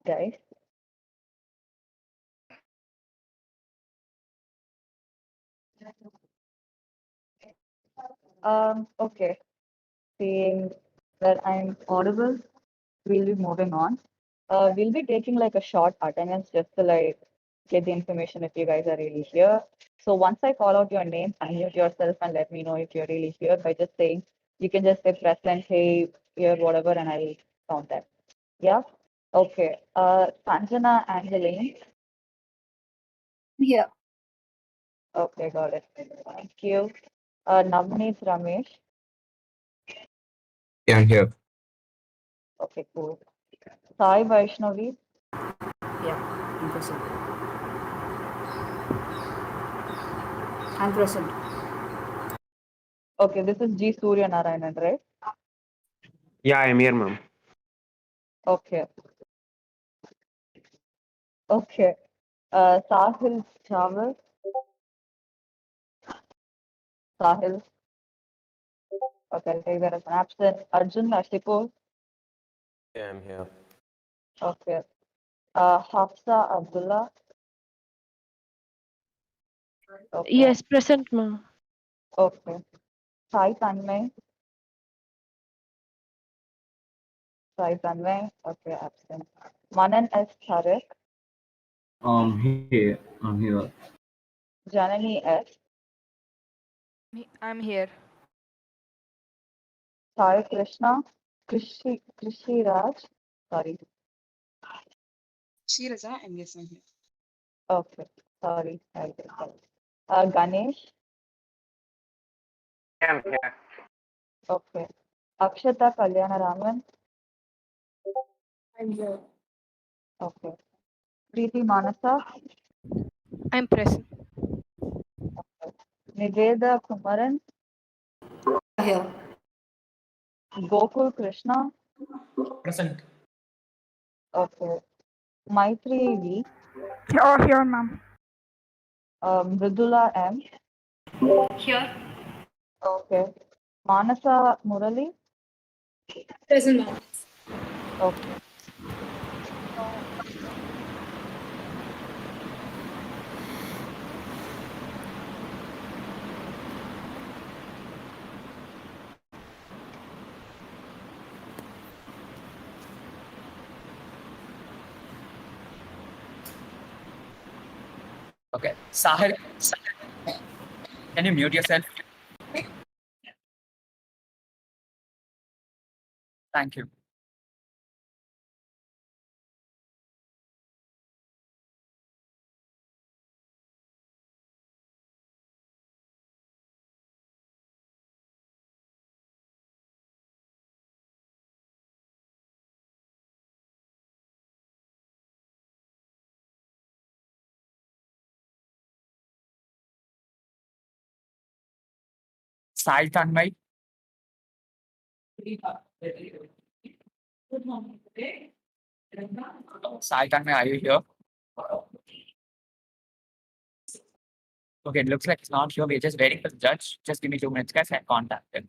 guys. Okay. Seeing that I'm audible, we'll be moving on. We'll be taking like a short attendance just to like get the information if you guys are really here. So once I call out your name, unmute yourself and let me know if you're really here by just saying you can just say present, hey, here, whatever, and I'll count that. Yeah. Okay. Sanjana Angeline. Yeah. Okay, got it. Thank you. Navneet Ramesh. Yeah, I'm here. Okay, cool. Sai Vaishnavi. Yeah. I'm present. I'm present. Okay, this is G Surya Narayanan, right? Yeah, I'm here, ma'am. Okay. Okay. Sahil Chawal. Sahil. Okay, I'll take that as an absent. Arjun Ashiko. Yeah, I'm here. Okay. Hafsa Abdullah. Okay. Yes, present, ma'am. Okay. Sai Tanmay. Sai Tanmay. Okay, absent. Manan S. Tariq. Here. I'm here. Janani S. I'm here. Sai Krishna. Krishi Raj. Sorry. Shiraja, and yes, I'm here. Okay. Sorry. I'll take that. Ganesh. Yeah, I'm here. Okay. Akshata Kalyanaraman. I'm here. Okay. Preeti Manasa. I'm present. Niveda Kumaran. Here. Gokul Krishna. Present. Okay. Maitri V. Oh, here, ma'am. Mridula M. Here. Okay. Manasa Murali. Present, ma'am. Okay. Okay. Sahil, can you mute yourself? Thank you. Sai Tanmay. Sai Tanmay, are you here? Okay, it looks like it's not here. We're just waiting for the judge. Just give me 2 minutes, guys. I contact him.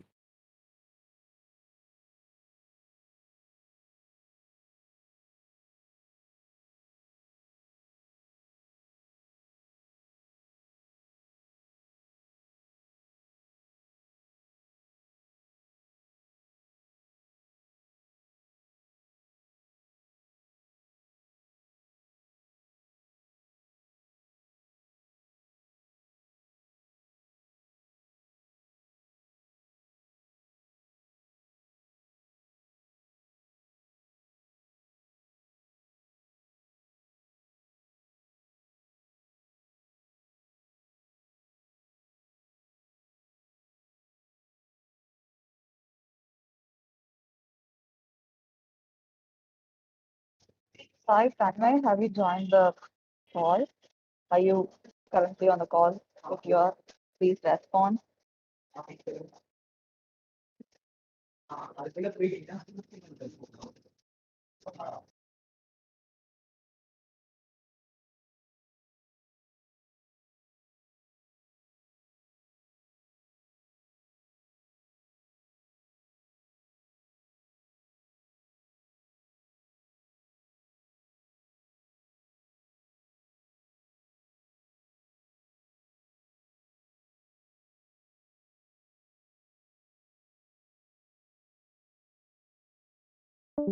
Sai Tanmay, have you joined the call? Are you currently on the call? If you are, please respond. Is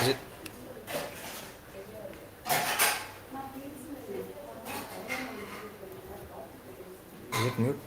it? Is it mute?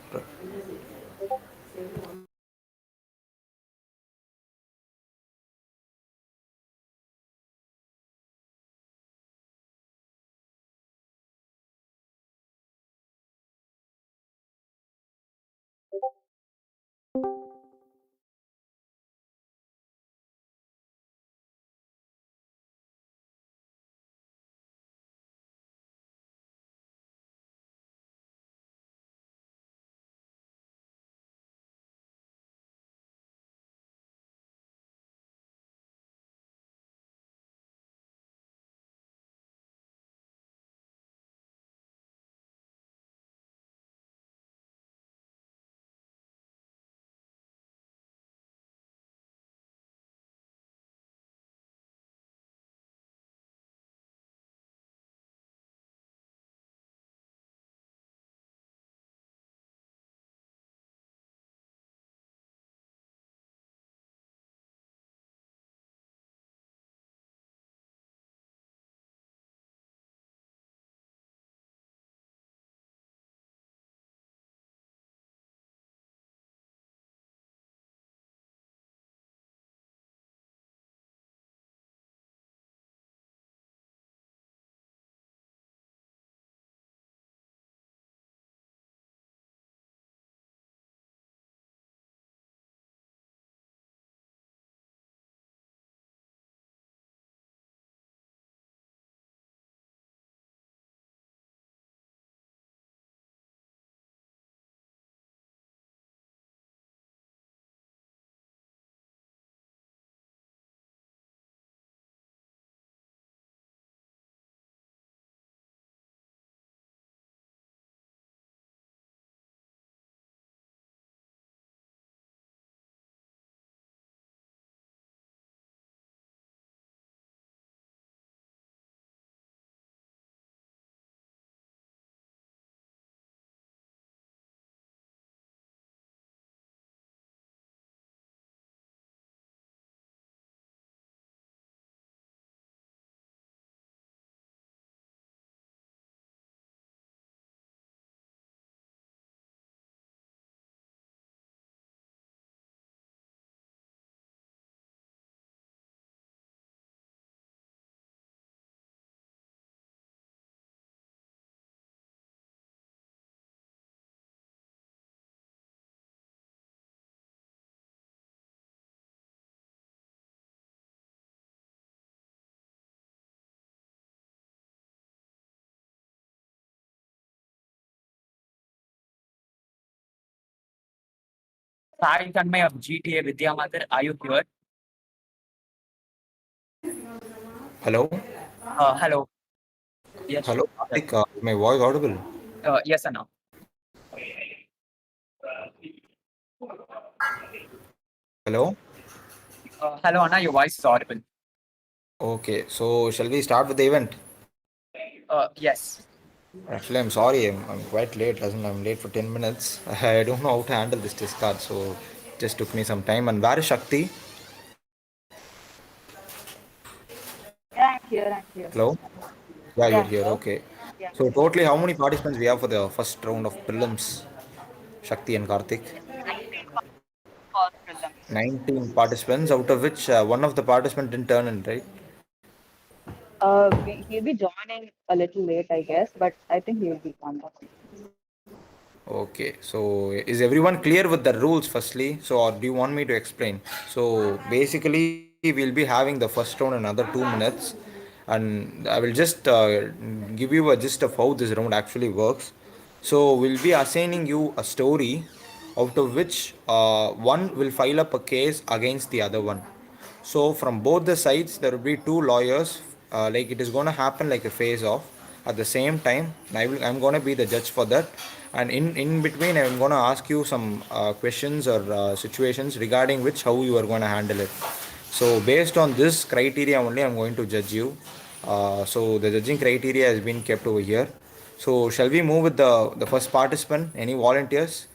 Sai Tanmay of GTA Vidya Mother, are you here? Hello? Hello. Yes. Hello, Yes. Karthik. Is my voice audible? Yes, Anna. Hello? Hello, Anna. Your voice is audible. Okay, so shall we start with the event? Yes. Actually, I'm sorry, I'm quite late. I'm late for 10 minutes. I don't know how to handle this discard, so it just took me some time. And where is Shakti? Yeah, I'm here. I'm here. Hello? Yeah, you're Yeah, here. hello. Okay. Yeah. So totally, how many participants we have for the first round of prelims? Shakti and Karthik. Yes, 19 for prelims. 19 participants, out of which one of the participants didn't turn in, right? He'll be joining a little late, I guess, but I think he will be on. Okay, so is everyone clear with the rules firstly? So, or do you want me to explain? So, basically, we'll be having the first round in another 2 minutes, and I will just give you a gist of how this round actually works. So, we'll be assigning you a story, out of which one will file up a case against the other one. So from both the sides, there will be two lawyers. Like it is going to happen like a face off. At the same time, I'm going to be the judge for that. And in between, I'm going to ask you some questions or situations regarding which how you are going to handle it. So based on this criteria only, I'm going to judge you. So the judging criteria has been kept over here. So shall we move with the first participant? Any volunteers?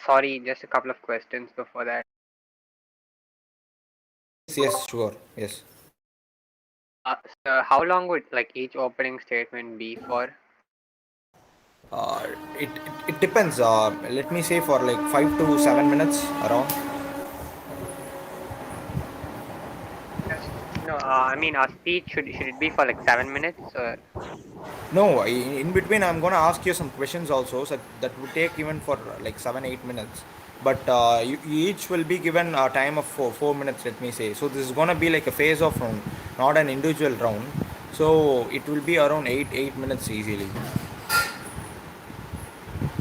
Sorry, just a couple of questions before that. Yes, sure. Yes. So how long would like each opening statement be for? Uh, it depends. Let me say for like 5 to 7 minutes around. No, I mean our speech should it be for like 7 minutes? No, in between I'm gonna ask you some questions also. So that would take even for like 7 8 minutes. But you each will be given a time of 4 minutes. Let me say. So this is gonna be like a phase of round, not an individual round. So it will be around 8 minutes easily.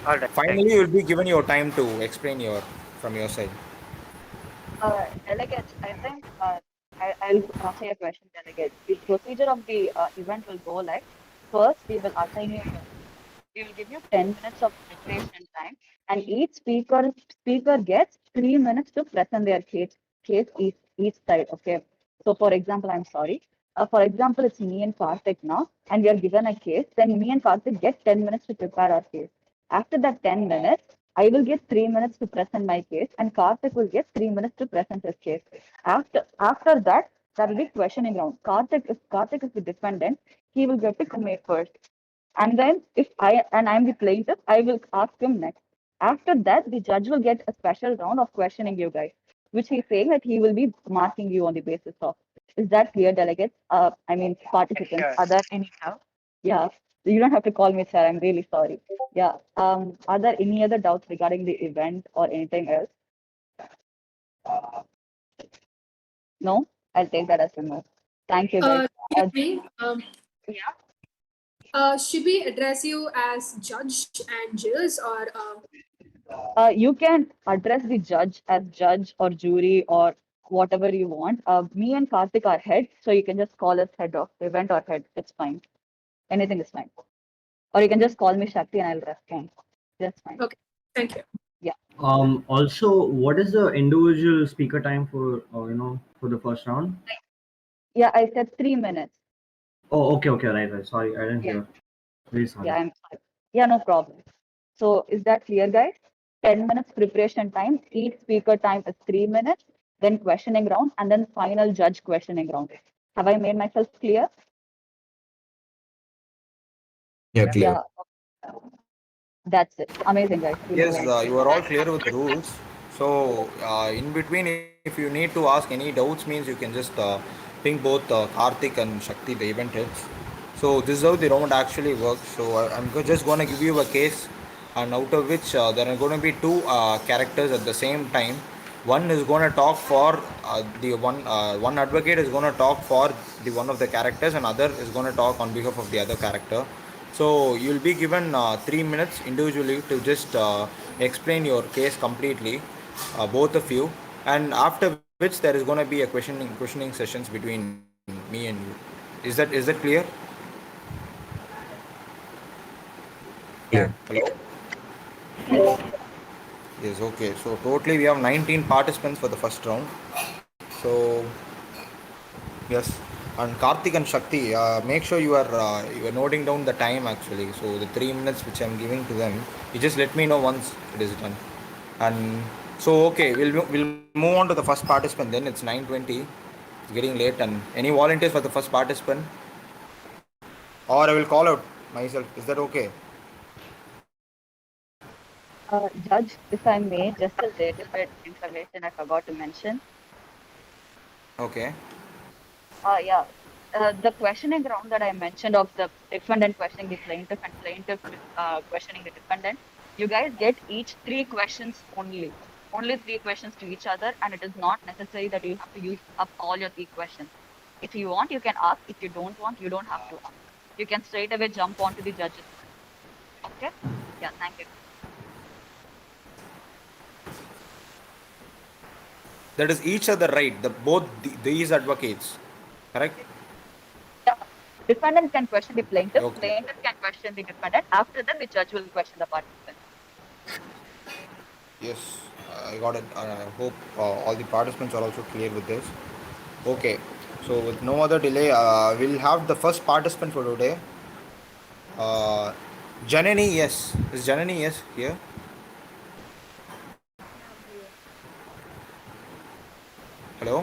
All right, thank Finally, you. you will be given your time to explain your from your side. Delegates, I think I'll answer your question, delegates. The procedure of the event will go like first, we will assign you, we will give you 10 minutes of preparation time, and each speaker gets 3 minutes to present their case each side. Okay. So, for example, I'm sorry. For example, it's me and Karthik now, and we are given a case. Then me and Karthik get 10 minutes to prepare our case. After that 10 minutes, I will get 3 minutes to present my case, and Karthik will get 3 minutes to present his case. After that, there will be questioning round. Karthik is the defendant, he will get to commit first. And then if I'm the plaintiff, I will ask him next. After that, the judge will get a special round of questioning you guys, which he's saying that he will be marking you on the basis of. Is that clear, delegates? I mean participants. Sure. Are there any doubts? Yeah. You don't have to call me sir. I'm really sorry. Yeah. Are there any other doubts regarding the event or anything else? No? I'll take that as a no. Thank you, guys. Excuse me. Yeah. Should we address you as judge and jurors or You can address the judge as judge or jury or whatever you want. Me and Karthik are head, so you can just call us head of the event or head. It's fine. Anything is fine. Or you can just call me Shakti and I'll respond. That's fine. okay? Thank you. Yeah. Also, what is the individual speaker time for for the first round? Yeah, I said 3 minutes. Oh, okay, right. Sorry, I didn't Yeah. hear. Very sorry. Yeah, I'm sorry. Yeah, no problem. So is that clear, guys? 10 minutes preparation time. Each speaker time is 3 minutes. Then questioning round and then final judge questioning round. Have I made myself clear? Yeah, clear. Yeah. That's it. Amazing, guys. We'll Yes, move on. you are all clear with the rules. So, in between, if you need to ask any doubts, means you can just ping both Karthik and Shakti, the event heads. So, this is how the round actually works. So, just going to give you a case, and out of which there are going to be two characters at the same time. one is going to talk for the one advocate is going to talk for the one of the characters, and other is going to talk on behalf of the other character. So you'll be given 3 minutes individually to just explain your case completely, both of you, and after which there is going to be a questioning sessions between me and you. Is that clear? Yeah. Hello. Yes, okay. So totally we have 19 participants for the first round. So yes, and Karthik and Shakti, make sure you are noting down the time actually. So the 3 minutes which I'm giving to them, you just let me know once it is done. And so okay, we'll move on to the first participant. Then it's 9:20. It's getting late. And any volunteers for the first participant, or I will call out myself. Is that okay? Judge, if I may, just a little bit information I forgot to mention. Okay. Yeah. The questioning round that I mentioned of the defendant questioning the plaintiff and plaintiff questioning the defendant, you guys get each 3 questions only. Only 3 questions to each other, and it is not necessary that you have to use up all your 3 questions. If you want, you can ask. If you don't want, you don't have to ask. You can straight away jump onto the judge's question. Okay? Yeah, thank you. That is each other right. These advocates, correct? Yeah. Defendant can question the plaintiff, Okay. plaintiff can question the defendant. After that, the judge will question the participant. Yes, I got it. I hope all the participants are also clear with this. Okay, so with no other delay, we'll have the first participant for today. Uh, Janani, yes. Is Janani, yes, here? Hello?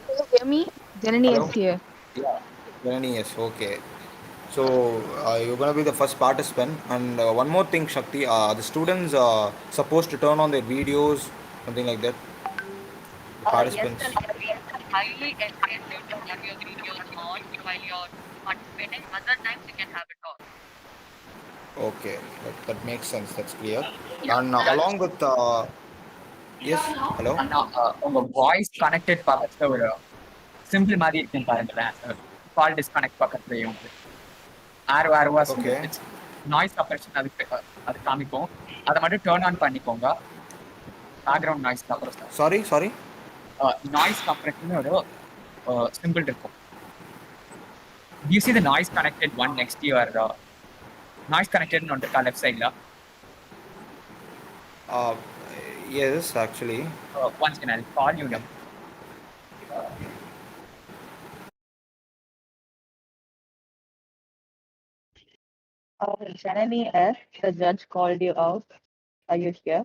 Can you hear me? Janani Hello? is here. Yeah. Janani, yes, okay. So you're gonna be the first participant. And one more thing, Shakti, the students are supposed to turn on their videos, something like that. The Yes, participants. sir. We highly encourage you to have your videos on while you're participating. Other times you can have it off. Okay, that makes sense. That's clear. Yeah. And along with yes, hello. உங்க voice connected பக்கத்துல ஒரு simple மாதிரி இருக்குன்னு பாருங்களேன். Call disconnect பக்கத்துலயும் ஆர்வா Okay. Noise suppression அது காமிக்கும். அதை மட்டும் டர்ன் ஆன் பண்ணிக்கோங்க. பேக்ரவுண்ட் நாய்ஸ் அப்புறம் Sorry. நாய்ஸ் சப்ரஷன் ஒரு சிம்பிள் இருக்கும். You see the noise connected one next to your noise connected on the left side la. Yes, actually. Once again I'll call you now. Janani S, the judge called you out. Are you here?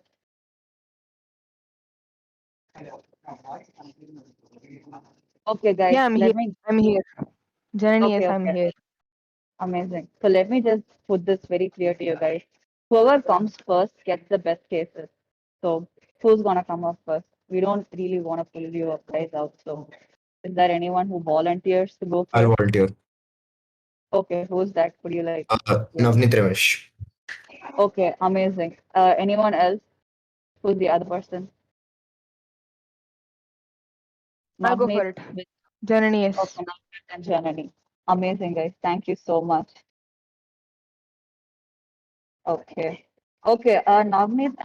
Okay, guys. Yeah, I'm let here. me. I'm here. Janani, Okay, yes, I'm okay. here. Amazing. So let me just put this very clear to you guys. Whoever comes first gets the best cases. So who's gonna come up first? We don't really want to pull you guys out. So is there anyone who volunteers to go I'll first? volunteer. Okay, who's that? Could you like? Navneet Ramesh. Okay, amazing. Anyone else? Who's the other person? I'll go Navneet for it. with- Janani, yes. Okay, Navneet and Janani. Amazing, guys. Thank you so much. Okay. Okay, Navneet.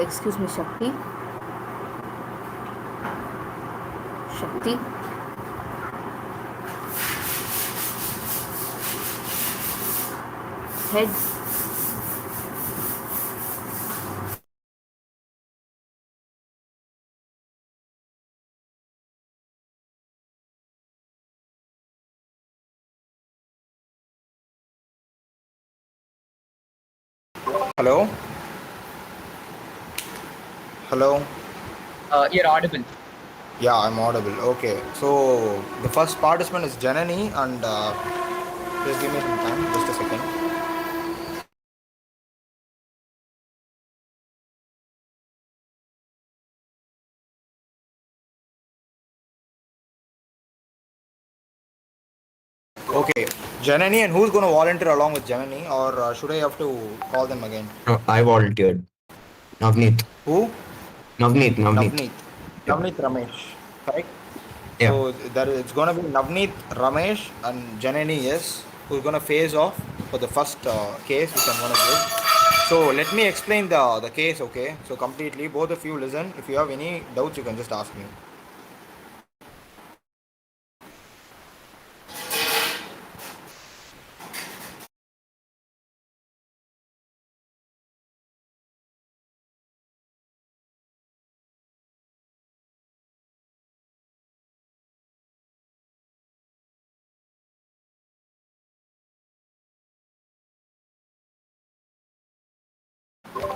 Excuse me, Shakti. Shakti. Head. Hello? Hello? You're audible. Yeah, I'm audible. Okay. So the first participant is Janani, and just give me some time, just a second. Okay, Janani, and who's going to volunteer along with Janani, or should I have to call them again? No, I volunteered. Navneet. Who? Navneet. Navneet. Yeah. Navneet Ramesh, correct? Yeah. So it's going to be Navneet Ramesh and Janani, yes, who's going to face off for the first case which I'm going to give. So let me explain the case, okay? So completely, both of you listen. If you have any doubts, you can just ask me.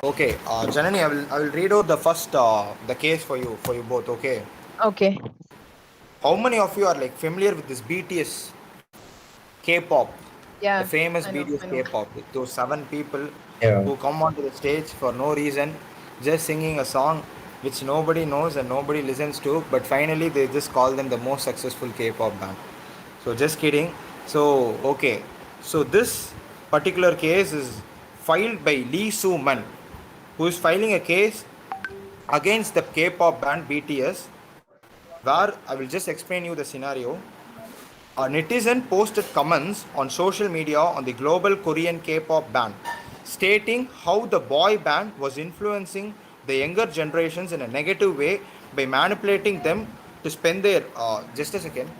Okay, Janani, I will read out the first the case for you both. Okay. Okay. How many of you are like familiar with this BTS K-pop, the Yeah, famous I know. BTS K-pop, with those 7 people Yeah. who come onto the stage for no reason, just singing a song which nobody knows and nobody listens to, but finally they just call them the most successful K-pop band. So just kidding. So okay, so this particular case is filed by Lee Soo Man, who is filing a case against the K-pop band BTS, where I will just explain you the scenario. A netizen posted comments on social media on the global Korean K-pop band, stating how the boy band was influencing the younger generations in a negative way by manipulating them to spend their. Just a second.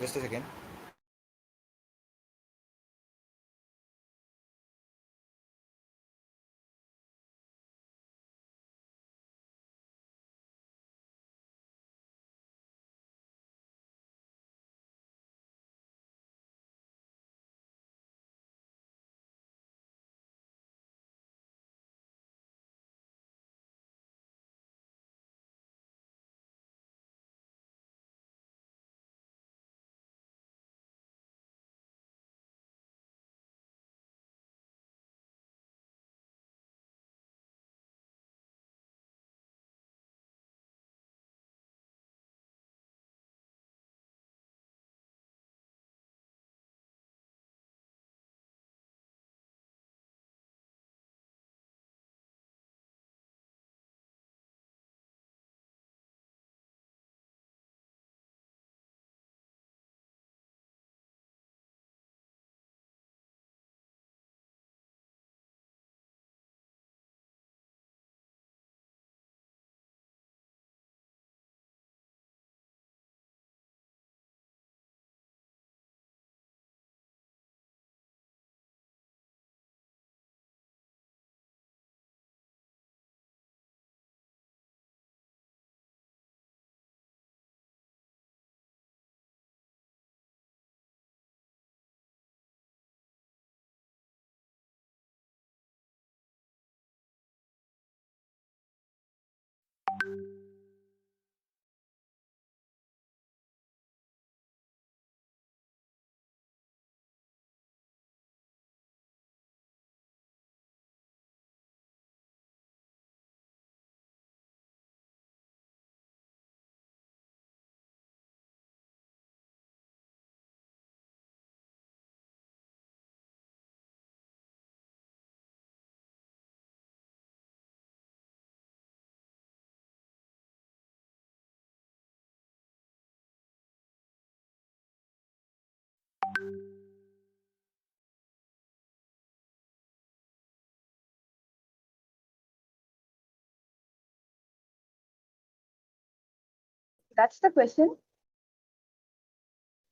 That's the question.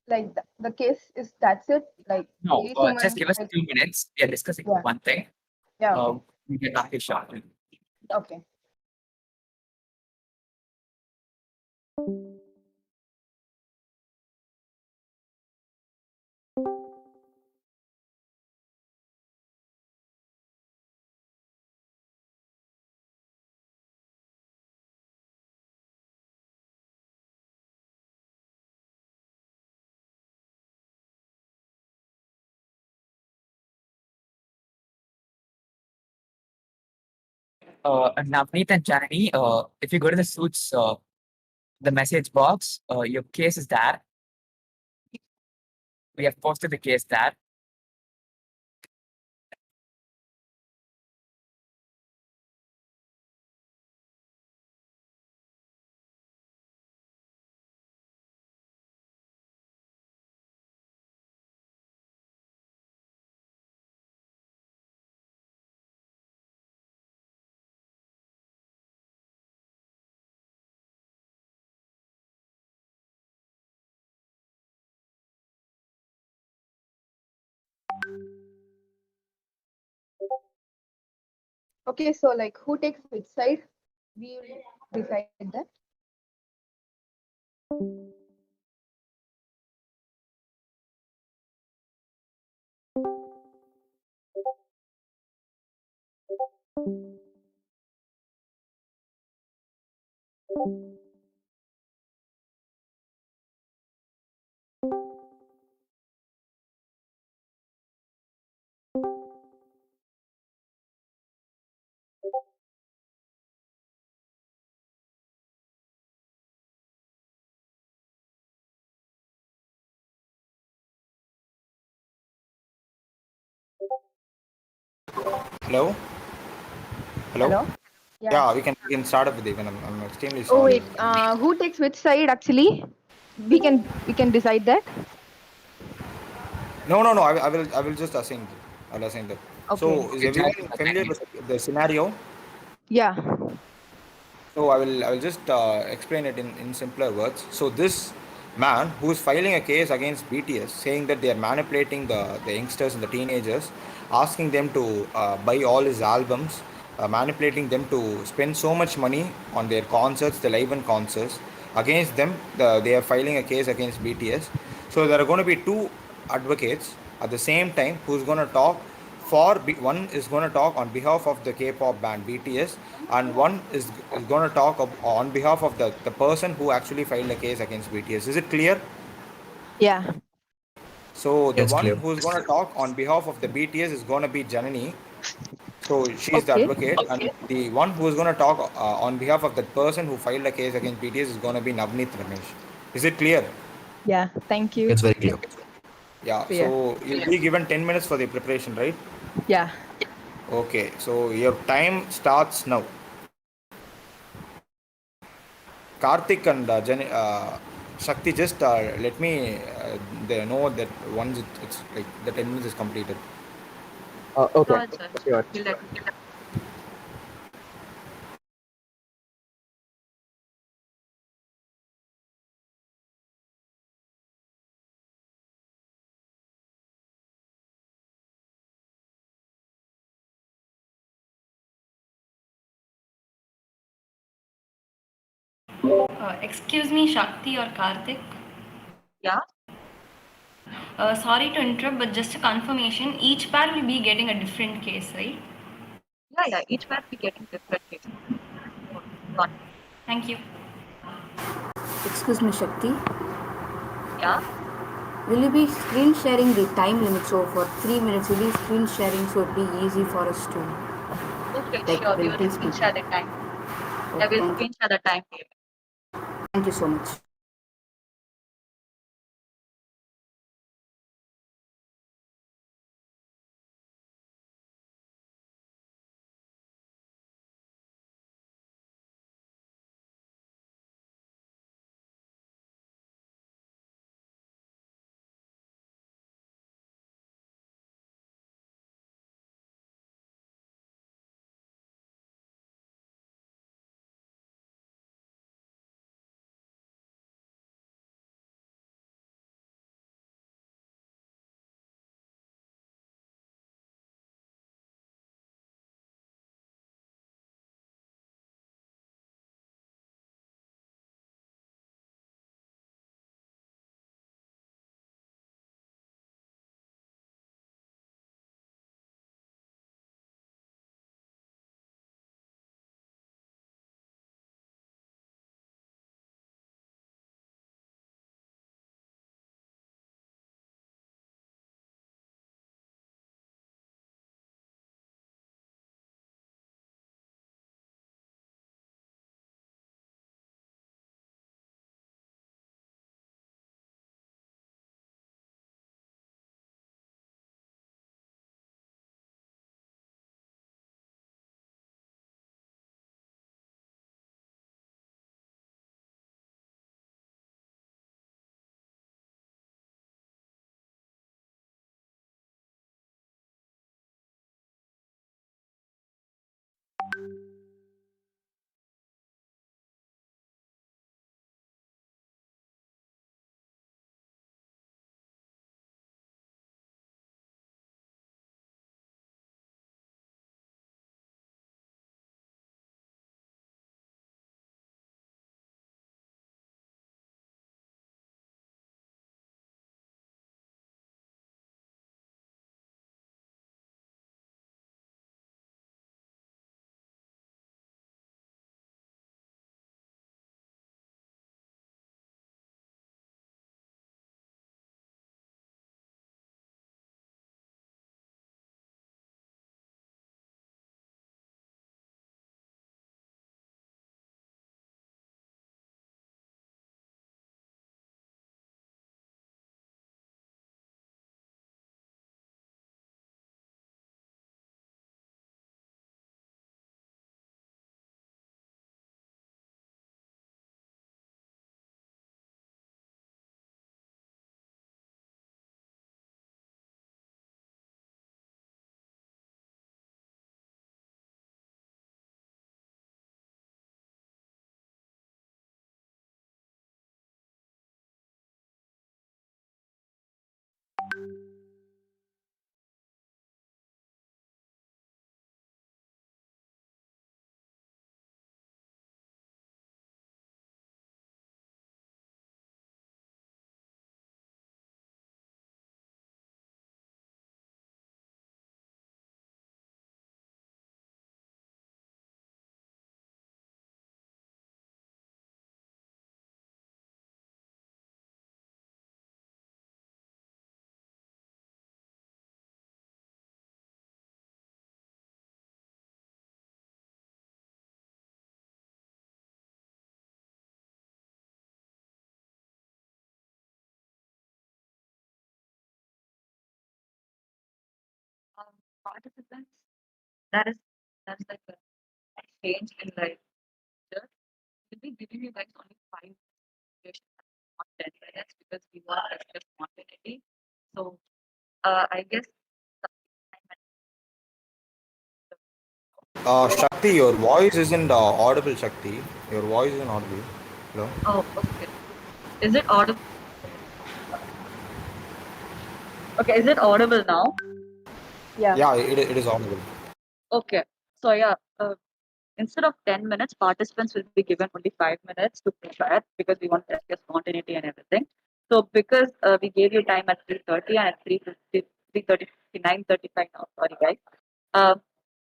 Like the case is that's it. Like No, Lee just Suman, give us like 2 minutes. We are discussing yeah, one thing. yeah, okay, We get back to shortly. okay. Navneet and Janani, if you go to the suits, the message box, your case is there. We have posted the case there. Okay, so like who takes which side? We will decide that. Hello? Hello? Hello? Yeah. Yeah, we can start up with it. I'm extremely Oh sorry. wait, who takes which side actually? We can decide that. No. I will just assign. I'll assign that. Okay. So is Okay, everyone Janani, familiar thank you. with the scenario? Yeah. So I will just explain it in simpler words. So this man who is filing a case against BTS, saying that they are manipulating the youngsters and the teenagers, asking them to buy all his albums, manipulating them to spend so much money on their concerts, the live and concerts. Against them, they are filing a case against BTS. So there are going to be two advocates at the same time who's going to talk one is going to talk on behalf of the K-pop band BTS, and one is going to talk on behalf of the person who actually filed a case against BTS. Is it clear? Yeah. So the Yes, one clear. who's going to talk on behalf of the BTS is going to be Janani. So she's the Okay. advocate, and the one who is going to talk on behalf of the person who filed a case against BTS is going to be Navneet Ramesh. Is it clear? Yeah. Thank you. It's very clear. Yeah. Clear. So you'll be given 10 minutes for the preparation, right? Yeah. Okay. So your time starts now. Karthik and Shakti, just let me they know that once it's like the 10 minutes is completed. Okay. Sure, sir. Sure. We'll let you Excuse me, Shakti or Karthik. Yeah. Sorry to interrupt, but just a confirmation. Each pair will be getting a different case, right? Yeah. Each pair will be getting different cases. One. Thank you. Excuse me, Shakti. Yeah. Will you be screen sharing the time limit? So for 3 minutes, will you be screen sharing so it'll be easy for us to Okay, like sure. We when will he's screen speaking. share the time. I Okay, will screen share the time. thank you so much. participants, that's like a change in like the we'll be giving you guys only 5 minutes, not 10 minutes because we want extra quantity. So I guess Shakti, your voice isn't audible, Shakti. Your voice isn't audible. Hello? oh okay. Is it audible? Okay, is it audible now? Yeah, it is audible. Okay. So yeah, instead of 10 minutes, participants will be given only 5 minutes to prepare because we want to test spontaneity and everything. So because we gave you time at 3:30 and at 3:50, 3:30, 9:35 now, sorry guys. Uh,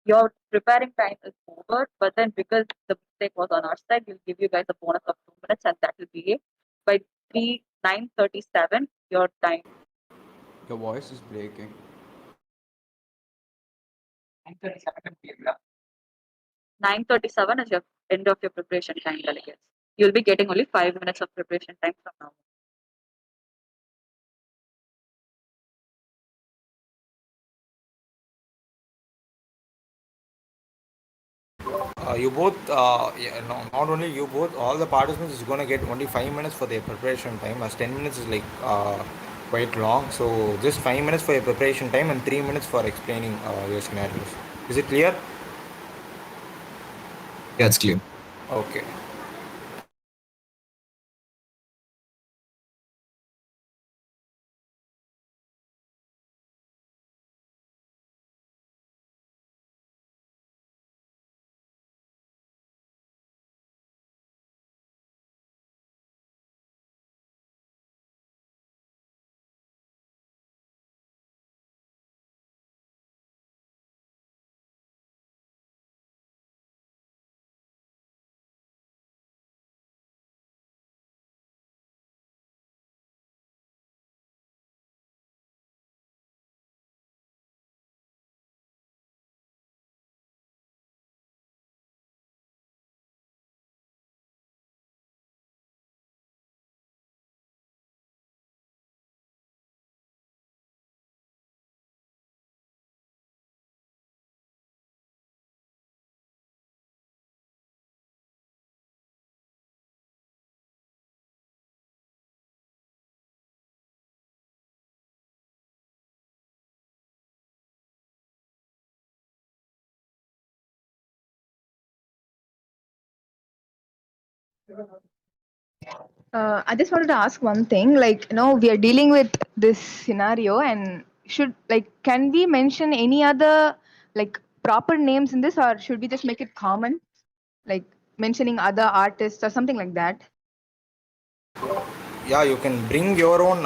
your preparing time is over, but then because the mistake was on our side, we'll give you guys a bonus of 2 minutes and that will be it. By 9:37, your time. Your voice is breaking. 9:37 p.m. 9:37 is your end of your preparation time, delegates. You'll be getting only 5 minutes of preparation time from now. You both, no, not only you both, all the participants is going to get only 5 minutes for their preparation time, as 10 minutes is like quite long. So just 5 minutes for your preparation time and 3 minutes for explaining your scenarios. Is it clear? Yeah, it's clear. Okay. I just wanted to ask one thing. Like, we are dealing with this scenario, and can we mention any other like proper names in this, or should we just make it common, like mentioning other artists or something like that? Yeah, you can bring your own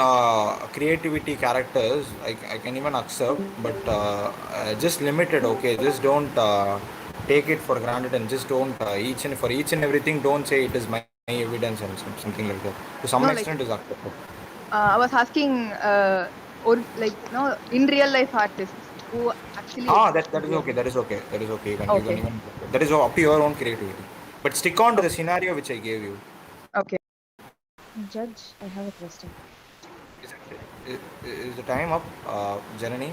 creativity characters. I can even accept, but just limited. Okay, just don't take it for granted and just don't each and everything. Don't say it is my evidence and something like that. To some No, extent, is acceptable. I was asking, or in real life artists who actually exist That in is real okay. life. That is okay. That is okay. You can Okay. even that is up to your own creativity. But stick on to the scenario which I gave you. Okay. Judge, I have a question. Is the time up, Janani?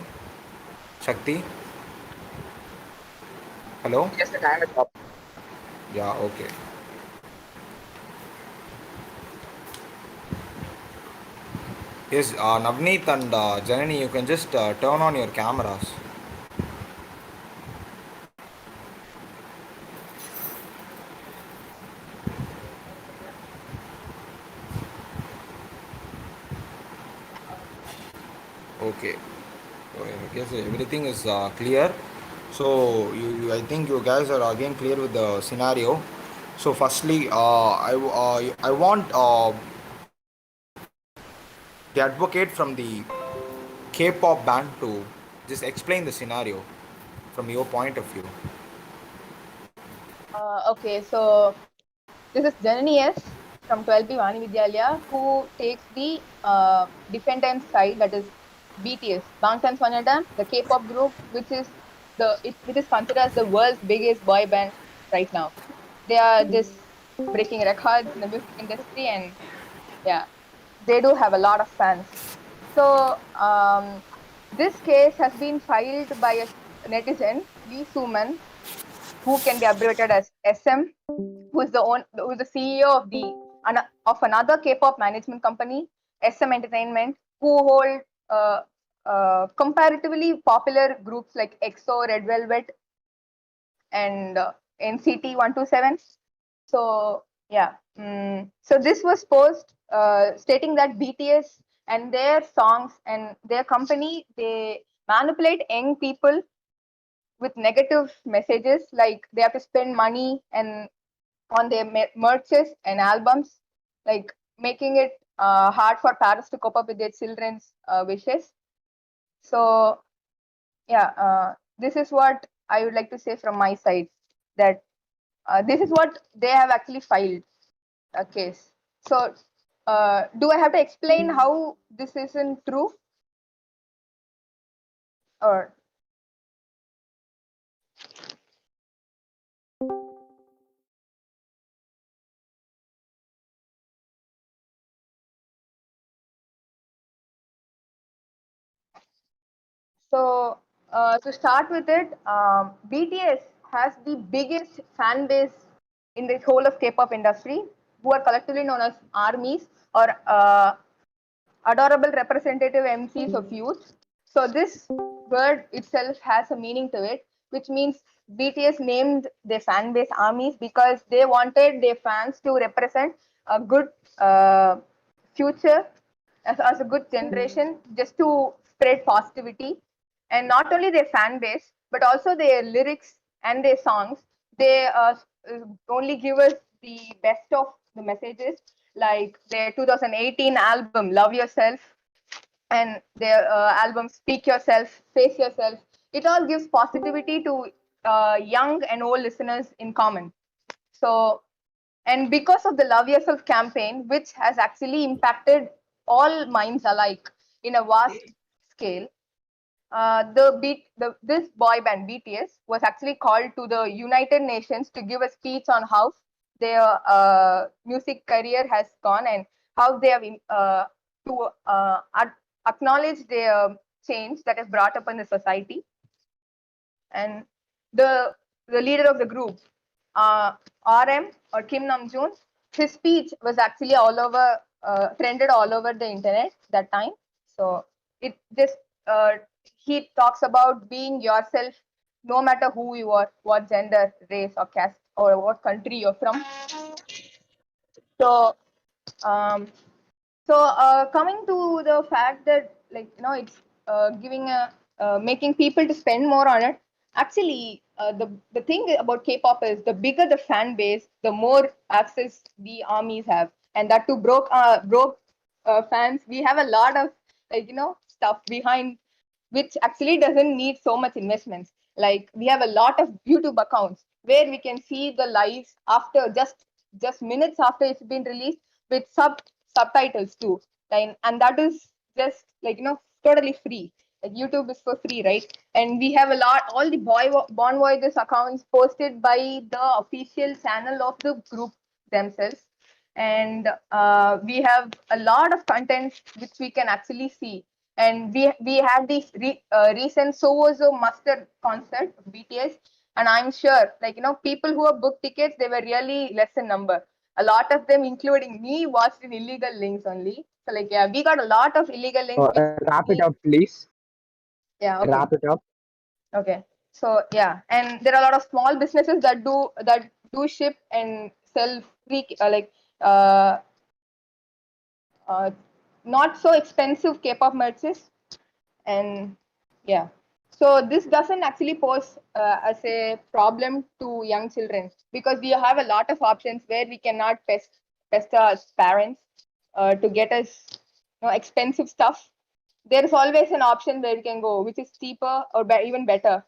Shakti? Hello? Yes, the time is up. Yeah, okay. Yes, Navneet and Janani, you can just turn on your cameras. Okay. So I guess everything is clear. So I think you guys are again clear with the scenario. So firstly, I want the advocate from the K-pop band to just explain the scenario from your point of view. Okay, so this is Janani S from 12B Vani Vidyalaya, who takes the defendant side, that is BTS, Bangtan Sonyeondan, the K-pop group, which is considered as the world's biggest boy band right now. They are just breaking records in the music industry, and yeah, they do have a lot of fans. So this case has been filed by a netizen Lee Suman, who can be abbreviated as SM, who is the CEO of another K-pop management company, SM Entertainment, who hold comparatively popular groups like EXO, Red Velvet, and NCT 127. So yeah, so this was post stating that BTS and their songs and their company, they manipulate young people with negative messages, like they have to spend money and on their merches and albums, like making it hard for parents to cope up with their children's wishes. So yeah, this is what I would like to say from my side, that this is what they have actually filed a case. So do I have to explain how this isn't true? Or so to start with it, BTS has the biggest fan base in the whole of K-pop industry, who are collectively known as armies, or adorable representative MCs of youth. So this word itself has a meaning to it, which means BTS named their fan base armies because they wanted their fans to represent a good future as a good generation, just to spread positivity. And not only their fan base, but also their lyrics and their songs. They only give us the best of the messages, like their 2018 album Love Yourself, and their album Speak Yourself, Face Yourself. It all gives positivity to young and old listeners in common. So, and because of the Love Yourself campaign, which has actually impacted all minds alike in a vast scale, this boy band BTS was actually called to the United Nations to give a speech on how their music career has gone, and how they have to acknowledge their change that is brought up in the society. And the leader of the group, RM, or Kim Namjoon, his speech was actually all over, trended all over the internet that time. So it just he talks about being yourself, no matter who you are, what gender, race, or caste, or what country you're from. So um, coming to the fact that, like, it's giving a making people to spend more on it. Actually, the thing about K-pop is, the bigger the fan base, the more access the armies have, and that too broke fans. We have a lot of, like, stuff behind, which actually doesn't need so much investments. Like, we have a lot of YouTube accounts where we can see the lives after just minutes after it's been released, with subtitles too. And that is just, like, totally free. Like, YouTube is for free, right? And we have all the Born Voyages accounts posted by the official channel of the group themselves. And we have a lot of content which we can actually see. And we had this recent So Was a Mustard concert of BTS, and I'm sure, like, people who have booked tickets, they were really less in number. A lot of them, including me, watched in illegal links only. So, like, yeah, we got a lot of illegal links. Wrap it up, please. Yeah, okay. Wrap it up. Okay. So yeah, and there are a lot of small businesses that do ship and sell free, uh, uh, not so expensive K-pop merches. And yeah, so this doesn't actually pose as a problem to young children, because we have a lot of options where we cannot pester our parents to get us, expensive stuff. There is always an option where we can go, which is cheaper or even better.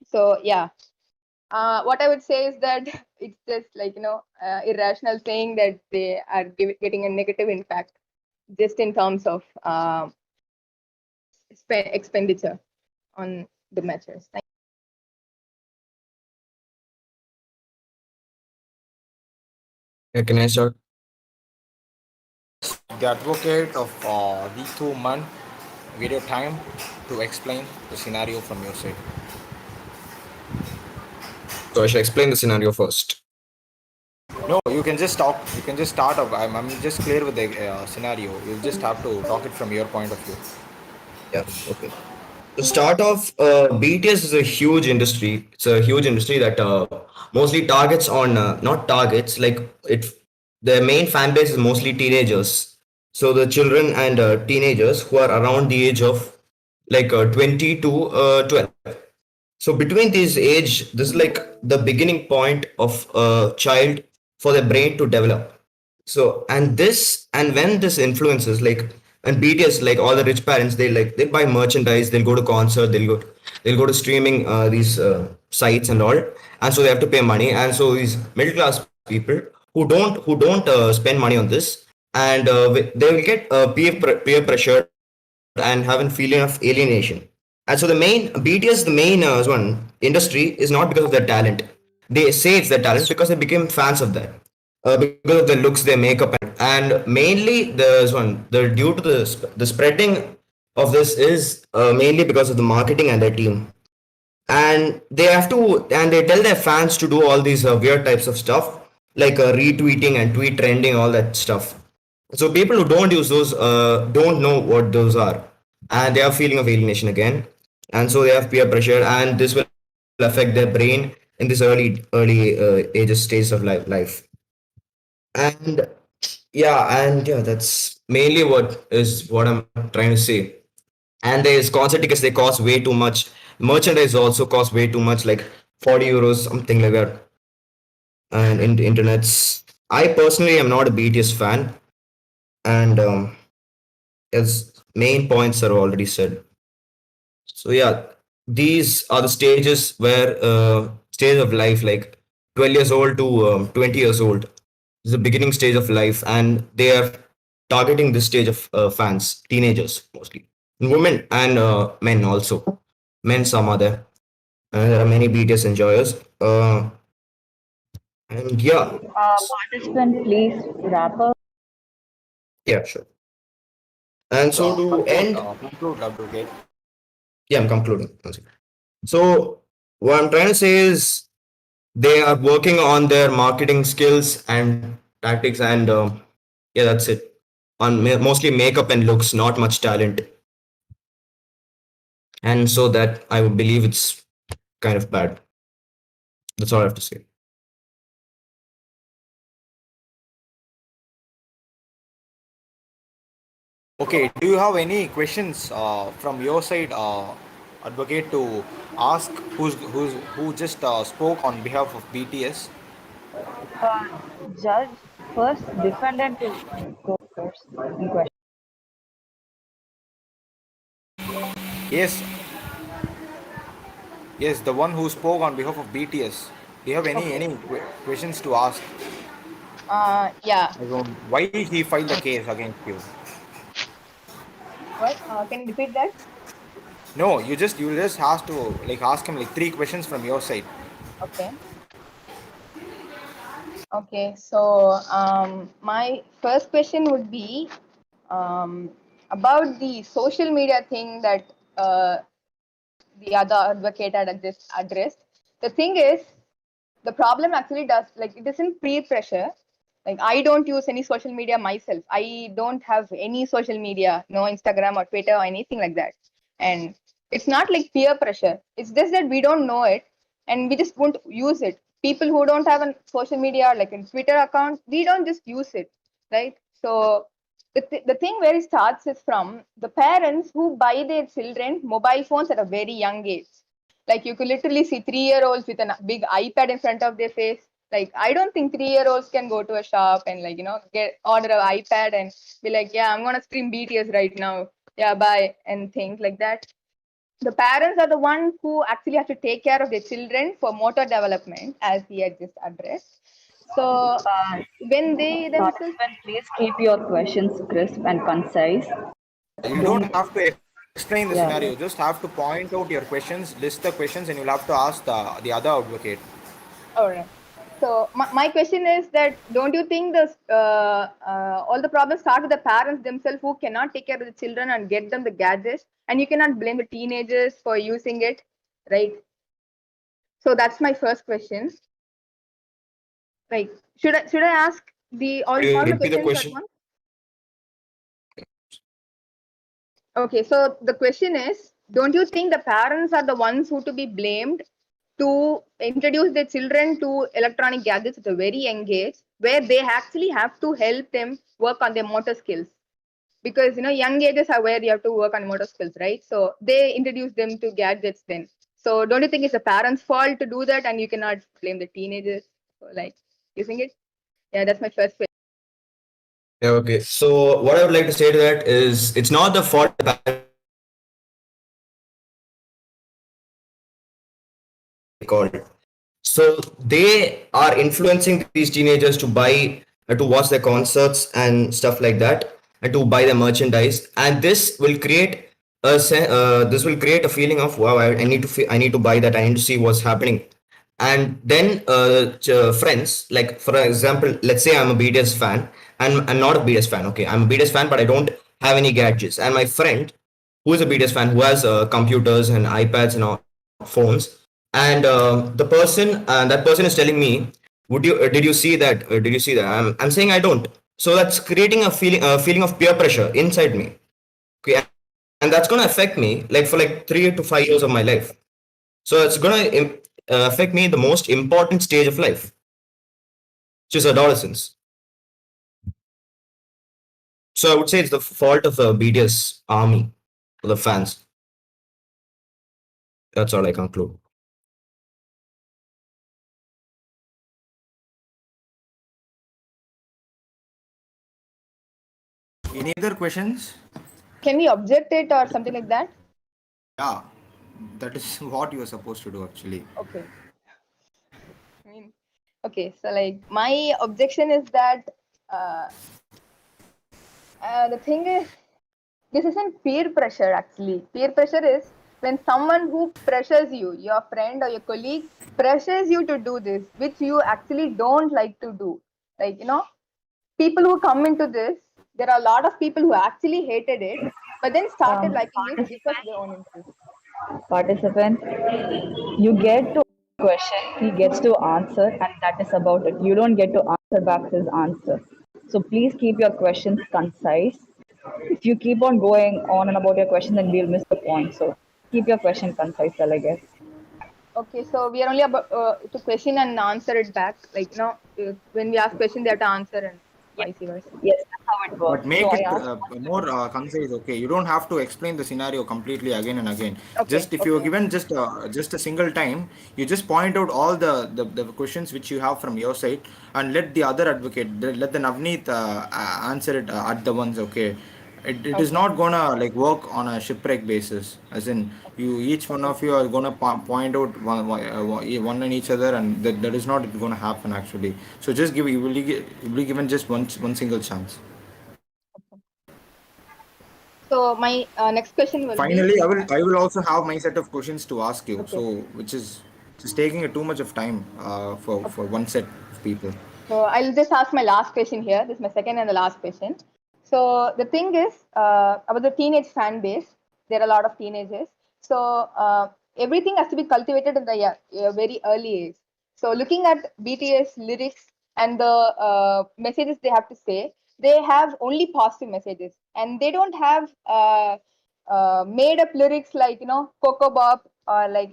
So yeah, what I would say is that it's just, like, irrational saying that they are getting a negative impact just in terms of expenditure on the matches. Can I start? The advocate of the 2 month video time to explain the scenario from your side. So I should explain the scenario first. No, you can just talk. You can just start up. I'm just clear with the scenario. You just have to talk it from your point of view. Yeah, okay. To start off, BTS is a huge industry. It's a huge industry that mostly targets on not targets like it. Their main fan base is mostly teenagers. So the children and teenagers who are around the age of like 20 to 12. So between these age, this is like the beginning point of a child for their brain to develop. So and when this influences like and BTS, like all the rich parents, they buy merchandise, they'll go to concert, they'll go to streaming these sites and all, and so they have to pay money, and so these middle class people who don't spend money on this, and they will get peer pressure and have a feeling of alienation. And so the main BTS, the main one industry is not because of their talent. They say it's their talent because they became fans of that because of the looks, their makeup, and mainly the one the due to the spreading of this is mainly because of the marketing and their team. And they tell their fans to do all these weird types of stuff like retweeting and tweet trending, all that stuff. So people who don't use those don't know what those are, and they have feeling of alienation again, and so they have peer pressure, and this will affect their brain in this early ages stages of life. And yeah, that's mainly what I'm trying to say. And there's concert tickets, they cost way too much. Merchandise also costs way too much, like 40 euros, something like that. And in the internets, I personally am not a BTS fan, and as main points are already said. So yeah, these are the stages where stage of life, like 12 years old to 20 years old, is the beginning stage of life, and they are targeting this stage of fans, teenagers mostly, women and men also. Men some are there. There are many BTS enjoyers. And yeah, Participant, please wrap up. yeah, sure. And so to end, Conclude, advocate. yeah, I'm concluding. One second. So what I'm trying to say is they are working on their marketing skills and tactics, and yeah, that's it. On mostly makeup and looks, not much talent, and so that I would believe it's kind of bad. That's all I have to say. Okay, do you have any questions from your side, advocate, to ask who just spoke on behalf of BTS? Judge, first defendant will go first in question. Yes, yes, the one who spoke on behalf of BTS. Do you have Okay. any questions to ask? Yeah. Like, why he filed the case against you? What? Can you repeat that? No, you just have to like ask him like three questions from your side. Okay. Okay. So my first question would be about the social media thing that the other advocate had just addressed. The thing is, the problem actually does like it isn't peer pressure. Like I don't use any social media myself. I don't have any social media, no Instagram or Twitter or anything like that. And it's not like peer pressure. It's just that we don't know it and we just won't use it. People who don't have a social media like a Twitter account, we don't just use it, right? So the thing where it starts is from the parents who buy their children mobile phones at a very young age. Like you could literally see 3-year-olds with a big iPad in front of their face. Like I don't think 3-year-olds can go to a shop and like get order an iPad and be like, yeah, I'm gonna stream BTS right now. Yeah, bye, and things like that. The parents are the ones who actually have to take care of their children for motor development, as he had just addressed. So when they themselves, Participant, please keep your questions crisp and concise. You Don't, don't have to explain the yeah. scenario. You just have to point out your questions, list the questions, and you'll have to ask the other advocate. all right. So my question is that don't you think this all the problems start with the parents themselves who cannot take care of the children and get them the gadgets, and you cannot blame the teenagers for using it, right? So that's my first question. Like, should I ask all Could you the repeat the questions at question? once? Okay, so the question is, don't you think the parents are the ones who to be blamed to introduce their children to electronic gadgets at a very young age, where they actually have to help them work on their motor skills? Because young ages are where you have to work on motor skills, right? So they introduce them to gadgets then. So don't you think it's the parents' fault to do that, and you cannot blame the teenagers for like using it? Yeah, that's my first question. Yeah, okay. So what I would like to say to that is it's not the fault of the parents called. So they are influencing these teenagers to buy to watch their concerts and stuff like that, and to buy their merchandise, and this will create a feeling of wow, I need to I need to buy that, I need to see what's happening. And then friends, like for example, let's say I'm a BTS fan, and I'm not a BTS fan. Okay, I'm a BTS fan, but I don't have any gadgets, and my friend who is a BTS fan, who has computers and iPads and all, phones, and that person is telling me, "Would you did you see that? Did you see that?" I'm saying I don't. So that's creating a feeling of peer pressure inside me. Okay, and that's gonna affect me like for like 3 to 5 years of my life. So it's gonna affect me the most important stage of life, which is adolescence. So I would say it's the fault of the BTS army, the fans. That's all I conclude. Any other questions? Can we object it or something like that? Yeah, that is what you are supposed to do actually. Okay. I mean, okay. So like my objection is that the thing is, this isn't peer pressure actually. Peer pressure is when someone who pressures you, your friend or your colleague, pressures you to do this, which you actually don't like to do. Like, people who come into this, there are a lot of people who actually hated it, but then started liking it because of their own interest. Participant, you get to question, he gets to answer, and that is about it. You don't get to answer back his answer. So please keep your questions concise. If you keep on going on and about your question, then we'll miss the point. So keep your question concise, I guess. Okay, so we are only about to question and answer it back. Like, when we ask question, they have to answer and vice versa. Yes, that's how it works. But make So I it asked. more concise. Okay, you don't have to explain the scenario completely again and again. Okay, Just if you are okay. given just a single time, you just point out all the questions which you have from your side, and let the other advocate, let the Navneet answer it at the ones. Okay, it is Okay. not gonna like work on a shipwreck basis. As in, you each one of you are gonna point out one on each other, and that is not gonna happen actually. So just give you will be given just one single chance. So my next question will be, Finally, I will also have my set of questions to ask you. okay. So which is just taking too much of time for one set of people. So I'll just ask my last question here. This is my second and the last question. So the thing is, about the teenage fan base, there are a lot of teenagers. So everything has to be cultivated in the very early age. So looking at BTS lyrics and the messages they have to say, they have only positive messages, and they don't have made up lyrics like Coco Bop or like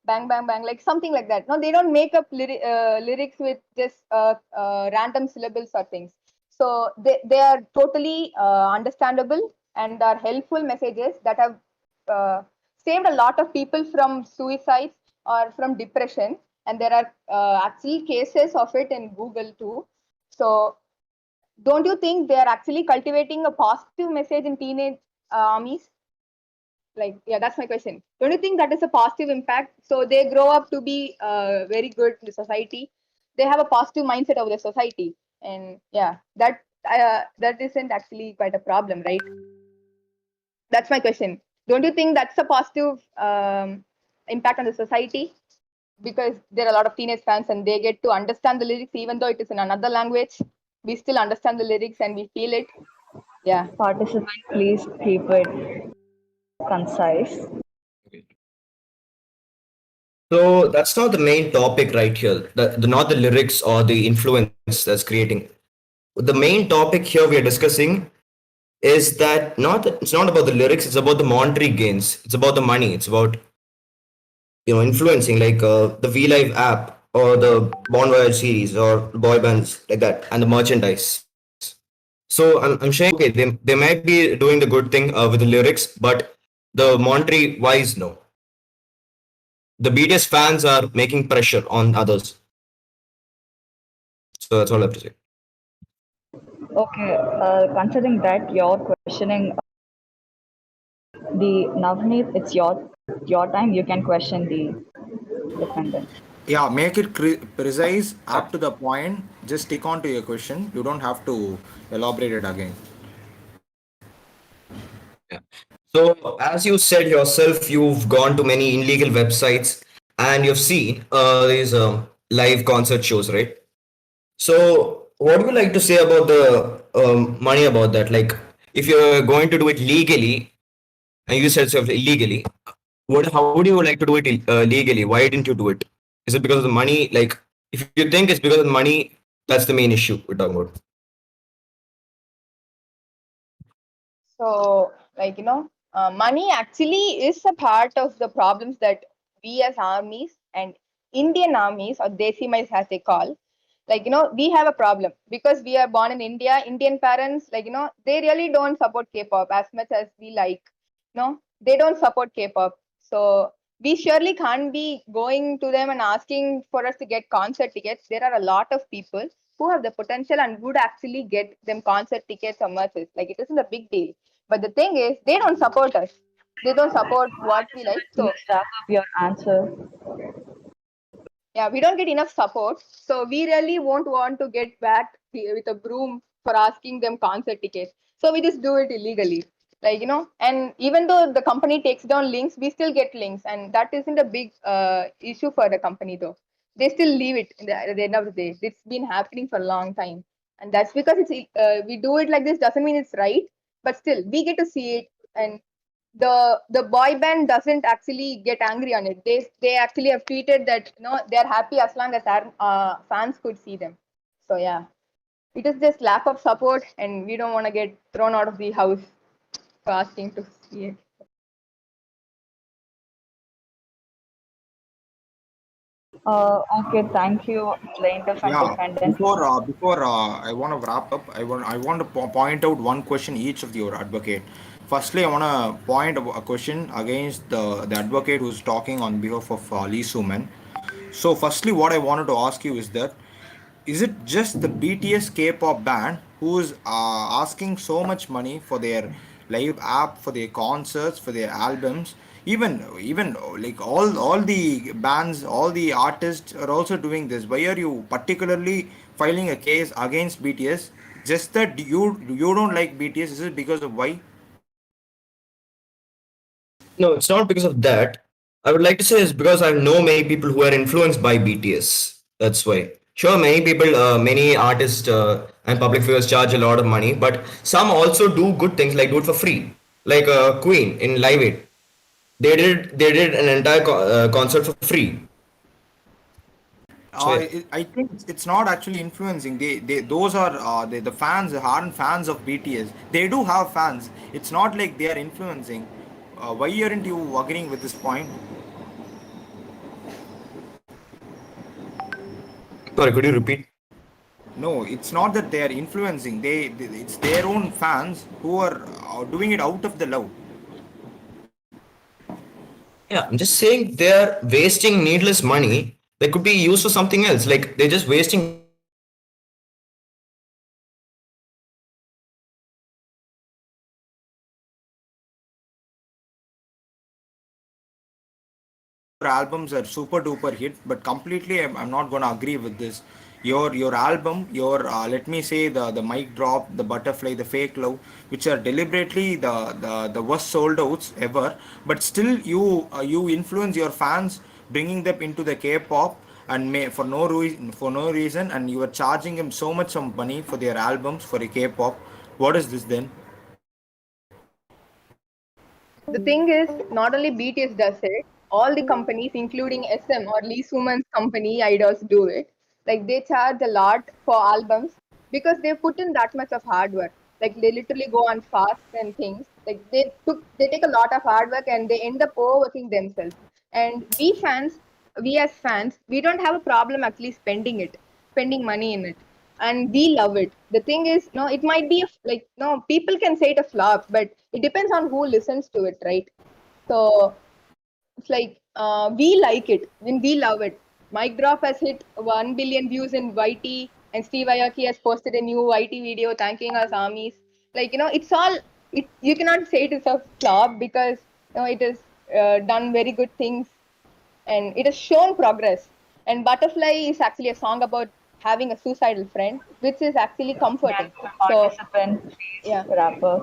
bang bang bang, like something like that. No, they don't make up lyrics with just random syllables or things. So they are totally understandable and are helpful messages that have saved a lot of people from suicides or from depression, and there are actually cases of it in Google too. So don't you think they are actually cultivating a positive message in teenage armies? Like, yeah, that's my question. Don't you think that is a positive impact? So they grow up to be very good in the society. They have a positive mindset of the society, and yeah, that isn't actually quite a problem, right? That's my question. Don't you think that's a positive impact on the society? Because there are a lot of teenage fans and they get to understand the lyrics even though it is in another language. We still understand the lyrics and we feel it. Yeah. Participant, please keep it concise. So that's not the main topic right here. Not the lyrics or the influence that's creating. The main topic here we are discussing is that it's not about the lyrics. It's about the monetary gains. It's about the money. It's about influencing like the V Live app or the Bon Voyage series or boy bands like that and the merchandise. So I'm saying okay, they might be doing the good thing with the lyrics, but the monetary wise, no. The BTS fans are making pressure on others. So that's all I have to say. Okay, considering that you're questioning the Navneet, it's your time. You can question the defendant. Yeah, make it precise, up to the point. Just stick on to your question. You don't have to elaborate it again. Yeah. So as you said yourself, you've gone to many illegal websites and you've seen these live concert shows, right? So what do you like to say about the money about that? Like, if you're going to do it legally, and you said so illegally, how would you like to do it legally? Why didn't you do it? Is it because of the money? Like, if you think it's because of the money, that's the main issue we're talking about. So, money actually is a part of the problems that we as armies and Indian armies or Desimais as they call, we have a problem because we are born in India. Indian parents, they really don't support K-pop as much as we like. They don't support K-pop. So we surely can't be going to them and asking for us to get concert tickets. There are a lot of people who have the potential and would actually get them concert tickets or merches. Like, it isn't a big deal. But the thing is, they don't support us. They don't support what we like. So Please wrap up your answer. yeah, we don't get enough support. So we really won't want to get back with a broom for asking them concert tickets. So we just do it illegally. And even though the company takes down links, we still get links. And that isn't a big issue for the company though. They still leave it at the end of the day. It's been happening for a long time. And that's because we do it like this doesn't mean it's right, but still we get to see it. And the boy band doesn't actually get angry on it. They actually have tweeted that they're happy as long as our fans could see them. So yeah, it is just lack of support, and we don't want to get thrown out of the house for asking to see it. Okay, thank you, plaintiff and Yeah, defendant. before I want to wrap up, I want to point out one question each of your advocate. Firstly, I want to point a question against the advocate who's talking on behalf of Lee Suman. So, firstly, what I wanted to ask you is that is it just the BTS K-pop band who's asking so much money for their live app, for their concerts, for their albums? Even like all the bands, all the artists are also doing this. Why are you particularly filing a case against BTS? Just that you don't like BTS? Is it because of why? No, it's not because of that. I would like to say it's because I know many people who are influenced by BTS. That's why. Sure, many people, many artists and public figures charge a lot of money, but some also do good things like do it for free. Like Queen in Live Aid, they did an entire concert for free. So yeah. I think it's not actually influencing. They those are the fans, the ardent fans of BTS. They do have fans. It's not like they are influencing. Why aren't you agreeing with this point? Sorry, could you repeat? No, it's not that they are influencing. It's their own fans who are doing it out of the love. Yeah, I'm just saying they're wasting needless money that could be used for something else. Like they're just wasting Albums are super duper hit, but completely I'm not gonna agree with this. Your album, your let me say the mic drop, the butterfly, the fake love, which are deliberately the worst sold outs ever, but still you influence your fans, bringing them into the K-pop and for no reason, and you are charging them so much of money for their albums for a K-pop. What is this then? The thing is, not only BTS does it, all the companies, including SM or Lee Suman's company, Idols, do it. Like they charge a lot for albums because they put in that much of hard work. Like they literally go on fast and things. Like they take a lot of hard work and they end up overworking themselves. And we as fans, we don't have a problem actually spending money in it, and we love it. The thing is, no, it might be like no, people can say it a flop, but it depends on who listens to it, right? So it's like we like it and we love it. Mic Drop has hit 1 billion views in YT, and Steve Aoki has posted a new YT video thanking us armies. Like it's all it. You cannot say it is a flop because it has done very good things and it has shown progress. And Butterfly is actually a song about having a suicidal friend, which is actually comforting. So Participant, yeah. rapper.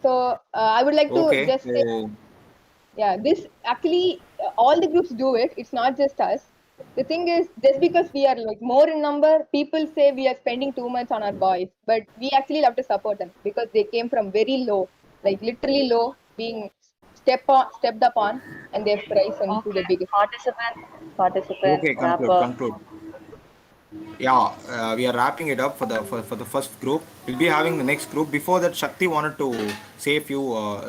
So I would like to Okay. just say, So yeah, this actually all the groups do it. It's not just us. The thing is, just because we are like more in number, people say we are spending too much on our boys, but we actually love to support them because they came from very low, like literally low, being stepped up on, and they've risen to the biggest. Participant, okay, conclude, rapper. conclude. Yeah, we are wrapping it up for the first group. We'll be having the next group. Before that, Shakti wanted to say a few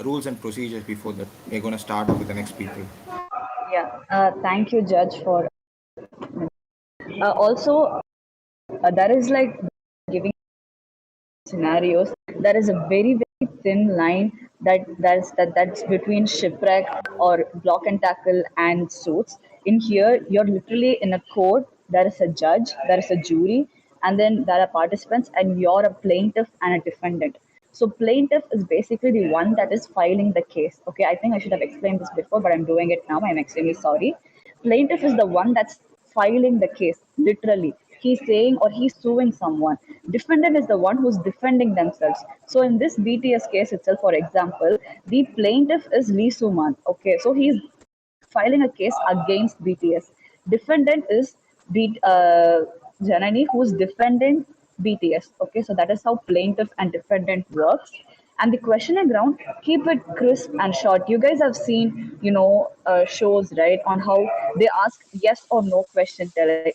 rules and procedures before that. We're going to start off with the next people. Yeah. Thank you, Judge, for. Also, that is like giving scenarios. There is a very thin line that's between shipwreck or block and tackle and suits. In here, you're literally in a court. There is a judge, there is a jury, and then there are participants, and you're a plaintiff and a defendant. So plaintiff is basically the one that is filing the case. Okay, I think I should have explained this before, but I'm doing it now. I'm extremely sorry. Plaintiff is the one that's filing the case, literally. He's saying or he's suing someone. Defendant is the one who's defending themselves. So in this BTS case itself, for example, the plaintiff is Lee Suman. Okay, so he's filing a case against BTS. Defendant is Janani, who's defending BTS. Okay, so that is how plaintiff and defendant works. And the questioning round, keep it crisp and short. You guys have seen, shows, right, on how they ask yes or no question,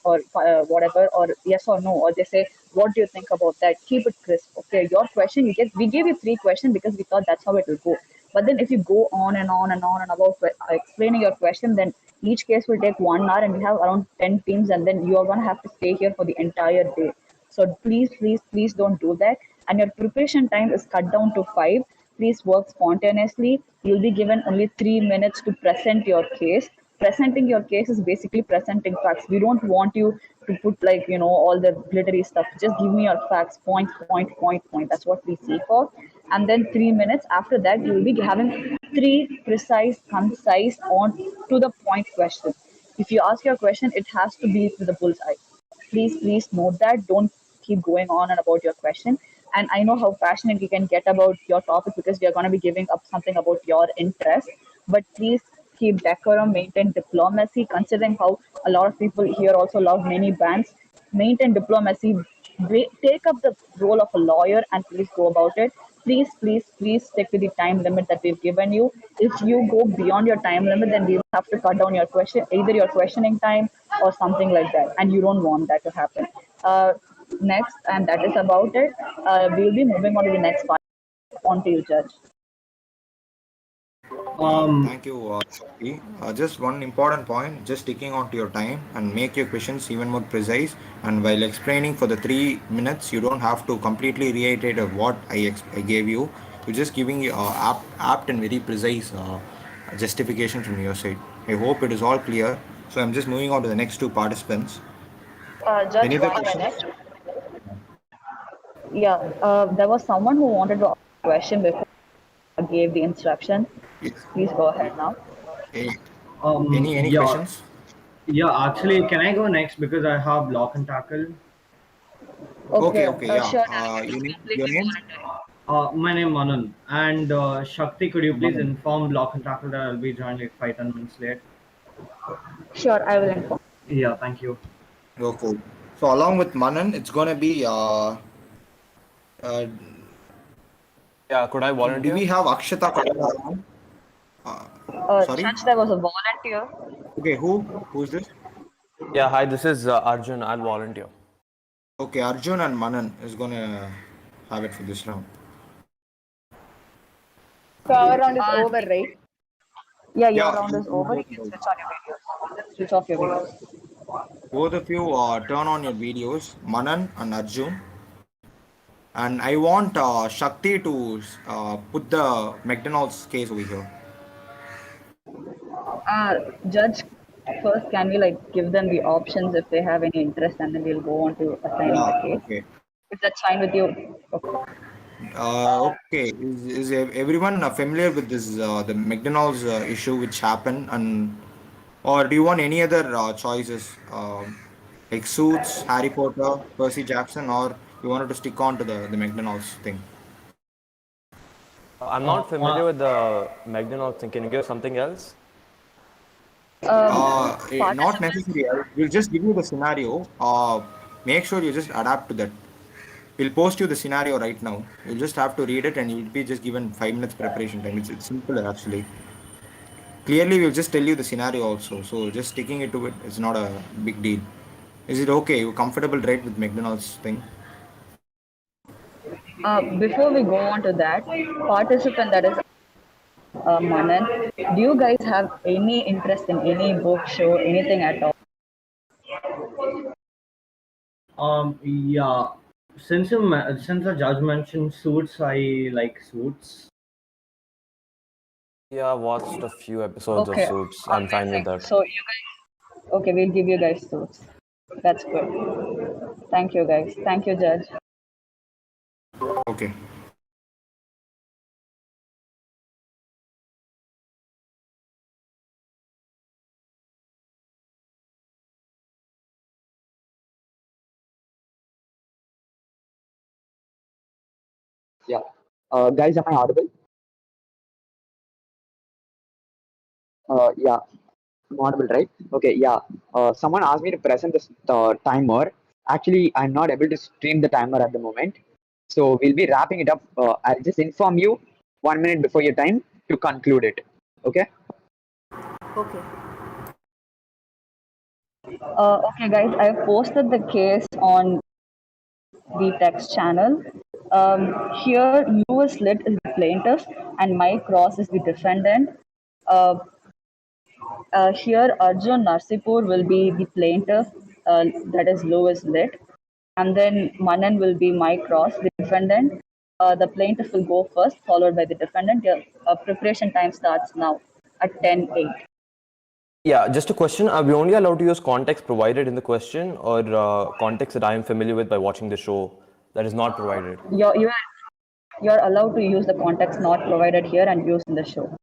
or whatever, or yes or no, or they say, what do you think about that? Keep it crisp. Okay, your question, we gave you 3 questions because we thought that's how it will go. But then if you go on and on and on and about explaining your question, then each case will take 1 hour and we have around 10 teams, and then you are going to have to stay here for the entire day. So please don't do that. And your preparation time is cut down to 5. Please work spontaneously. You'll be given only 3 minutes to present your case. Presenting your case is basically presenting facts. We don't want you to put all the glittery stuff. Just give me your facts, point, point, point, point. That's what we see for. And then 3 minutes after that, you will be having 3 precise, concise, on to the point questions. If you ask your question, it has to be to the bullseye. Please note that. Don't keep going on and about your question. And I know how passionate you can get about your topic because we are going to be giving up something about your interest. But please keep decorum, maintain diplomacy, considering how a lot of people here also love many bands. Maintain diplomacy. Take up the role of a lawyer and please go about it. Please stick to the time limit that we've given you. If you go beyond your time limit, then we will have to cut down your question, either your questioning time or something like that. And you don't want that to happen. Next, and that is about it. We'll be moving on to the next part. On to you, Judge. Thank you, Shakti. Just one important point, just sticking on to your time and make your questions even more precise. And while explaining for the 3 minutes, you don't have to completely reiterate of what I gave you. You're just giving you apt and very precise justification from your side. I hope it is all clear. So I'm just moving on to the next 2 participants. Judge, Any other 1 minute. questions? Yeah, there was someone who wanted to ask a question before I gave the instruction. Yes. Please go ahead now. Any Yeah, questions? yeah. Actually, can I go next because I have block and tackle? Okay, Yeah. sure. Your name? My name Manan, and Shakti, could you please Manan. inform block and tackle that I'll be joining like 5-10 minutes late? Sure, I will inform. Yeah, thank you. Okay. So along with Manan, it's gonna be Yeah, could I do volunteer? we have Akshata? Sorry? Judge, there was a volunteer. Okay, who's this? Yeah, hi, this is Arjun. I'll volunteer. Okay, Arjun and Manan is gonna have it for this round. So our round is over, right? Yeah, your Yeah, round is over. You can switch on your videos. Switch off your videos. both of you turn on your videos, Manan and Arjun. And I want Shakti to put the McDonald's case over here. Judge, first, can we like give them the options if they have any interest, and then we'll go on to assigning Yeah, the case. okay. If that's fine with you. Okay. Okay, is everyone familiar with this the McDonald's issue which happened, and or do you want any other choices like Suits, Harry Potter, Percy Jackson, or you wanted to stick on to the McDonald's thing? I'm not familiar with the McDonald's thing. Can you give something else? Not necessary. We'll just give you the scenario. Make sure you just adapt to that. We'll post you the scenario right now. You'll just have to read it, and you'll be just given 5 minutes preparation time. It's simple actually. Clearly, we'll just tell you the scenario also. So just sticking it to it is not a big deal. Is it okay? You comfortable, right, with McDonald's thing? Before we go on to that, participant that is Manan, do you guys have any interest in any book, show, anything at all? Yeah. Since the judge mentioned Suits, I like Suits. Yeah, I've watched a few episodes of Okay, Suits. I'm fine with that. so you guys, okay, we'll give you guys suits. That's good. Thank you, guys. Thank you, Judge. Okay. Yeah. Guys, am I audible? Yeah, I'm audible, right? Okay, yeah. Someone asked me to present this timer. Actually, I'm not able to stream the timer at the moment. So we'll be wrapping it up. I'll just inform you 1 minute before your time to conclude it. Okay? Okay. Okay, guys, I've posted the case on the text channel. Here, Lewis Litt is the plaintiff and Mike Ross is the defendant. Uh, here, Arjun Narsipur will be the plaintiff, that is Lewis Litt. And then Manan will be Mike Ross, the defendant. The plaintiff will go first, followed by the defendant. Your preparation time starts now at 10:08. Yeah, just a question. Are we only allowed to use context provided in the question or context that I am familiar with by watching the show that is not provided? You're allowed to use the context not provided here and used in the show.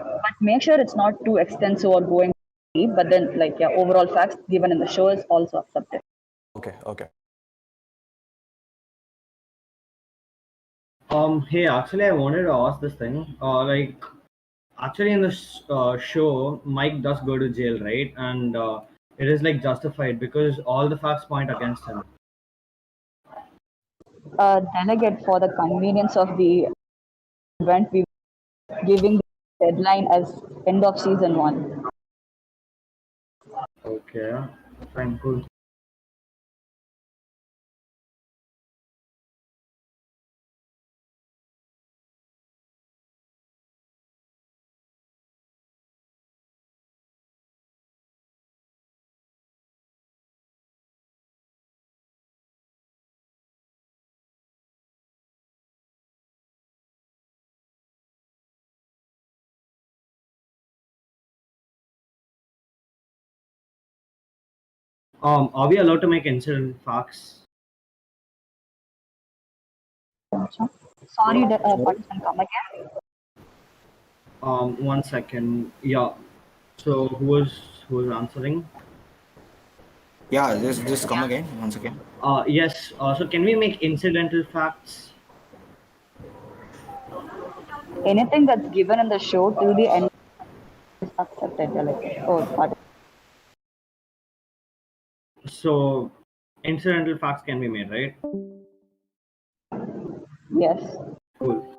But make sure it's not too extensive or going deep, but then like yeah, overall facts given in the show is also accepted. Okay, okay. Hey, actually, I wanted to ask this thing. Actually, in the show, Mike does go to jail, right? And it is like justified because all the facts point against him. Delegate, for the convenience of the event, we giving the deadline as end of season 1. Okay, fine, cool. Are we allowed to make incident facts? Sorry, participant, come again. 1 second. Yeah. So who was answering? Yeah, just come again once again. Yes. So can we make incidental facts? Anything that's given in the show till the end is accepted. Delegate. So incidental facts can be made, right? Yes. Cool.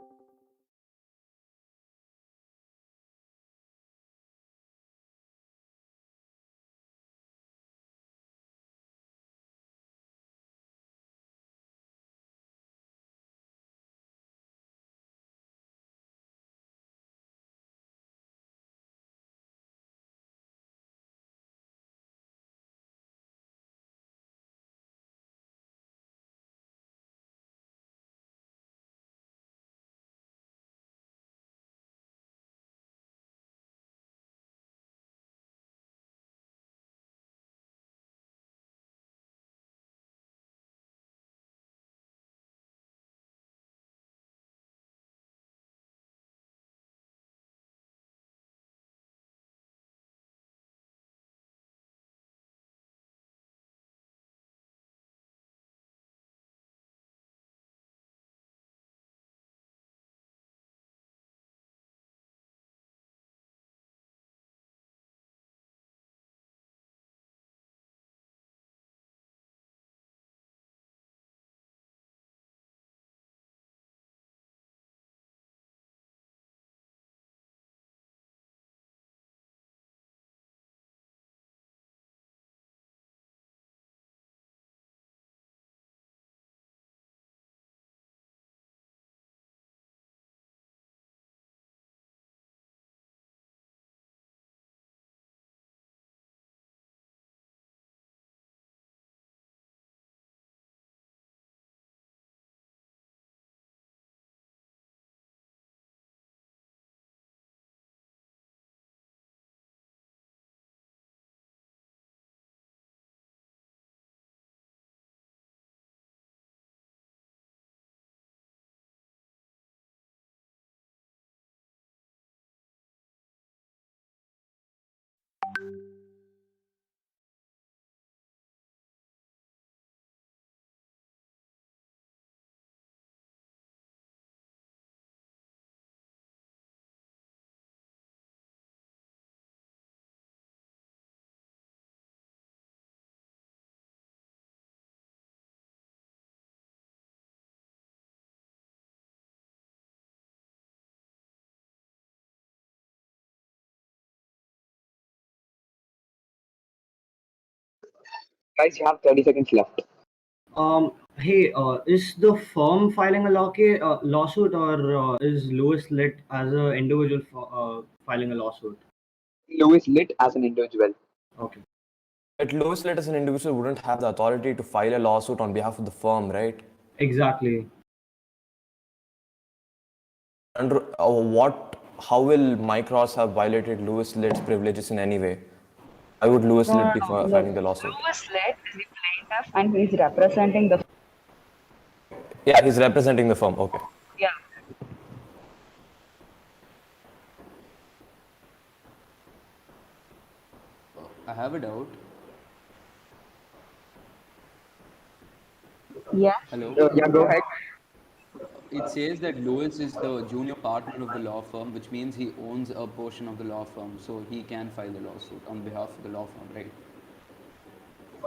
Guys, you have 30 seconds left. Hey, is the firm filing a lawsuit, or is Lewis Litt as an individual filing a lawsuit? Lewis Litt as an individual. Okay. But Lewis Litt as an individual wouldn't have the authority to file a lawsuit on behalf of the firm, right? Exactly. And how will Micros have violated Lewis Litt's privileges in any way? Why would Lewis Litt be filing the lawsuit? Lewis Litt is the plaintiff and he's representing the. Yeah, he's representing the firm. Okay. Yeah. I have a doubt. Yeah. Hello? Yeah, go ahead. It says that Lewis is the junior partner of the law firm, which means he owns a portion of the law firm, so he can file the lawsuit on behalf of the law firm, right?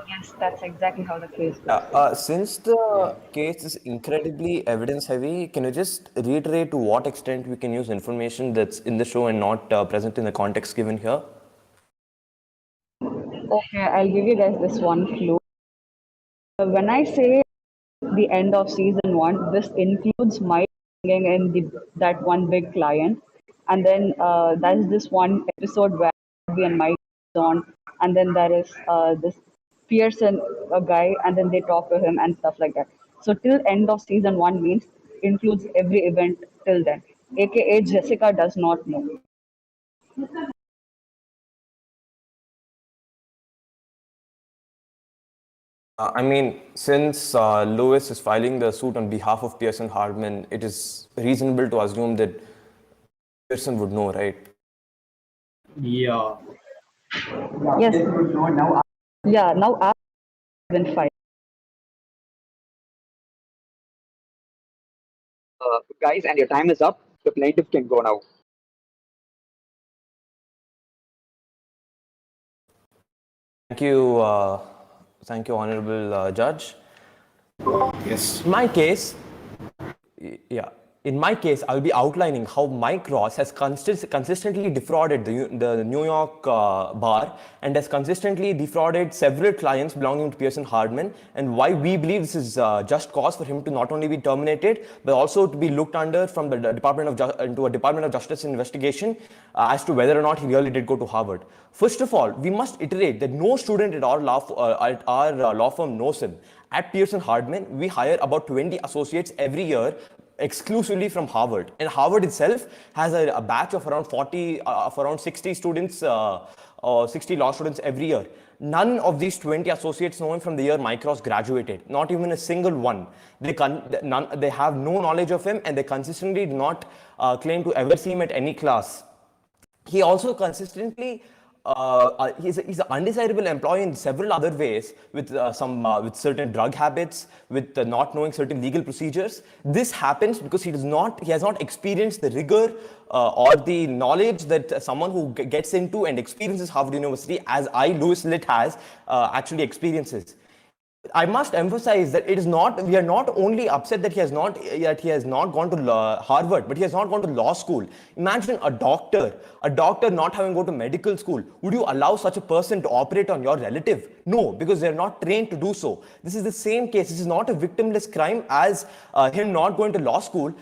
Yes, that's exactly how the case goes. Since the case is incredibly evidence heavy, can you just reiterate to what extent we can use information that's in the show and not present in the context given here? Okay, I'll give you guys this one clue. When I say the end of season 1, this includes Mike bringing in that one big client, and then there's this one episode where Abby and Mike is on, and then there is this Pearson guy, and then they talk to him and stuff like that. So till end of season 1 means includes every event till then, aka Jessica does not know. I mean, since Lewis is filing the suit on behalf of Pearson Hardman, it is reasonable to assume that Pearson would know, right? Yeah. Yes. Yeah, now I've been filed. Guys, and your time is up. The plaintiff can go now. Thank you, Honorable Judge. Yes. In my case, I'll be outlining how Mike Ross has consistently defrauded the New York bar and has consistently defrauded several clients belonging to Pearson Hardman, and why we believe this is just cause for him to not only be terminated but also to be looked under from the into a Department of Justice investigation as to whether or not he really did go to Harvard. First of all, we must iterate that no student at our law firm knows him. At Pearson Hardman, we hire about 20 associates every year exclusively from Harvard, and Harvard itself has a batch of around 60 students, 60 law students every year. None of these 20 associates know him from the year Mike Ross graduated, not even a single one. They have no knowledge of him, and they consistently do not claim to ever see him at any class. He also consistently he's an undesirable employee in several other ways, with with certain drug habits, with not knowing certain legal procedures. This happens because he has not experienced the rigor or the knowledge that someone who gets into and experiences Harvard University, as Lewis Litt has, actually experiences. I must emphasize that we are not only upset that he has not gone to Harvard, but he has not gone to law school. Imagine a doctor not having gone to medical school. Would you allow such a person to operate on your relative? No, because they are not trained to do so. This is the same case. This is not a victimless crime, as him not going to law school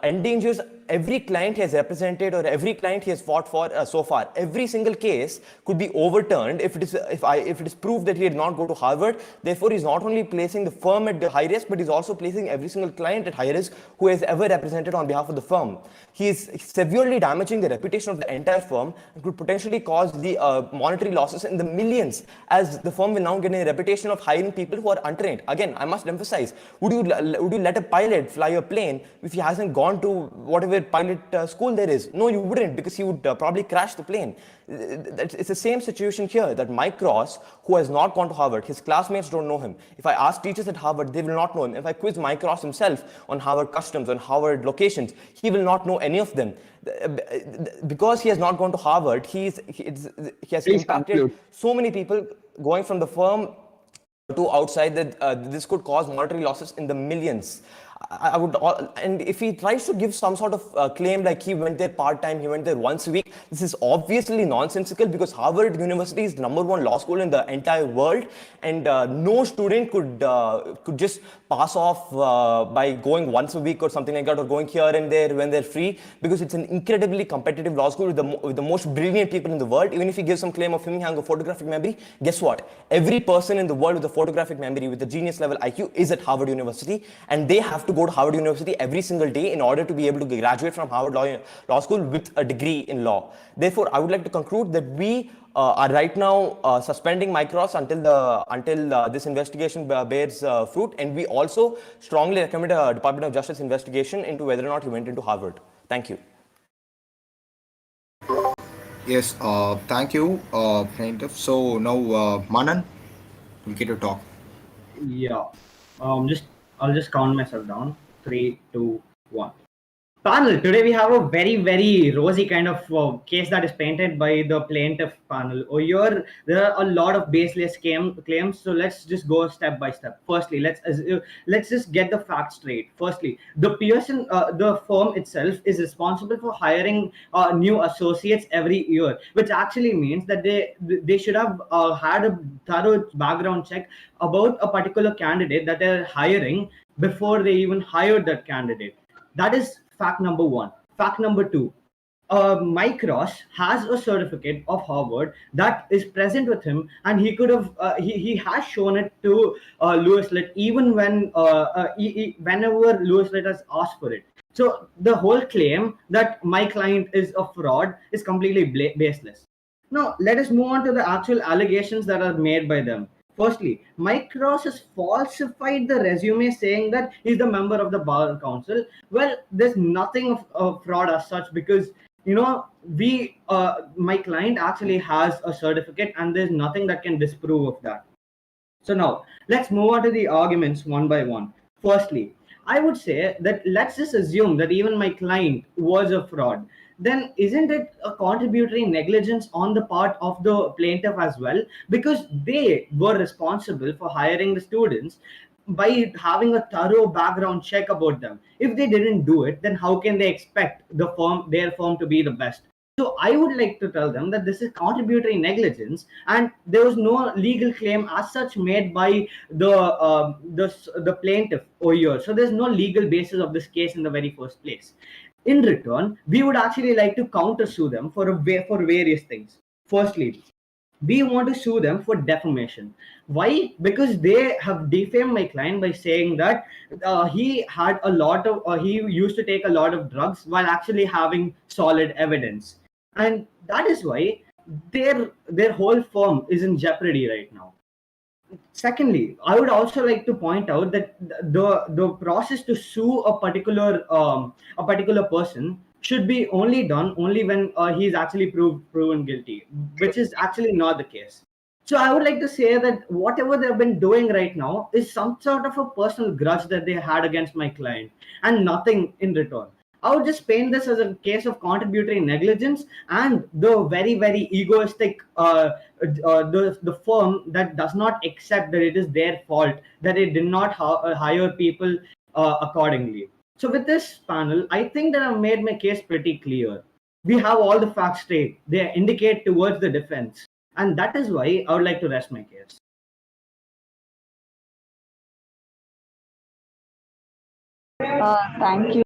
endangers every client he has represented or every client he has fought for so far. Every single case could be overturned if it is proved that he did not go to Harvard. Therefore, he's not only placing the firm at high risk, but he's also placing every single client at high risk who has ever represented on behalf of the firm. He is severely damaging the reputation of the entire firm and could potentially cause the monetary losses in the millions, as the firm will now get a reputation of hiring people who are untrained. Again, I must emphasize, would you let a pilot fly a plane if he hasn't gone to whatever pilot school there is? No, you wouldn't, because he would probably crash the plane. It's the same situation here, that Mike Ross, who has not gone to Harvard, his classmates don't know him. If I ask teachers at Harvard, they will not know him. If I quiz Mike Ross himself on Harvard customs, on Harvard locations, he will not know any of them. Because he has not gone to Harvard, he has impacted so many people going from the firm to outside, that this could cause monetary losses in the millions. I would, and if he tries to give some sort of claim like he went there part-time, he went there once a week, this is obviously nonsensical, because Harvard University is the #1 law school in the entire world, and no student could just pass off by going once a week or something like that, or going here and there when they're free, because it's an incredibly competitive law school with the most brilliant people in the world. Even if he gives some claim of him having a photographic memory, guess what? Every person in the world with a photographic memory, with a genius level IQ, is at Harvard University, and they have to go to Harvard University every single day in order to be able to graduate from Harvard Law School with a degree in law. Therefore, I would like to conclude that we are right now suspending Mike Ross until this investigation bears fruit, and we also strongly recommend a Department of Justice investigation into whether or not he went into Harvard. Thank you. Yes, thank you, plaintiff. So now, Manan, you get to talk. Yeah. I'll just count myself down. 3, 2, 1. Panel, today we have a very, very rosy kind of case that is painted by the plaintiff panel. Here, there are a lot of baseless claims, so let's just go step by step. Firstly, let's just get the facts straight. Firstly, the Pearson, the firm itself is responsible for hiring new associates every year, which actually means that they should have had a thorough background check about a particular candidate that they're hiring before they even hired that candidate. That is fact number one. Fact number two, Mike Ross has a certificate of Harvard that is present with him, and he could have he has shown it to Louis Litt even when whenever Louis Litt has asked for it. So the whole claim that my client is a fraud is completely baseless. Now let us move on to the actual allegations that are made by them. Firstly, Mike Ross has falsified the resume saying that he's the member of the Bar Council. Well, there's nothing of fraud as such, because my client actually has a certificate, and there's nothing that can disprove of that. So now let's move on to the arguments one by one. Firstly, I would say that let's just assume that even my client was a fraud. Then isn't it a contributory negligence on the part of the plaintiff as well? Because they were responsible for hiring the students by having a thorough background check about them. If they didn't do it, then how can they expect their firm to be the best? So I would like to tell them that this is contributory negligence, and there was no legal claim as such made by the plaintiff over here. So there's no legal basis of this case in the very first place. In return, we would actually like to countersue them for various things. Firstly, we want to sue them for defamation. Why? Because they have defamed my client by saying that he used to take a lot of drugs while actually having solid evidence, and that is why their whole firm is in jeopardy right now. Secondly, I would also like to point out that the process to sue a particular person should be done only when he is actually proven guilty, which is actually not the case. So I would like to say that whatever they've been doing right now is some sort of a personal grudge that they had against my client, and nothing in return. I would just paint this as a case of contributory negligence and the very, very egoistic, the firm that does not accept that it is their fault, that it did not hire people accordingly. So with this panel, I think that I've made my case pretty clear. We have all the facts straight. They indicate towards the defense. And that is why I would like to rest my case. Thank you.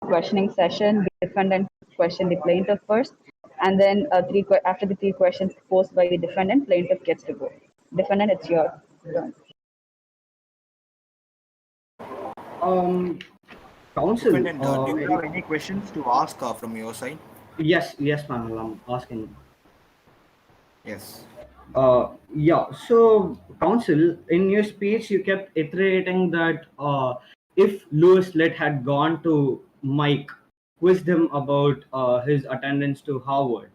Questioning session, the defendant question the plaintiff first, and then after the three questions posed by the defendant, plaintiff gets to go. Defendant, it's your turn. Counsel, Defendant, do you have any questions to ask from your side? Yes, panel, I'm asking. Yes. Yeah, so counsel, in your speech, you kept iterating that if Louis Litt had gone to Mike, quizzed him about his attendance to Harvard,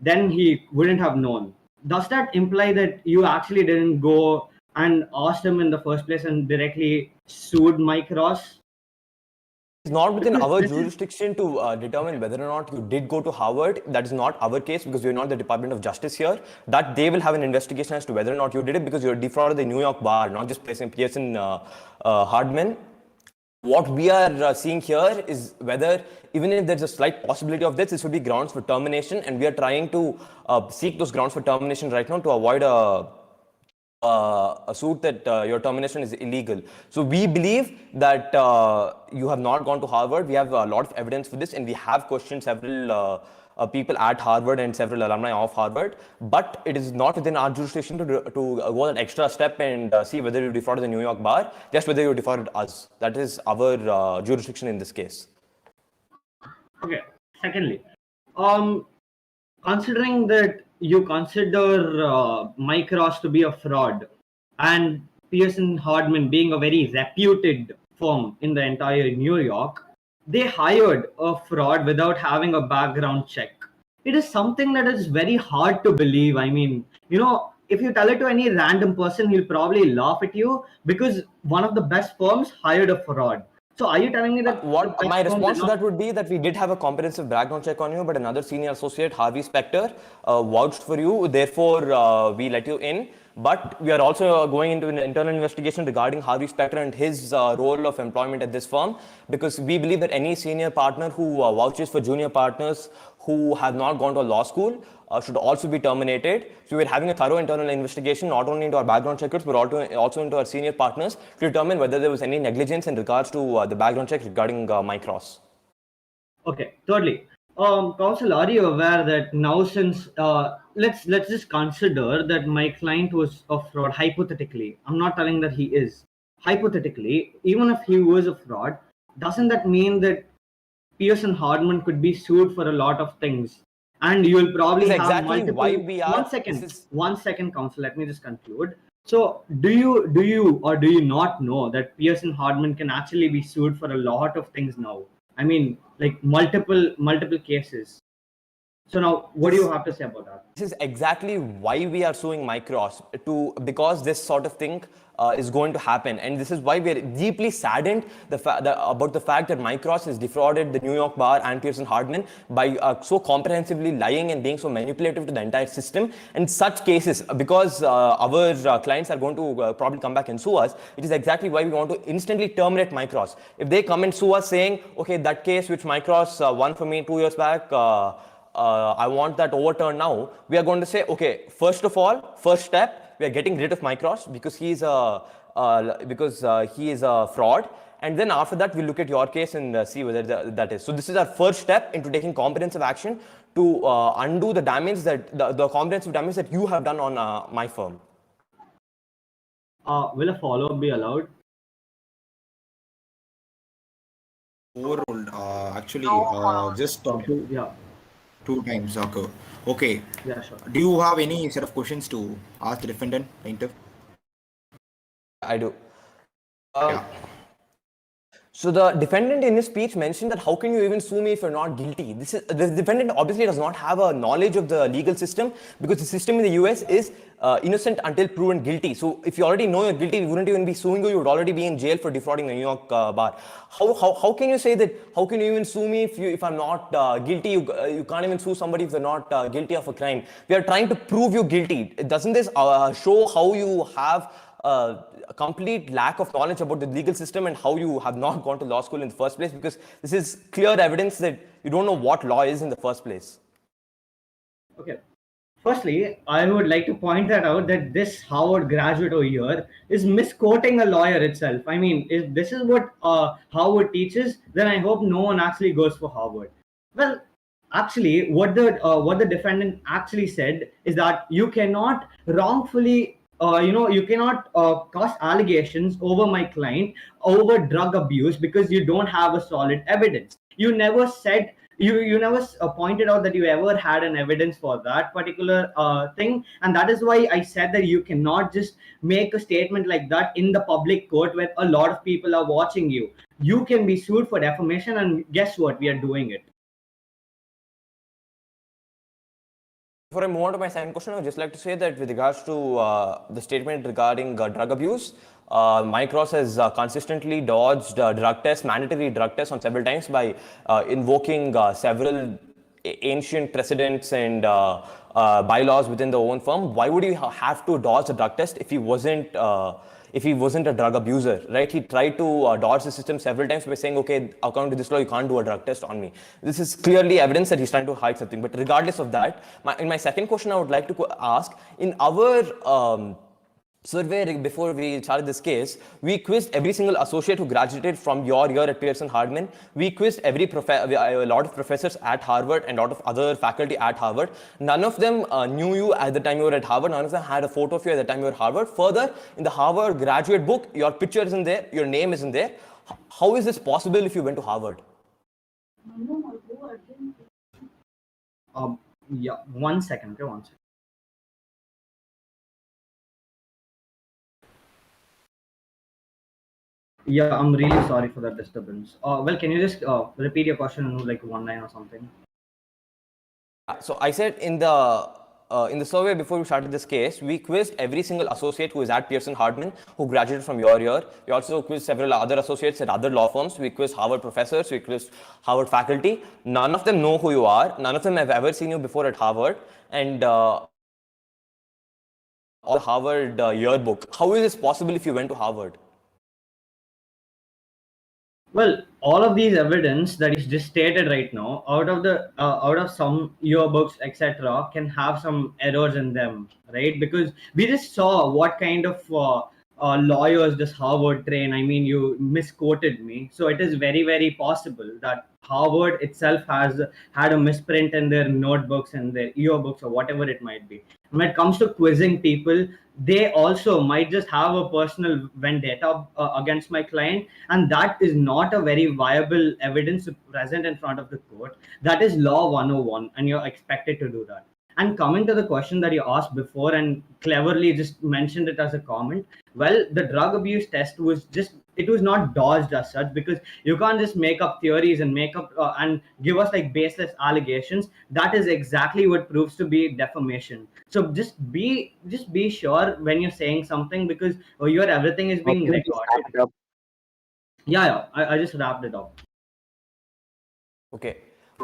then he wouldn't have known. Does that imply that you actually didn't go and asked him in the first place and directly sued Mike Ross? It's not within Because our this is jurisdiction to determine whether or not you did go to Harvard. That is not our case because we're not the Department of Justice here. That they will have an investigation as to whether or not you did it because you're defrauded the New York bar, not just Pearson Hardman. What we are seeing here is whether, even if there's a slight possibility of this would be grounds for termination, and we are trying to seek those grounds for termination right now to avoid a suit that your termination is illegal. So we believe that you have not gone to Harvard. We have a lot of evidence for this, and we have questioned several people at Harvard and several alumni of Harvard. But it is not within our jurisdiction to go an extra step and see whether you defrauded the New York bar, just whether you defrauded us. That is our jurisdiction in this case. okay. Secondly, considering that you consider Mike Ross to be a fraud and Pearson Hardman being a very reputed firm in the entire New York, they hired a fraud without having a background check. It is something that is very hard to believe. I mean, if you tell it to any random person, he'll probably laugh at you because one of the best firms hired a fraud. So are you telling me that what my response to that would be that we did have a comprehensive background check on you, but another senior associate, Harvey Specter, vouched for you. Therefore, we let you in. But we are also going into an internal investigation regarding Harvey Specter and his role of employment at this firm, because we believe that any senior partner who vouches for junior partners who have not gone to a law school should also be terminated. So we're having a thorough internal investigation, not only into our background checkers, but also into our senior partners to determine whether there was any negligence in regards to the background check regarding Mike Ross. Okay, thirdly, Counsel, are you aware that now since let's just consider that my client was a fraud hypothetically. I'm not telling that he is. Hypothetically, even if he was a fraud, doesn't that mean that Pearson Hardman could be sued for a lot of things? And you will probably have exactly multiple. why we are. One second, Counsel. Let me just conclude. So, do you or do you not know that Pearson Hardman can actually be sued for a lot of things now? I mean, like multiple cases. So now, what do you have to say about that? This is exactly why we are suing Mike Ross, because this sort of thing is going to happen, and this is why we are deeply saddened about the fact that Mike Ross has defrauded the New York bar and Pearson Hardman by so comprehensively lying and being so manipulative to the entire system. In such cases, because our clients are going to probably come back and sue us, it is exactly why we want to instantly terminate Mike Ross. If they come and sue us saying, okay, that case which Mike Ross won for me 2 years back, I want that overturned now, we are going to say, okay, first of all, first step, we are getting rid of Mike Ross because he is a fraud, and then after that we'll look at your case and see whether that is. So this is our first step into taking comprehensive action to undo the damage that the comprehensive damage that you have done on my firm. Will a follow-up be allowed? Overruled. Actually, just yeah. 2 times occur. Okay. Yeah, sure. Do you have any set of questions to ask the defendant, plaintiff? I do. So the defendant in his speech mentioned that how can you even sue me if you're not guilty? The defendant obviously does not have a knowledge of the legal system, because the system in the US is innocent until proven guilty. So if you already know you're guilty, we wouldn't even be suing you. You would already be in jail for defrauding the New York bar. How can you say that? How can you even sue me if I'm not guilty? You can't even sue somebody if they're not guilty of a crime. We are trying to prove you guilty. Doesn't this show how you have a complete lack of knowledge about the legal system and how you have not gone to law school in the first place? Because this is clear evidence that you don't know what law is in the first place. Okay. Firstly, I would like to point that out that this Harvard graduate over here is misquoting a lawyer itself. I mean, if this is what Harvard teaches, then I hope no one actually goes for Harvard. Well, actually, what the defendant actually said is that you cannot wrongfully you cannot cast allegations over my client over drug abuse because you don't have a solid evidence. You never said, you never pointed out that you ever had an evidence for that particular thing, and that is why I said that you cannot just make a statement like that in the public court where a lot of people are watching you. You can be sued for defamation, and guess what? We are doing it. Before I move on to my second question, I would just like to say that with regards to the statement regarding drug abuse, Mike Ross has consistently dodged drug tests, mandatory drug tests on several times by invoking several ancient precedents and bylaws within the own firm. Why would he have to dodge the drug test if he wasn't a drug abuser, right? He tried to dodge the system several times by saying, okay, according to this law, you can't do a drug test on me. This is clearly evidence that he's trying to hide something. But regardless of that, in my second question, I would like to ask, in our survey before we started this case, we quizzed every single associate who graduated from your year at Pearson Hardman. We quizzed a lot of professors at Harvard and a lot of other faculty at Harvard. None of them knew you at the time you were at Harvard. None of them had a photo of you at the time you were at Harvard. Further, in the Harvard graduate book, your picture isn't there, your name isn't there. How is this possible if you went to Harvard? Yeah, 1 second. Okay, 1 second. Yeah, I'm really sorry for that disturbance. Well, can you just repeat your question in like one line or something? So I said in the survey before we started this case, we quizzed every single associate who is at Pearson Hardman who graduated from your year. We also quizzed several other associates at other law firms. We quizzed Harvard professors. We quizzed Harvard faculty. None of them know who you are. None of them have ever seen you before at Harvard. And the Harvard yearbook. How is this possible if you went to Harvard? Well, all of these evidence that is just stated right now, out of some yearbooks, etc., can have some errors in them, right? Because we just saw what kind of lawyers does Harvard train. I mean, you misquoted me, so it is very, very possible that Harvard itself has had a misprint in their notebooks and their yearbooks or whatever it might be. When it comes to quizzing people, they also might just have a personal vendetta against my client, and that is not a very viable evidence to present in front of the court. That is law 101, and you're expected to do that. And coming to the question that you asked before and cleverly just mentioned it as a comment, well, the drug abuse test was it was not dodged as such, because you can't just make up theories and make up and give us like baseless allegations. That is exactly what proves to be defamation. So just be sure when you're saying something, because your everything is being recorded. Yeah, I just wrapped it up. Okay.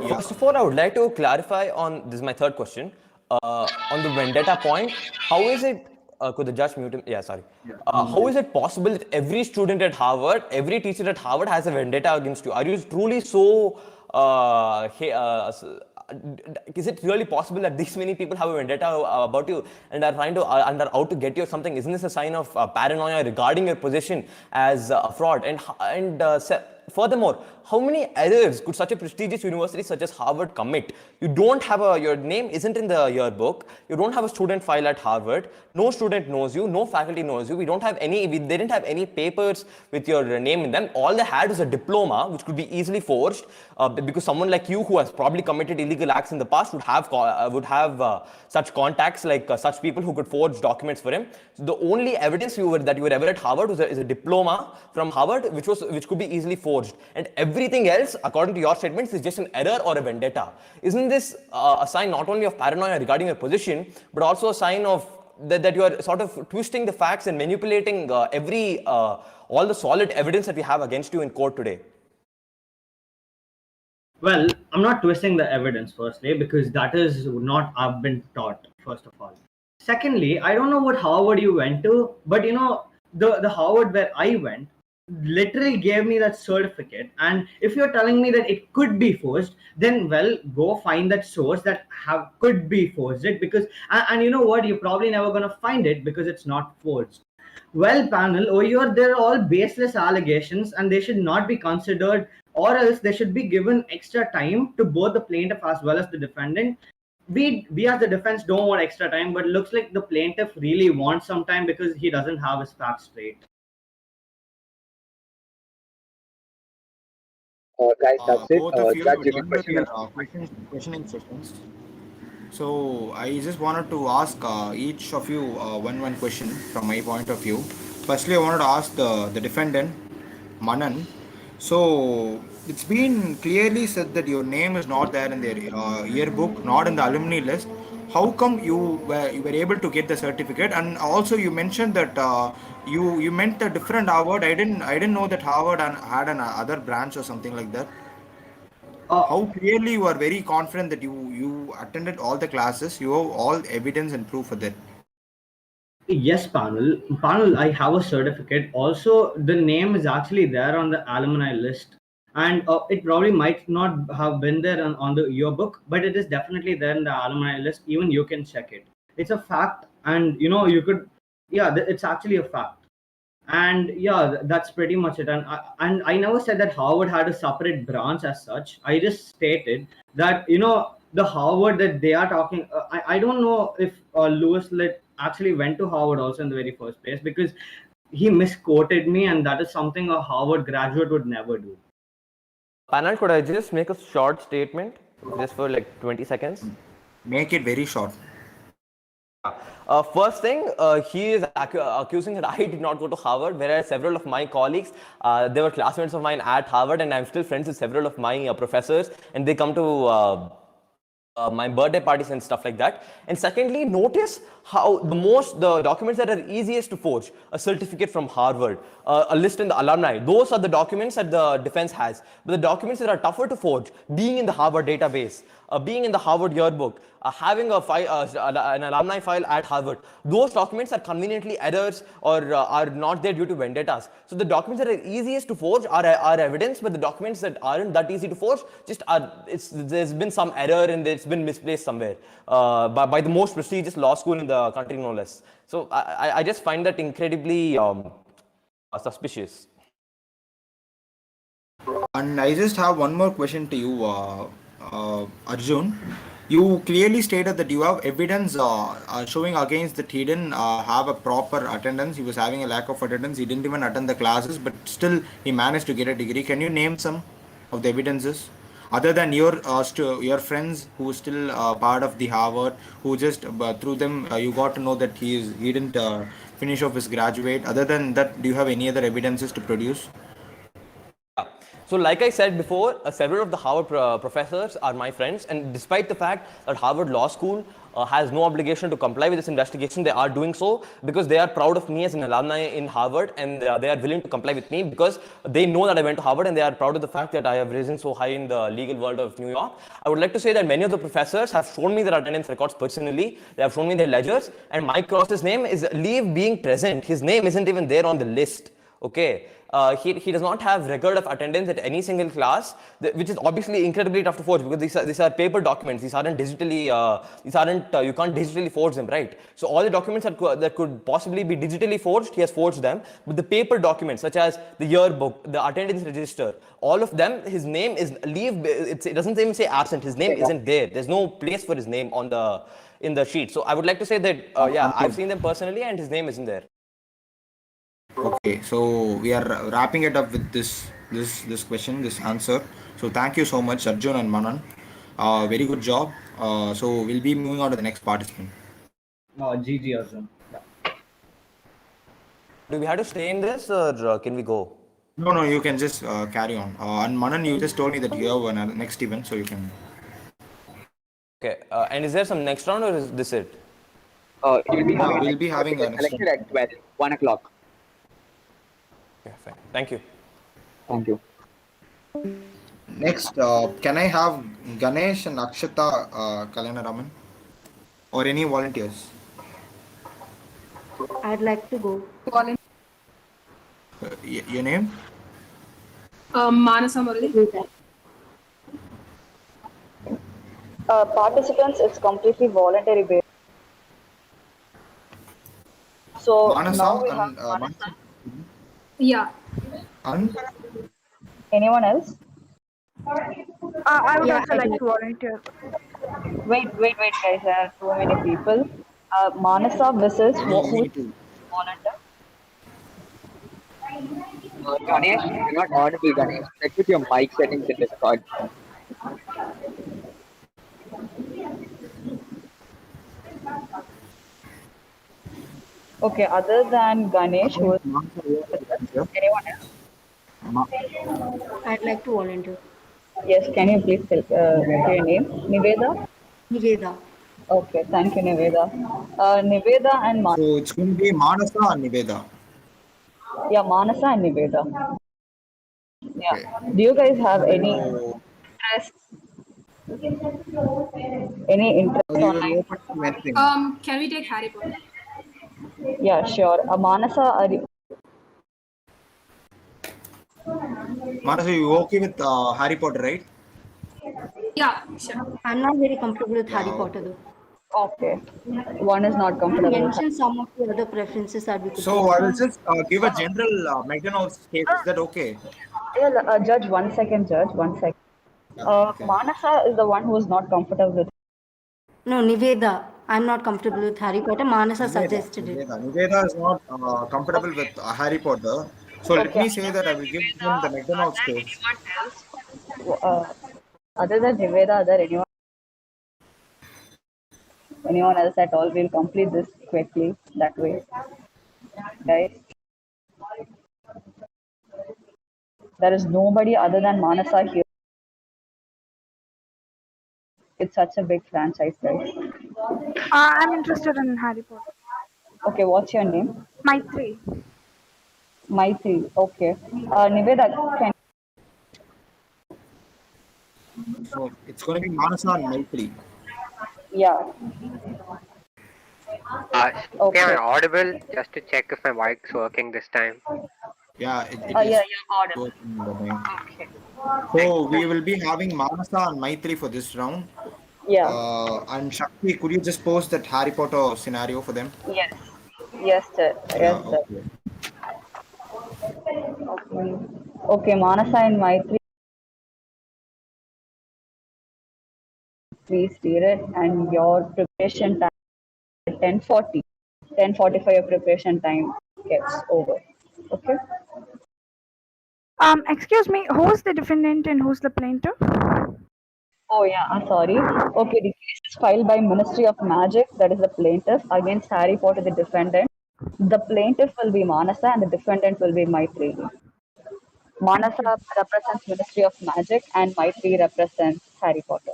First of all, I would like to clarify on this is my third question. On the vendetta point, how is it? Could the judge mute him? Yeah, sorry. How is it possible that every student at Harvard, every teacher at Harvard has a vendetta against you? Are you truly so? Is it really possible that these many people have a vendetta about you and are trying to and are out to get you or something? Isn't this a sign of paranoia regarding your position as a fraud? And furthermore, how many errors could such a prestigious university such as Harvard commit? You don't have your name isn't in the yearbook. You don't have a student file at Harvard. No student knows you. No faculty knows you. They didn't have any papers with your name in them. All they had was a diploma, which could be easily forged because someone like you, who has probably committed illegal acts in the past, would have such contacts, like such people who could forge documents for him. So the only evidence that you were ever at Harvard is a diploma from Harvard, which could be easily forged, and everything else, according to your statements, is just an error or a vendetta. Isn't this a sign not only of paranoia regarding your position, but also a sign of that you are sort of twisting the facts and manipulating all the solid evidence that we have against you in court today? Well, I'm not twisting the evidence, firstly, because that is not I've been taught, first of all. Secondly, I don't know what Harvard you went to, but the Harvard where I went literally gave me that certificate. And if you're telling me that it could be forged, then well, go find that source that could be forged it, because and you know what, you're probably never gonna find it because it's not forged. Well, panel, they're all baseless allegations and they should not be considered, or else they should be given extra time to both the plaintiff as well as the defendant. We as the defense don't want extra time, but it looks like the plaintiff really wants some time because he doesn't have his facts straight. Guys, that's it. Both of you Judge, are you done can with your questioning sessions. So I just wanted to ask each of you one question from my point of view. Firstly, I wanted to ask the defendant, Manan. So it's been clearly said that your name is not there in their yearbook, not in the alumni list. how come you were able to get the certificate? And also you mentioned that you meant a different Harvard. I didn't know that Harvard had an other branch or something like that. How clearly you are very confident that you attended all the classes? You have all evidence and proof for that. Yes, panel. I have a certificate. Also, the name is actually there on the alumni list, and it probably might not have been there on the yearbook, but it is definitely there in the alumni list. Even you can check it. It's a fact, and you could, yeah, it's actually a fact. And yeah, that's pretty much it. And I never said that Harvard had a separate branch as such. I just stated that the Harvard that they are talking. I don't know if Lewis Litt actually went to Harvard also in the very first place, because he misquoted me, and that is something a Harvard graduate would never do. Panel, could I just make a short statement just for like 20 seconds? Make it very short. First thing, he is accusing that I did not go to Harvard, whereas several of my colleagues, they were classmates of mine at Harvard, and I'm still friends with several of my professors, and they come to my birthday parties and stuff like that. And secondly, notice how the documents that are easiest to forge, a certificate from Harvard, a list in the alumni, those are the documents that the defense has. But the documents that are tougher to forge, being in the Harvard database, being in the Harvard yearbook, having an alumni file at Harvard, those documents are conveniently errors or are not there due to vendettas. So the documents that are easiest to forge are evidence, but the documents that aren't that easy to forge just there's been some error and it's been misplaced somewhere by the most prestigious law school in the country, no less. So I just find that incredibly suspicious. And I just have one more question to you, Arjun. You clearly stated that you have evidence showing against that he didn't have a proper attendance. He was having a lack of attendance. He didn't even attend the classes, but still he managed to get a degree. Can you name some of the evidences? Other than your friends who still part of the Harvard, who just through them you got to know that he didn't finish off his graduate. Other than that, do you have any other evidences to produce? So like I said before, several of the Harvard professors are my friends, and despite the fact that Harvard Law School has no obligation to comply with this investigation, they are doing so because they are proud of me as an alumni in Harvard, and they are willing to comply with me because they know that I went to Harvard, and they are proud of the fact that I have risen so high in the legal world of New York. I would like to say that many of the professors have shown me their attendance records personally. They have shown me their ledgers, and Mike Cross's name is leave being present. His name isn't even there on the list. Okay, he does not have record of attendance at any single class, which is obviously incredibly tough to forge because these are paper documents. These aren't digitally. You can't digitally forge them, right? So all the documents that could possibly be digitally forged, he has forged them. But the paper documents, such as the yearbook, the attendance register, all of them, his name is leave. It doesn't even say absent.Is name isn't there. There's no place for his name in the sheet. So I would like to say that I've seen them personally, and his name isn't there. Okay, so we are wrapping it up with this question, this answer. So thank you so much, Arjun and Manan. Very good job. So we'll be moving on to the next participant. GG, Arjun. Do we have to stay in this, or can we go? No, you can just carry on. And Manan, you just told me that you have a next event, so you can. Okay, and is there some next round, or is this it? We'll be having a next election at 12, 1 o'clock. Okay, fine. Thank you. Thank you. Next, can I have Ganesh and Akshata Kalyana or any volunteers? I'd like to go. Your name? Manasa Murali. Participants, it's completely voluntary based. So Manasa now we and have Manasa. Yeah. And Anyone else? I would also like to volunteer. Wait, guys. There are too many people. Manasa versus who's volunteer? Ganesh, you're not audible, Ganesh. Check with your mic settings in Discord. Okay, other than Ganesh, who is anyone else? I'd like to volunteer. Yes, can you please tell your name? Niveda? Niveda. Okay, thank you, Niveda. Niveda and So it's going to be Manasa and Niveda. yeah, Manasa and Niveda. Yeah. Okay. Do you guys have any So interest? Any interest we were online? open to anything. Can we take Harry Potter? Yeah, sure. Manasa, Manasa, you okay with Harry Potter, right? Yeah, sure. I'm not very comfortable with Yeah. Harry Potter though. okay. One is not Can you comfortable with. mention some of the other preferences that we could So choose I will from? just give a general McDonald's case. Is that okay? Yeah, Judge, 1 second, Judge, 1 second. Yeah. Okay. Manasa is the one who is not comfortable with. No, Niveda. I'm not comfortable with Harry Potter. Manasa Niveda. suggested it. Niveda. Niveda is not comfortable with Harry Potter. So let Okay. me say that I will give him the McDonald's case. Other than Niveda, are there anyone else at all? We'll complete this quickly that way, guys. There is nobody other than Manasa here. It's such a big franchise, guys. I'm interested in Harry Potter. Okay, what's your name? Maitri. Maitri. Okay. Niveda, can So it's going to be Manasa and Maitri. yeah. Okay, I'm audible just to check if my mic's working this time. Yeah, it Yeah, is you're audible. working in the name. Okay. So we will be having Manasa and Maitri for this round. Yeah. And Shakti, could you just post that Harry Potter scenario for them? Yes. Yes, sir. Yeah, Yes, sir. okay. Okay. Okay, Manasa and Maitri, please steer it, and your preparation time at 10:40. 10:45 your preparation time gets over. Okay. Excuse me, who's the defendant and who's the plaintiff? Oh yeah, sorry. Okay, the case is filed by Ministry of Magic, that is the plaintiff, against Harry Potter, the defendant. The plaintiff will be Manasa and the defendant will be Maitri. Manasa represents Ministry of Magic and Maitri represents Harry Potter.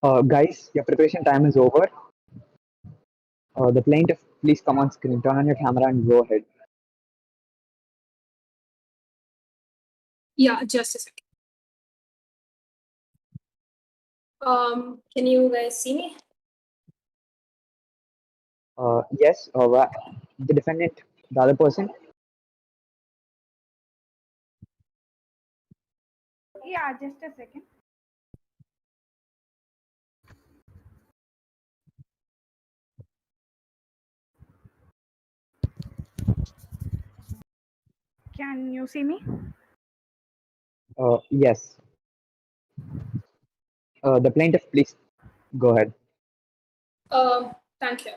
Guys, your preparation time is over. The plaintiff, please come on screen. Turn on your camera and go ahead. Yeah, just a second. Can you guys see me? Yes, the defendant, the other person. Yeah, just a second. Can you see me? Yes. The plaintiff, please go ahead. Thank you.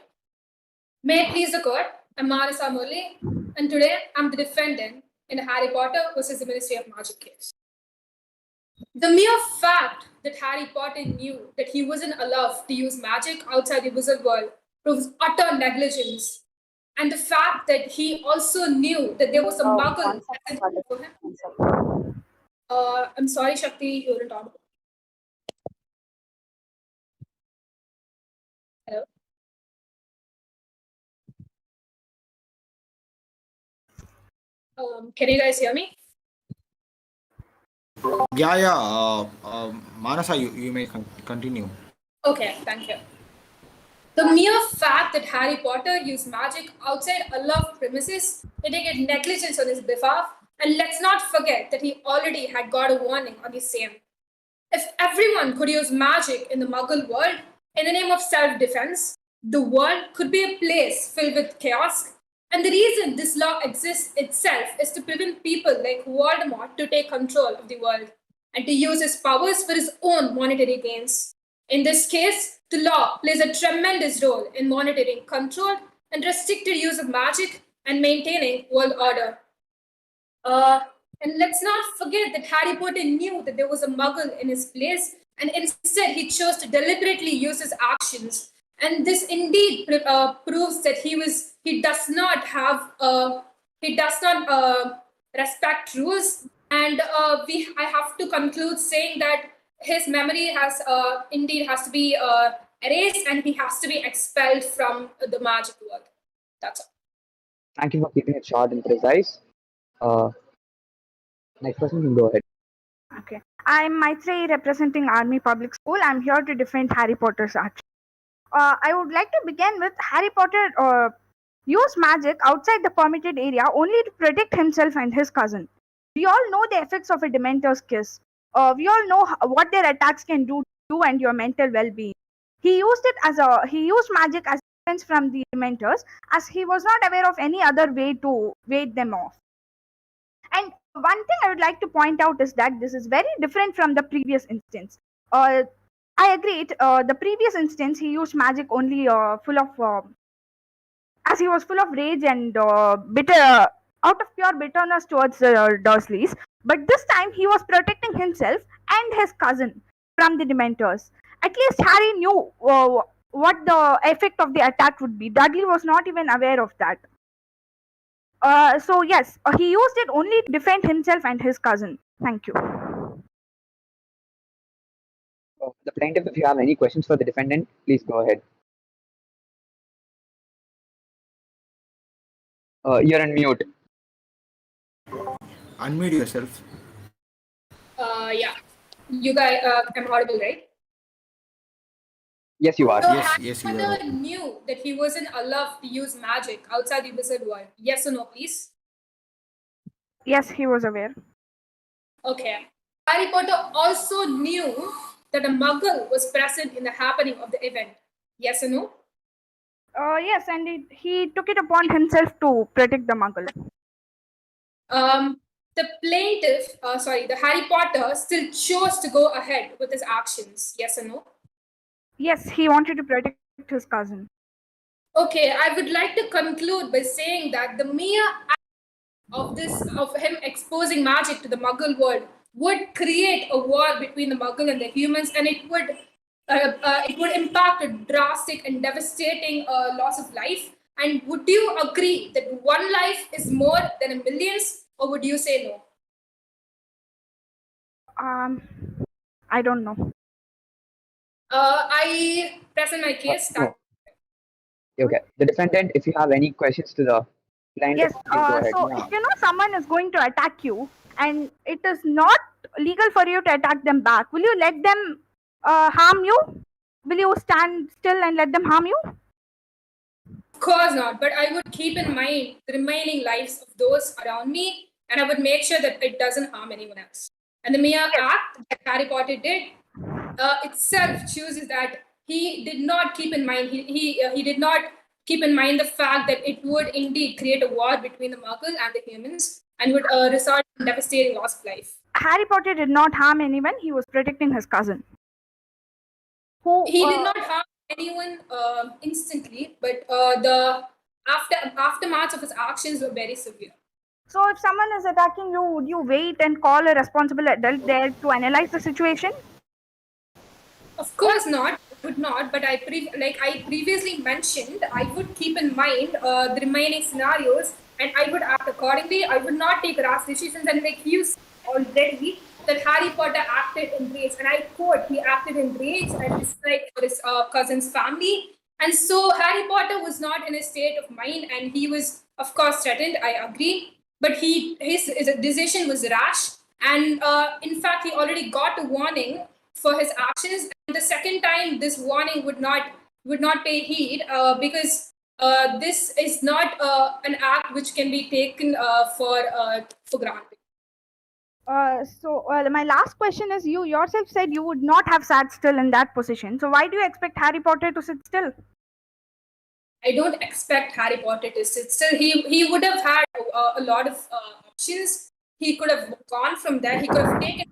May it please the court, I'm Marisa Murli, and today I'm the defendant in the Harry Potter versus the Ministry of Magic case. The mere fact that Harry Potter knew that he wasn't allowed to use magic outside the wizard world proves utter negligence. And the fact that he also knew that there was a muggle present for him. I'm sorry, Shakti, you weren't audible. Hello? Can you guys hear me? Yeah. Manasa, you may continue. Okay, thank you. The mere fact that Harry Potter used magic outside Allah's premises indicated negligence on his behalf, and let's not forget that he already had got a warning on the same. If everyone could use magic in the Muggle world in the name of self-defense, the world could be a place filled with chaos. And the reason this law exists itself is to prevent people like Voldemort to take control of the world and to use his powers for his own monetary gains. In this case, the law plays a tremendous role in monitoring controlled and restricted use of magic and maintaining world order. And let's not forget that Harry Potter knew that there was a muggle in his place, and instead he chose to deliberately use his actions. And this indeed proves that he does not respect rules. And I have to conclude saying that his memory has to be erased, and he has to be expelled from the magic world. That's all. Thank you for keeping it short and precise. Next person can go ahead. Okay. I'm Maitri representing Army Public School. I'm here to defend Harry Potter's action. I would like to begin with Harry Potter used magic outside the permitted area only to protect himself and his cousin. We all know the effects of a Dementor's kiss. We all know what their attacks can do to you and your mental well-being. He used magic as defense from the Dementors, as he was not aware of any other way to ward them off. And one thing I would like to point out is that this is very different from the previous instance. I agreed. The previous instance, he used magic only as he was full of rage and bitter, out of pure bitterness towards the Dursleys. But this time, he was protecting himself and his cousin from the Dementors. At least Harry knew what the effect of the attack would be. Dudley was not even aware of that. So yes, he used it only to defend himself and his cousin. Thank you. The plaintiff, if you have any questions for the defendant, please go ahead. You're on mute. Unmute yourself. Yeah. You guys, I'm audible, right? Yes, you are. So Yes, you Harry are. Potter knew that he wasn't allowed to use magic outside the wizard world. Yes or no, please? Yes, he was aware. Okay. Harry Potter also knew that a muggle was present in the happening of the event. Yes or no? Yes, and he took it upon himself to protect the muggle. The Harry Potter still chose to go ahead with his actions. Yes or no? Yes, he wanted to protect his cousin. Okay, I would like to conclude by saying that the mere act of him exposing magic to the Muggle world would create a war between the Muggle and the humans, and it would impact a drastic and devastating loss of life. And would you agree that one life is more than a millions, or would you say no? I don't know. I present my case. No. Okay. The defendant, if you have any questions to the plaintiff, Yes. please go ahead. So if you know someone is going to attack you and it is not legal for you to attack them back, will you let them harm you? Will you stand still and let them harm you? Of course not, but I would keep in mind the remaining lives of those around me, and I would make sure that it doesn't harm anyone else. And the mere act that Harry Potter did itself chooses that he did not keep in mind he did not keep in mind the fact that it would indeed create a war between the Muggle and the humans and would result in devastating loss of life. Harry Potter did not harm anyone. He was protecting his cousin. He did not harm anyone instantly, but the aftermath of his actions were very severe. So if someone is attacking you, would you wait and call a responsible adult there to analyze the situation? Of course not. I would not. But like I previously mentioned, I would keep in mind the remaining scenarios, and I would act accordingly. I would not take rash decisions. And like you said already, that Harry Potter acted in rage, and I quote, he acted in rage and dislike for his cousin's family. And so Harry Potter was not in a state of mind, and he was, of course, threatened. I agree, but his decision was rash, and in fact, he already got a warning for his actions. And the second time, this warning would not pay heed because this is not an act which can be taken for granted. So my last question is, you yourself said you would not have sat still in that position. So why do you expect Harry Potter to sit still? I don't expect Harry Potter to sit still. He would have had a lot of options. He could have gone from there. He could have taken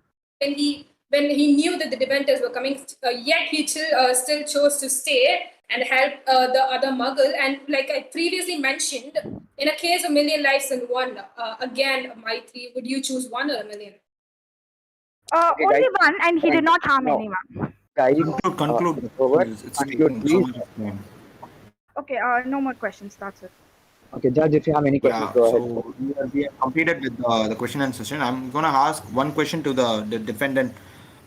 when he knew that the Dementors were coming. Yet he still chose to stay and help the other Muggle. And like I previously mentioned, in a case of million lives and one, again, Maitri, would you choose one or a million? Only guys. one, and he did not harm No. anyone. Guys, Conclude. conclude, please. Okay, no more questions. That's it. Okay, Judge, if you have any questions, go ahead. So we have completed with the question and session. I'm gonna ask one question to the defendant,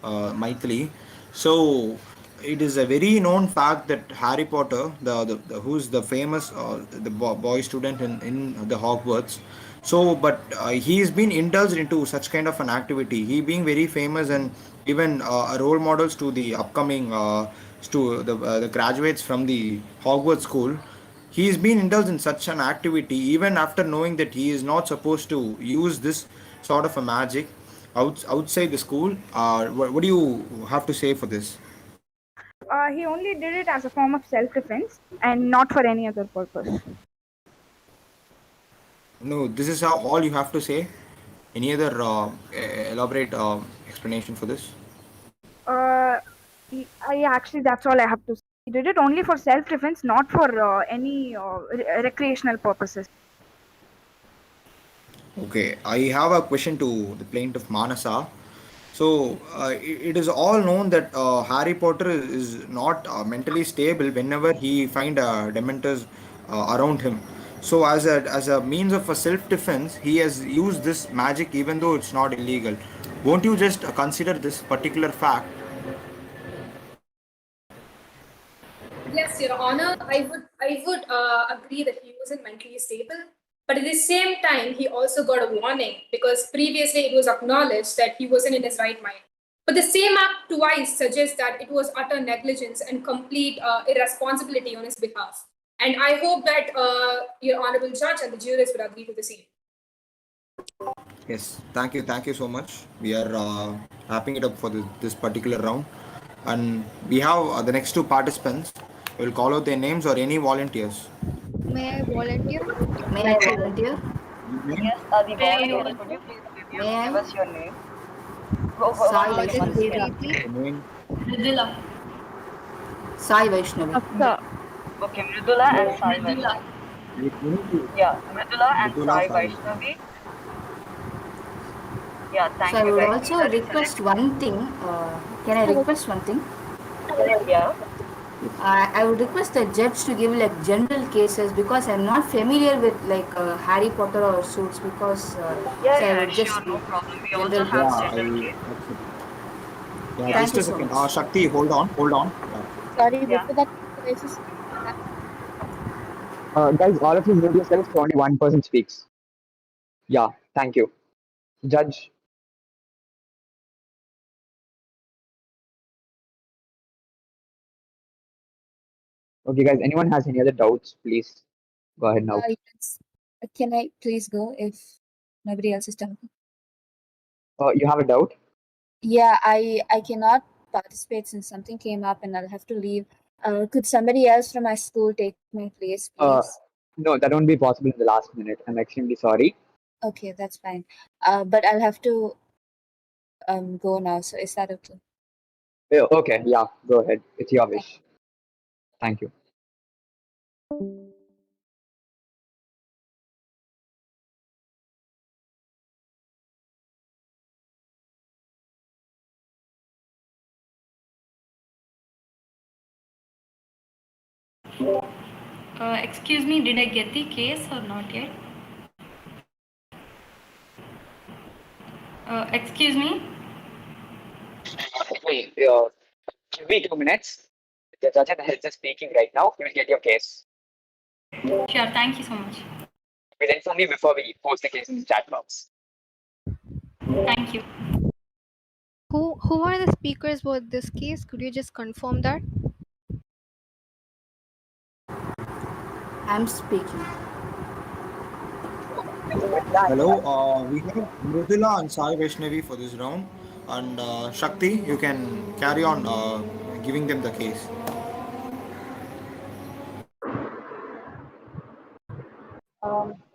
Maithili. So it is a very known fact that Harry Potter, the who's the famous the boy student in the Hogwarts. So, but he's been indulged into such kind of an activity. He being very famous and even a role models to the upcoming the graduates from the Hogwarts school. He's been indulged in such an activity even after knowing that he is not supposed to use this sort of a magic outside the school. What do you have to say for this? He only did it as a form of self-defense and not for any other purpose. No, this is all you have to say. Any other elaborate explanation for this? Actually, that's all I have to say. He did it only for self-defense, not for any recreational purposes. Okay, I have a question to the plaintiff Manasa. So it is all known that Harry Potter is not mentally stable whenever he find Dementors around him. So as a means of a self defense, he has used this magic even though it's not illegal. Won't you just consider this particular fact? Yes, Your Honor, I would agree that he wasn't mentally stable, but at the same time, he also got a warning because previously it was acknowledged that he wasn't in his right mind. But the same act twice suggests that it was utter negligence and complete irresponsibility on his behalf. And I hope that Your Honorable Judge and the jurors would agree to the same. Yes, thank you so much. We are wrapping it up for this particular round, and we have the next two participants. We'll call out their names or any volunteers. May I volunteer? Yes, the volunteers, could you please give us your name? Sai Once Vaishnavi. again. Sai Vaishnavi. Okay, Mridula and Sai Vaishnavi. Yeah, Mridula and Sai Vaishnavi. Yeah, thank So I you would guys. also request one thing. Can I request one thing? Yeah. I would request the judge to give like general cases because I'm not familiar with like Harry Potter or Suits because so I would just sure, no problem. We general also have cases. general case. Yeah, Thank just you a so second. much. Shakti, hold on, hold on. Sorry, Yeah. before that, could I just Guys, all of you mute yourselves so only one person speaks. Yeah, thank you. Judge. Okay, guys, anyone has any other doubts, please go ahead now. Yes. Can I please go if nobody else is talking? You have a doubt? Yeah, I cannot participate since something came up and I'll have to leave. Could somebody else from my school take my place, please? No, that won't be possible in the last minute. I'm extremely sorry. Okay, that's fine. But I'll have to go now. So is that okay? Okay, yeah, go ahead. It's your wish. Thank you. Excuse me, did I get the case or not yet? Excuse me? Wait, give me 2 minutes. The judge and the health is speaking right now. You will get your case. Sure, thank you so much. We'll inform you before we post the case in the chat box. Thank you. Who are the speakers for this case? Could you just confirm that? I'm speaking. Hello, we have Mridula and Sai Vaishnavi for this round. And Shakti, you can carry on giving them the case.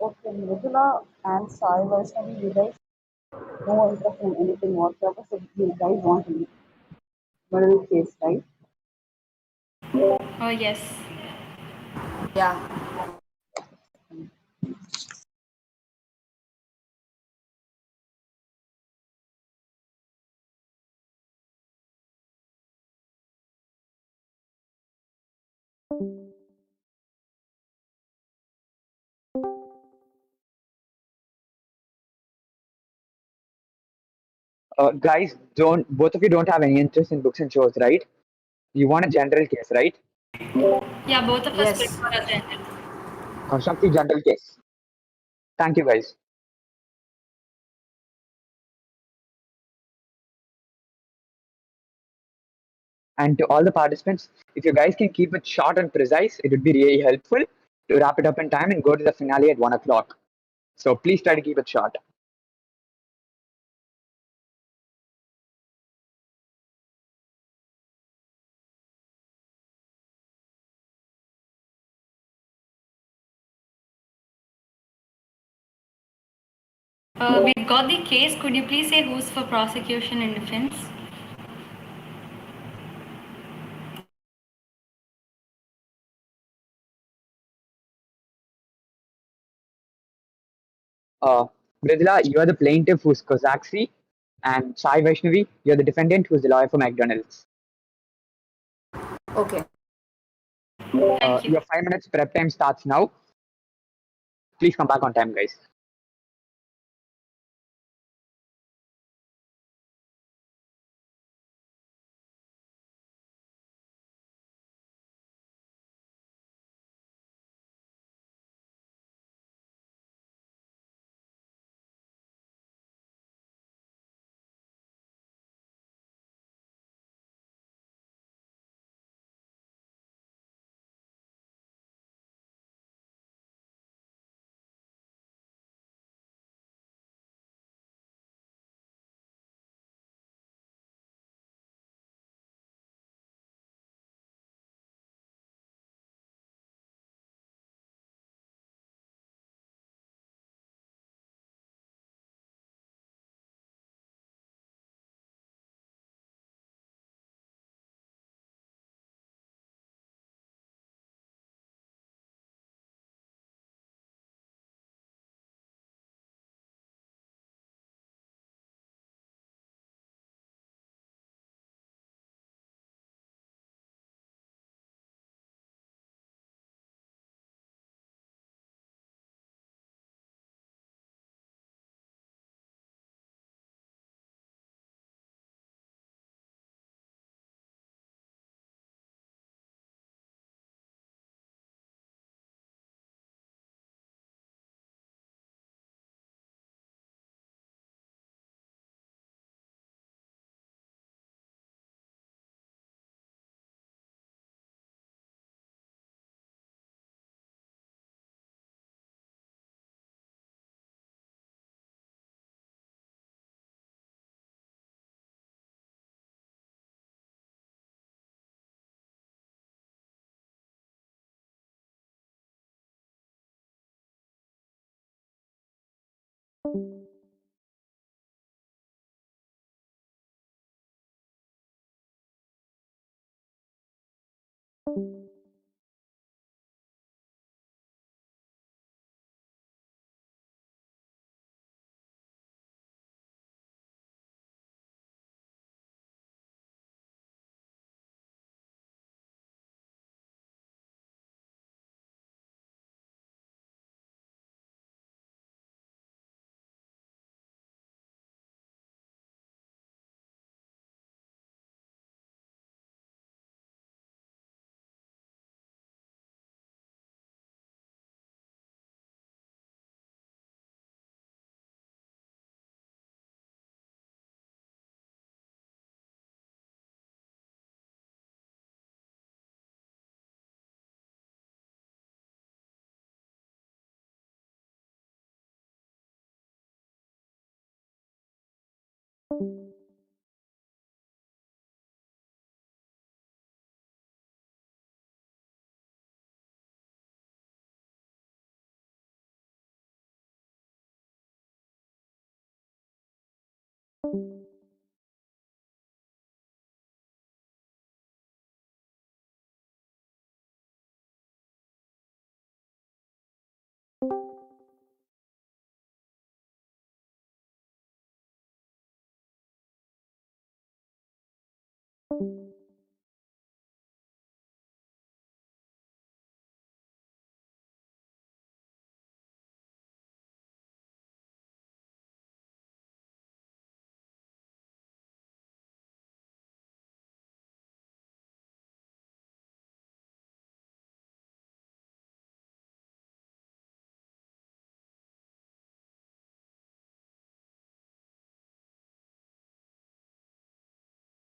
Okay, Mridula and Sai Vaishnavi, you guys no interest in anything whatsoever, so you guys want to middle case, right? Oh, yes. Yeah. Guys, don't both of you don't have any interest in books and shows, right? You want a general case, right? Yeah, both of us Yes. prefer a general. Shakti, general case. Thank you, guys. And to all the participants, if you guys can keep it short and precise, it would be really helpful to wrap it up in time and go to the finale at 1 o'clock. So please try to keep it short. We've got the case. Could you please say who's for prosecution and defense? Mridula, you are the plaintiff who's Kozaksi, and Sai Vaishnavi, you're the defendant who's the lawyer for McDonald's. Okay. Thank you. Your 5 minutes prep time starts now. Please come back on time, guys.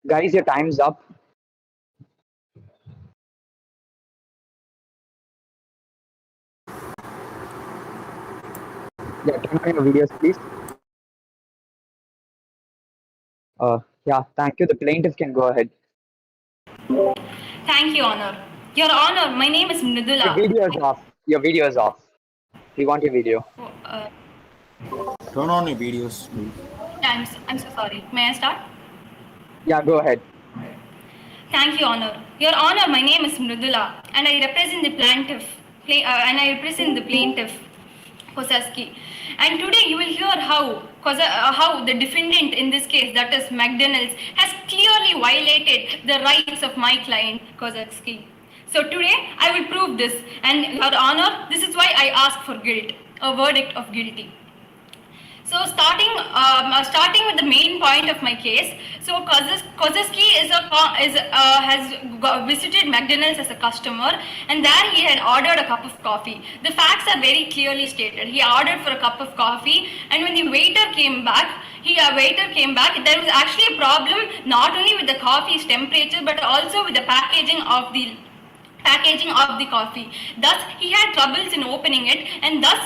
Guys, your time's up. Yeah, turn on your videos, please. Yeah, thank you. The plaintiff can go ahead. Thank you, Honor. Your Honor, my name is Your Mridula. video is off. Your video is off. We want your video. Uh, Turn on your videos, please. I'm so sorry. May I start? Yeah, go ahead. Thank you, Honor. Your Honor, my name is Mridula, and I represent the plaintiff. Kosaski. And today you will hear how the defendant in this case, that is McDonald's, has clearly violated the rights of my client Kosaski. So today I will prove this, and Your Honor, this is why I ask for guilt, a verdict of guilty. So starting with the main point of my case, so Kozeski has visited McDonald's as a customer, and there he had ordered a cup of coffee. The facts are very clearly stated. He ordered for a cup of coffee, and when the waiter came back, there was actually a problem not only with the coffee's temperature but also with the packaging of the coffee. Thus, he had troubles in opening it, and thus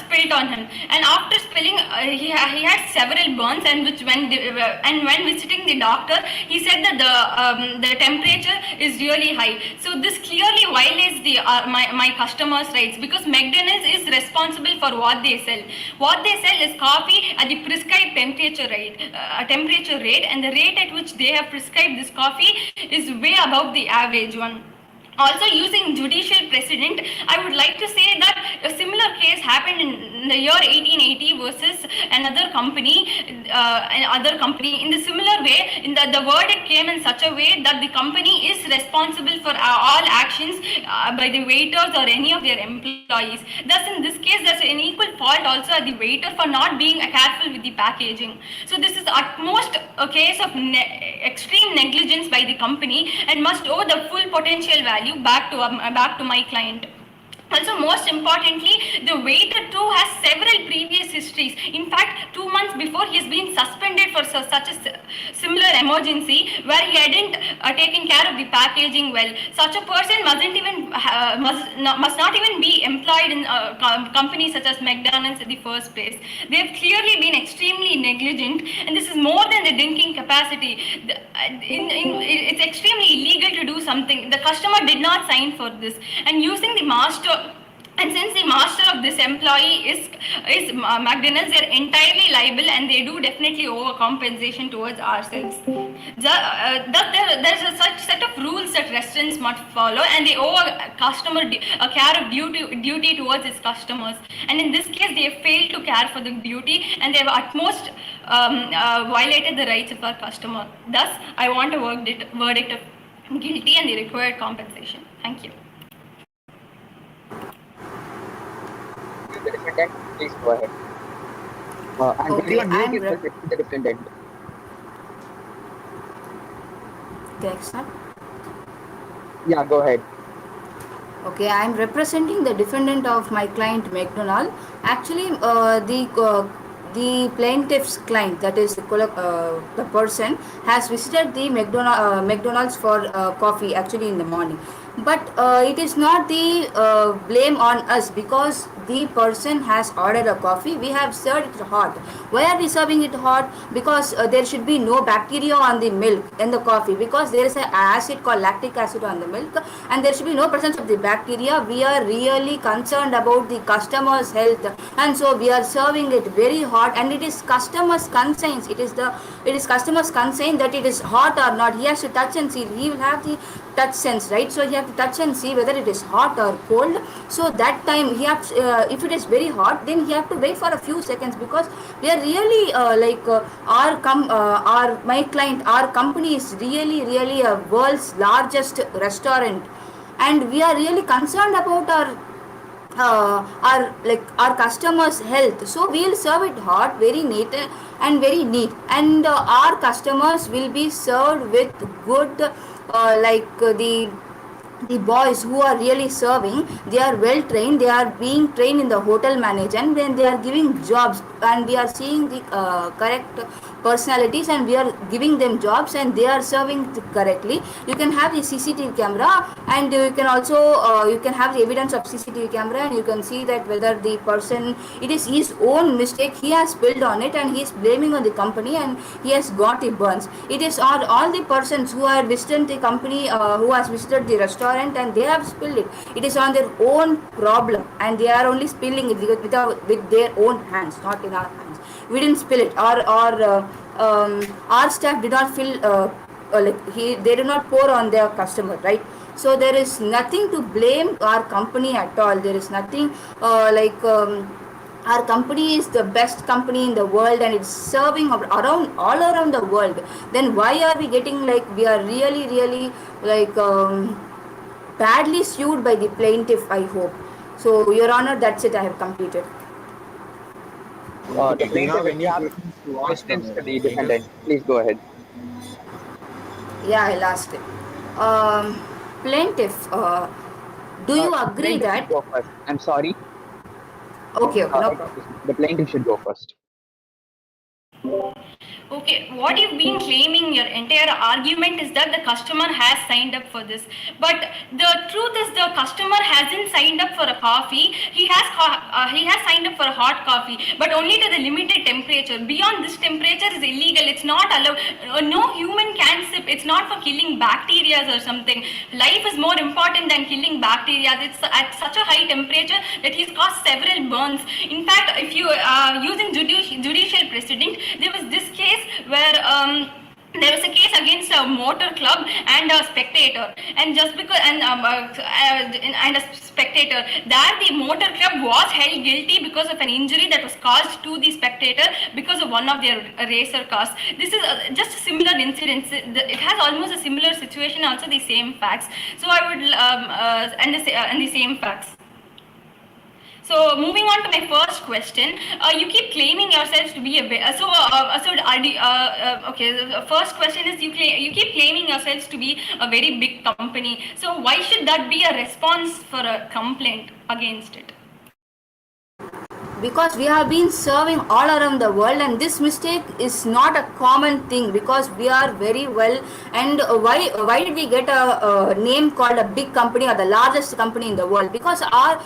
spilled on him. And after spilling, he had several burns, and when visiting the doctor, he said that the temperature is really high. So this clearly violates my customers' rights, because McDonald's is responsible for what they sell. What they sell is coffee at the prescribed temperature rate, and the rate at which they have prescribed this coffee is way above the average one. Also, using judicial precedent, I would like to say that a similar case happened in the year 1880 versus another company. In the similar way, the verdict came in such a way that the company is responsible for all actions by the waiters or any of their employees. Thus, in this case, there's an equal fault also at the waiter for not being careful with the packaging. So this is at most a case of extreme negligence by the company, and must owe the full potential value back to my client. Also, most importantly, the waiter too has several previous histories. In fact, 2 months before, he has been suspended for such a similar emergency where he hadn't taken care of the packaging well. Such a person must not even be employed in companies such as McDonald's in the first place. They have clearly been extremely negligent, and this is more than the drinking capacity. It's extremely illegal to do something. The customer did not sign for this, and using the And since the master of this employee is McDonald's, they're entirely liable and they do definitely overcompensation towards ourselves. There's a such set of rules that restaurants must follow, and they owe a care of duty towards its customers. And in this case, they have failed to care for the duty, and they have at most violated the rights of our customer. Thus, I want a verdict of guilty and the required compensation. Thank you. The defendant, please go ahead. And Okay, everyone mute yourself except the defendant. Excellent. Yeah, go ahead. Okay, I am representing the defendant of my client McDonald. Actually, the plaintiff's client, that is the person, has visited the McDonald's for coffee actually in the morning. But it is not the blame on us, because the person has ordered a coffee. We have served it hot. Why are we serving it hot? Because there should be no bacteria on the milk in the coffee, because there is an acid called lactic acid on the milk, and there should be no presence of the bacteria. We are really concerned about the customer's health, and so we are serving it very hot, and it is customer's conscience. It is customer's conscience that it is hot or not. He has to touch and see. He will have the touch sense, right? So he have to touch and see whether it is hot or cold. So that time he has, if it is very hot, then he have to wait for a few seconds, because we are really my client, our company is really a world's largest restaurant, and we are really concerned about our customers' health. So we'll serve it hot, very neat, and our customers will be served with good, the boys who are really serving, they are well trained. They are being trained in the hotel management, when they are giving jobs, and we are seeing the correct personalities, and we are giving them jobs, and they are serving correctly. You can have the CCTV camera, and you can also you can have the evidence of CCTV camera, and you can see that whether the person, it is his own mistake, he has spilled on it, and he is blaming on the company, and he has got the burns. It is all the persons who are visited the company, who has visited the restaurant, and they have spilled it. It is on their own problem, and they are only spilling it with their own hands, not in our hands. We didn't spill it, or our staff did not fill, they did not pour on their customer, right? So there is nothing to blame our company at all. There is nothing our company is the best company in the world, and it's serving all around the world. Then why are we getting we are really badly sued by the plaintiff, I hope. So, Your Honor, that's it. I have completed. The plaintiff, if you have questions to the defendant, please go ahead. Yeah, I'll ask it. Plaintiff, do you agree that... Go first. I'm sorry. Okay, no problem. The plaintiff should go first. Okay, what you've been claiming, your entire argument is that the customer has signed up for this. But the truth is the customer hasn't signed up for a coffee. He has signed up for a hot coffee, but only to the limited temperature. Beyond this temperature is illegal. It's not allowed. No human can sip. It's not for killing bacteria or something. Life is more important than killing bacteria. It's at such a high temperature that he's caused several burns. In fact, if you using judicial precedent, there was this case where there was a case against a motor club and a spectator, and just because and a spectator, that the motor club was held guilty because of an injury that was caused to the spectator because of one of their racer cars. This is just a similar incident. It has almost a similar situation, also the same facts. So I would and the same facts. So moving on to my first question, you keep claiming yourselves to be a okay. The first question is you keep claiming yourselves to be a very big company. So why should that be a response for a complaint against it? Because we have been serving all around the world, and this mistake is not a common thing, because we are very well. And why did we get a name called a big company or the largest company in the world? Because our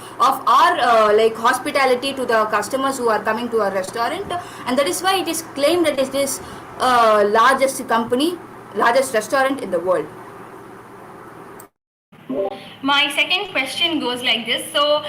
hospitality to the customers who are coming to our restaurant, and that is why it is claimed that it is largest restaurant in the world. My second question goes like this. So,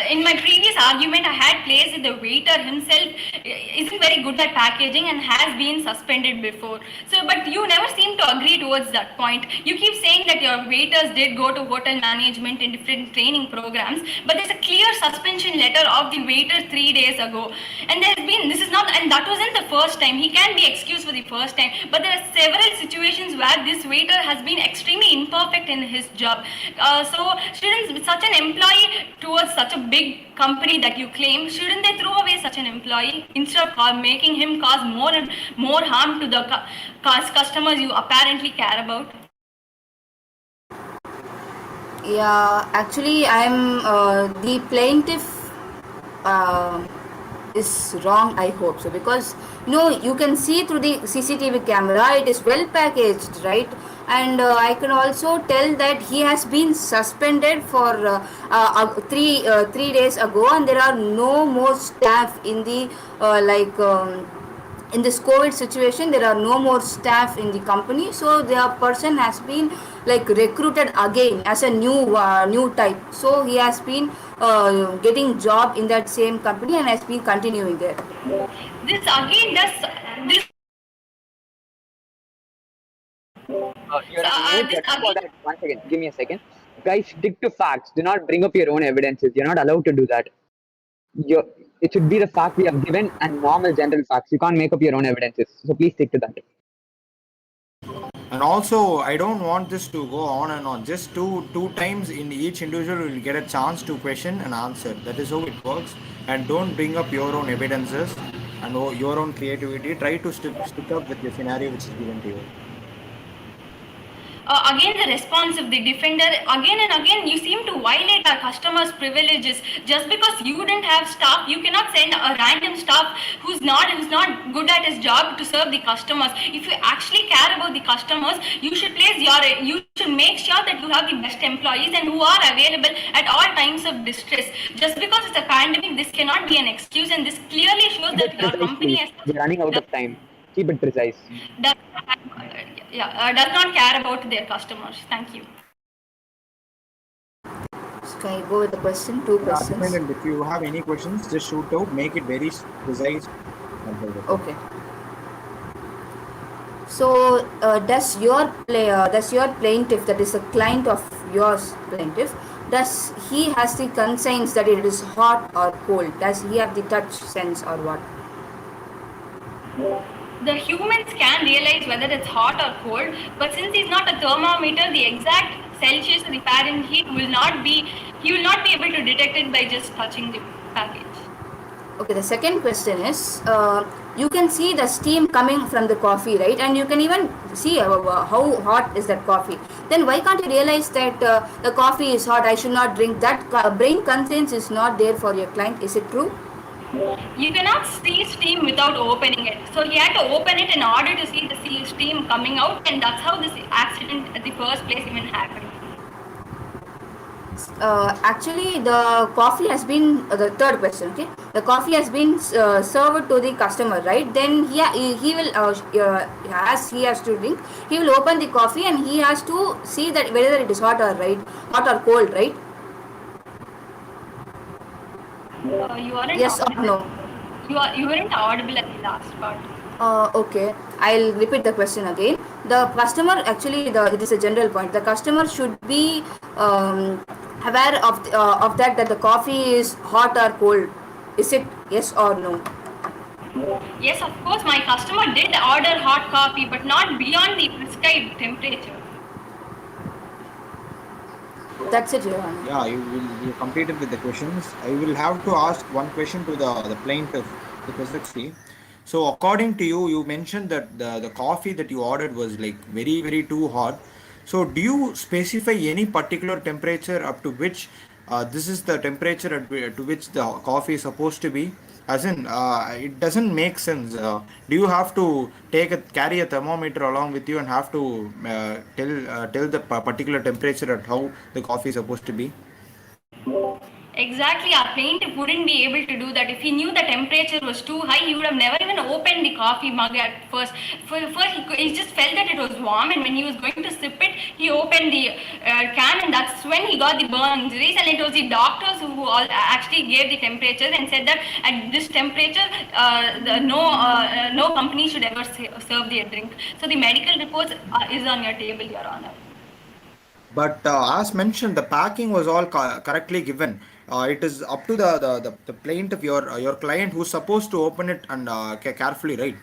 in my previous argument, I had placed that the waiter himself isn't very good at packaging and has been suspended before. So, but you never seem to agree towards that point. You keep saying that your waiters did go to hotel management in different training programs, but there's a clear suspension letter of the waiter 3 days ago. And there's been, this is not, and that wasn't the first time. He can be excused for the first time, but there are several situations where this waiter has been extremely imperfect in his job. So shouldn't such an employee towards such a big company that you claim, shouldn't they throw away such an employee instead of making him cause more and more harm to the customers you apparently care about? Yeah, actually, I'm the plaintiff is wrong. I hope so, because you can see through the CCTV camera. It is well packaged, right? And I can also tell that he has been suspended for 3 days ago, and there are no more staff in the in this COVID situation. There are no more staff in the company, so the person has been recruited again as a new type. So he has been getting job in that same company and has been continuing there. This again does this. You're on mute. You're not allowed. One second. Give me a second. Guys, stick to facts. Do not bring up your own evidences. You're not allowed to do that. It should be the fact we have given and normal general facts. You can't make up your own evidences. So please stick to that. And also, I don't want this to go on and on. Just two times in each individual will get a chance to question and answer. That is how it works. And don't bring up your own evidences and your own creativity. Try to stick up with the scenario which is given to you. Again, the response of the defender, again and again, you seem to violate our customers' privileges. Just because you didn't have staff, you cannot send a random staff who's not good at his job to serve the customers. If you actually care about the customers, you should make sure that you have the best employees and who are available at all times of distress. Just because it's a pandemic, this cannot be an excuse, and this clearly shows that your company has. We're running out of time. Keep it precise. Does not care about their customers. Thank you. Can I go with the question? Two questions. Dependent. If you have any questions, just shoot out. Make it very precise. Okay. So, does your plaintiff, that is a client of yours, plaintiff, does he has the conscience that it is hot or cold? Does he have the touch sense or what? The humans can realize whether it's hot or cold, but since he's not a thermometer, the exact Celsius or the Fahrenheit he will not be able to detect it by just touching the package. Okay, the second question is, you can see the steam coming from the coffee, right? And you can even see how hot is that coffee. Then why can't you realize that the coffee is hot, I should not drink? That brain conscience is not there for your client. Is it true? You cannot see steam without opening it. So he had to open it in order to see the steam coming out, and that's how this accident at the first place even happened. Actually, the coffee has been the third question. Okay, the coffee has been served to the customer, right? Then he will as he has to drink, he will open the coffee and he has to see that whether it is hot or cold, right? You aren't yes or no? You weren't audible at the last part. Okay, I'll repeat the question again. The customer, actually, it is a general point. The customer should be aware of that the coffee is hot or cold. Is it yes or no? Yes, of course, my customer did order hot coffee, but not beyond the prescribed temperature. That's it, Your Honor. Yeah, you completed with the questions. I will have to ask one question to the plaintiff, the Kazakhstan. So according to you, you mentioned that the coffee that you ordered was like very, very too hot. So do you specify any particular temperature up to which this is the temperature to which the coffee is supposed to be? As in, it doesn't make sense. Do you have to carry a thermometer along with you and have to tell the particular temperature at how the coffee is supposed to be? Exactly, our plaintiff wouldn't be able to do that. If he knew the temperature was too high, he would have never even opened the coffee mug at first. First, he just felt that it was warm, and when he was going to sip it, he opened the can, and that's when he got the burn injuries. And it was the doctors who actually gave the temperature and said that at this temperature, no company should ever serve the drink. So the medical reports is on your table, Your Honor. But as mentioned, the packing was all correctly given. It is up to the plaintiff, your client, who's supposed to open it and carefully, right?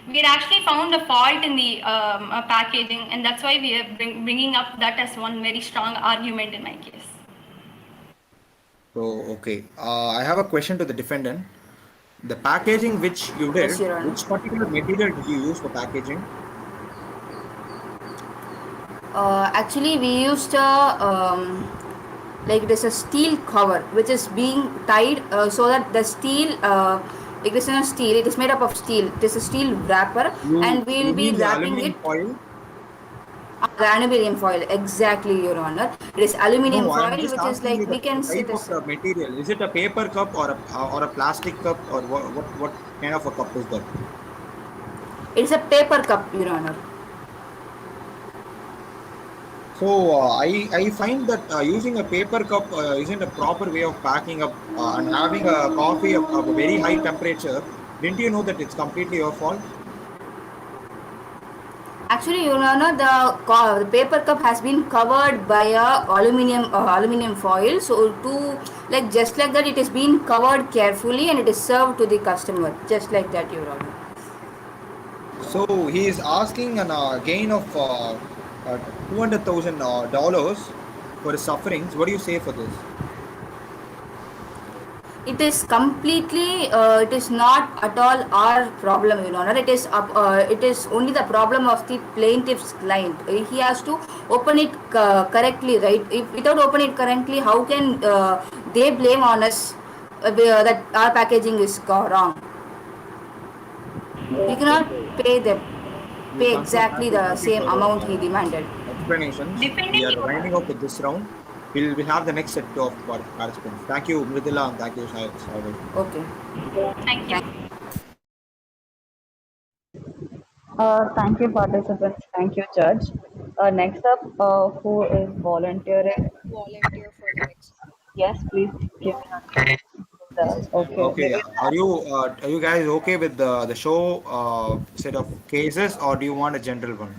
We had actually found a fault in the packaging, and that's why we are bringing up that as one very strong argument in my case. So, okay. I have a question to the defendant. The packaging which you Yes, did, Your Honor. which particular material did you use for packaging? Actually, we used a like it is a steel cover which is being tied so that the steel it is not steel, it is made up of steel, it is a steel wrapper, and we will You be mean the wrapping aluminum it. foil? The aluminium foil, exactly, Your Honor. It is aluminium No, I am foil just which is asking like you we the can sit type of as the material. Is it a paper cup or a plastic cup, or what kind of a cup is that? it's a paper cup, Your Honor. So I find that using a paper cup isn't a proper way of packing up and having a coffee of a very high temperature. Didn't you know that it's completely your fault? Actually, Your Honor, the paper cup has been covered by a aluminium foil. So to like just like that, it is being covered carefully and it is served to the customer just like that, Your Honor. So he is asking an gain of $200,000 for his sufferings. What do you say for this? It is completely it is not at all our problem, Your Honor. It is only the problem of the plaintiff's client. He has to open it correctly, right? If without opening it correctly, how can they blame on us that our packaging is wrong? We cannot You pay conclude. exactly Thank you. the Thank you same for the amount he demanded. explanations. We are winding up with this round. We'll have the next set of participants. Thank you, Mridula, and thank you, Saibal. Okay. Thank you. Thank you, participants. Thank you, Judge. Next up, who is volunteering? Volunteer for the next. Yes, please give me the okay. Okay, are you guys okay with the show set of cases, or do you want a general one?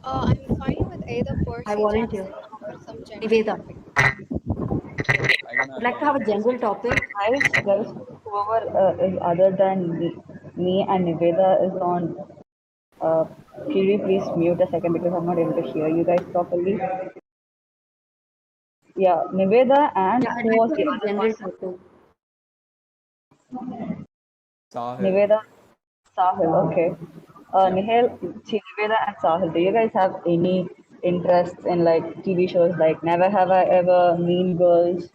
I'm fine with either I proceedings volunteer. or some general Niveda. topic. I don't Would have like to have a any general topic. Guys, whoever is other than me and Niveda is on. Can you please mute a second because I'm not able to hear you guys properly? Yeah, Niveda and Yeah, I'd who like was to the have a other general person? topic. Sahil. Niveda, Sahil. Okay. Yeah. Nihal, Niveda and Sahil. Do you guys have any interests in like TV shows like Never Have I Ever, Mean Girls,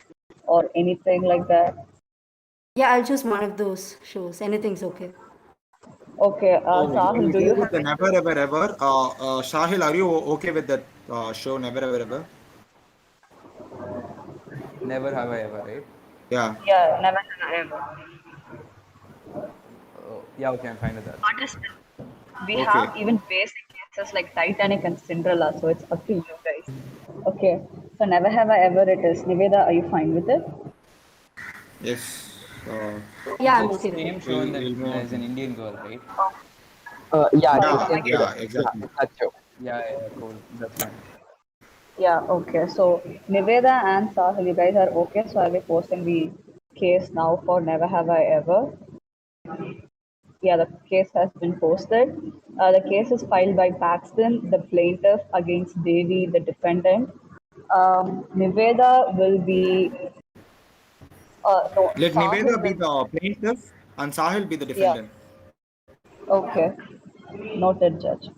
or anything like that? Yeah, I'll choose one of those shows. Anything's okay. Okay, So Sahil, we'll do go you with have the any? Never Ever Ever. Sahil, are you okay with that show Never Ever Ever? Never have I ever, right? Yeah. Yeah, Never Have I Ever. Yeah, okay, I'm fine with that. Participants, we Okay. have even basic cases like Titanic and Cinderella, so it's up to you guys. Okay, so Never Have I Ever it is. Niveda, are you fine with it? Yes. Yeah, Is I'm it okay with same it. show and We'll then move there's an on. Indian girl, right? Yeah, it's the Yeah. same Yeah. show. Yeah, Exactly. it's that show. Yeah, cool. That's fine. Yeah, okay. So Niveda and Sahil, you guys are okay. So I'll be posting the case now for Never Have I Ever. Yeah, the case has been posted. The case is filed by Paxton, the plaintiff, against Devi, the defendant. Niveda will be, no, Let Sahil Niveda be will, the plaintiff and Sahil be the yeah, defendant. okay. Noted, Judge.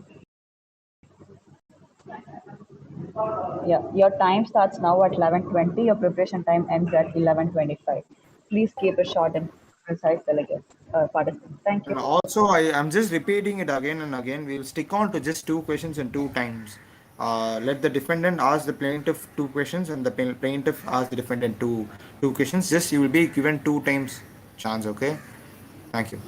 Yeah, your time starts now at 11:20. Your preparation time ends at 11:25. Please keep it short and precise, delegate participants. Thank you. And also, I'm just repeating it again and again. We'll stick on to just two questions and two times. let the defendant ask the plaintiff two questions, and the plaintiff ask the defendant two questions. Just you will be given two times chance. Okay. Thank you.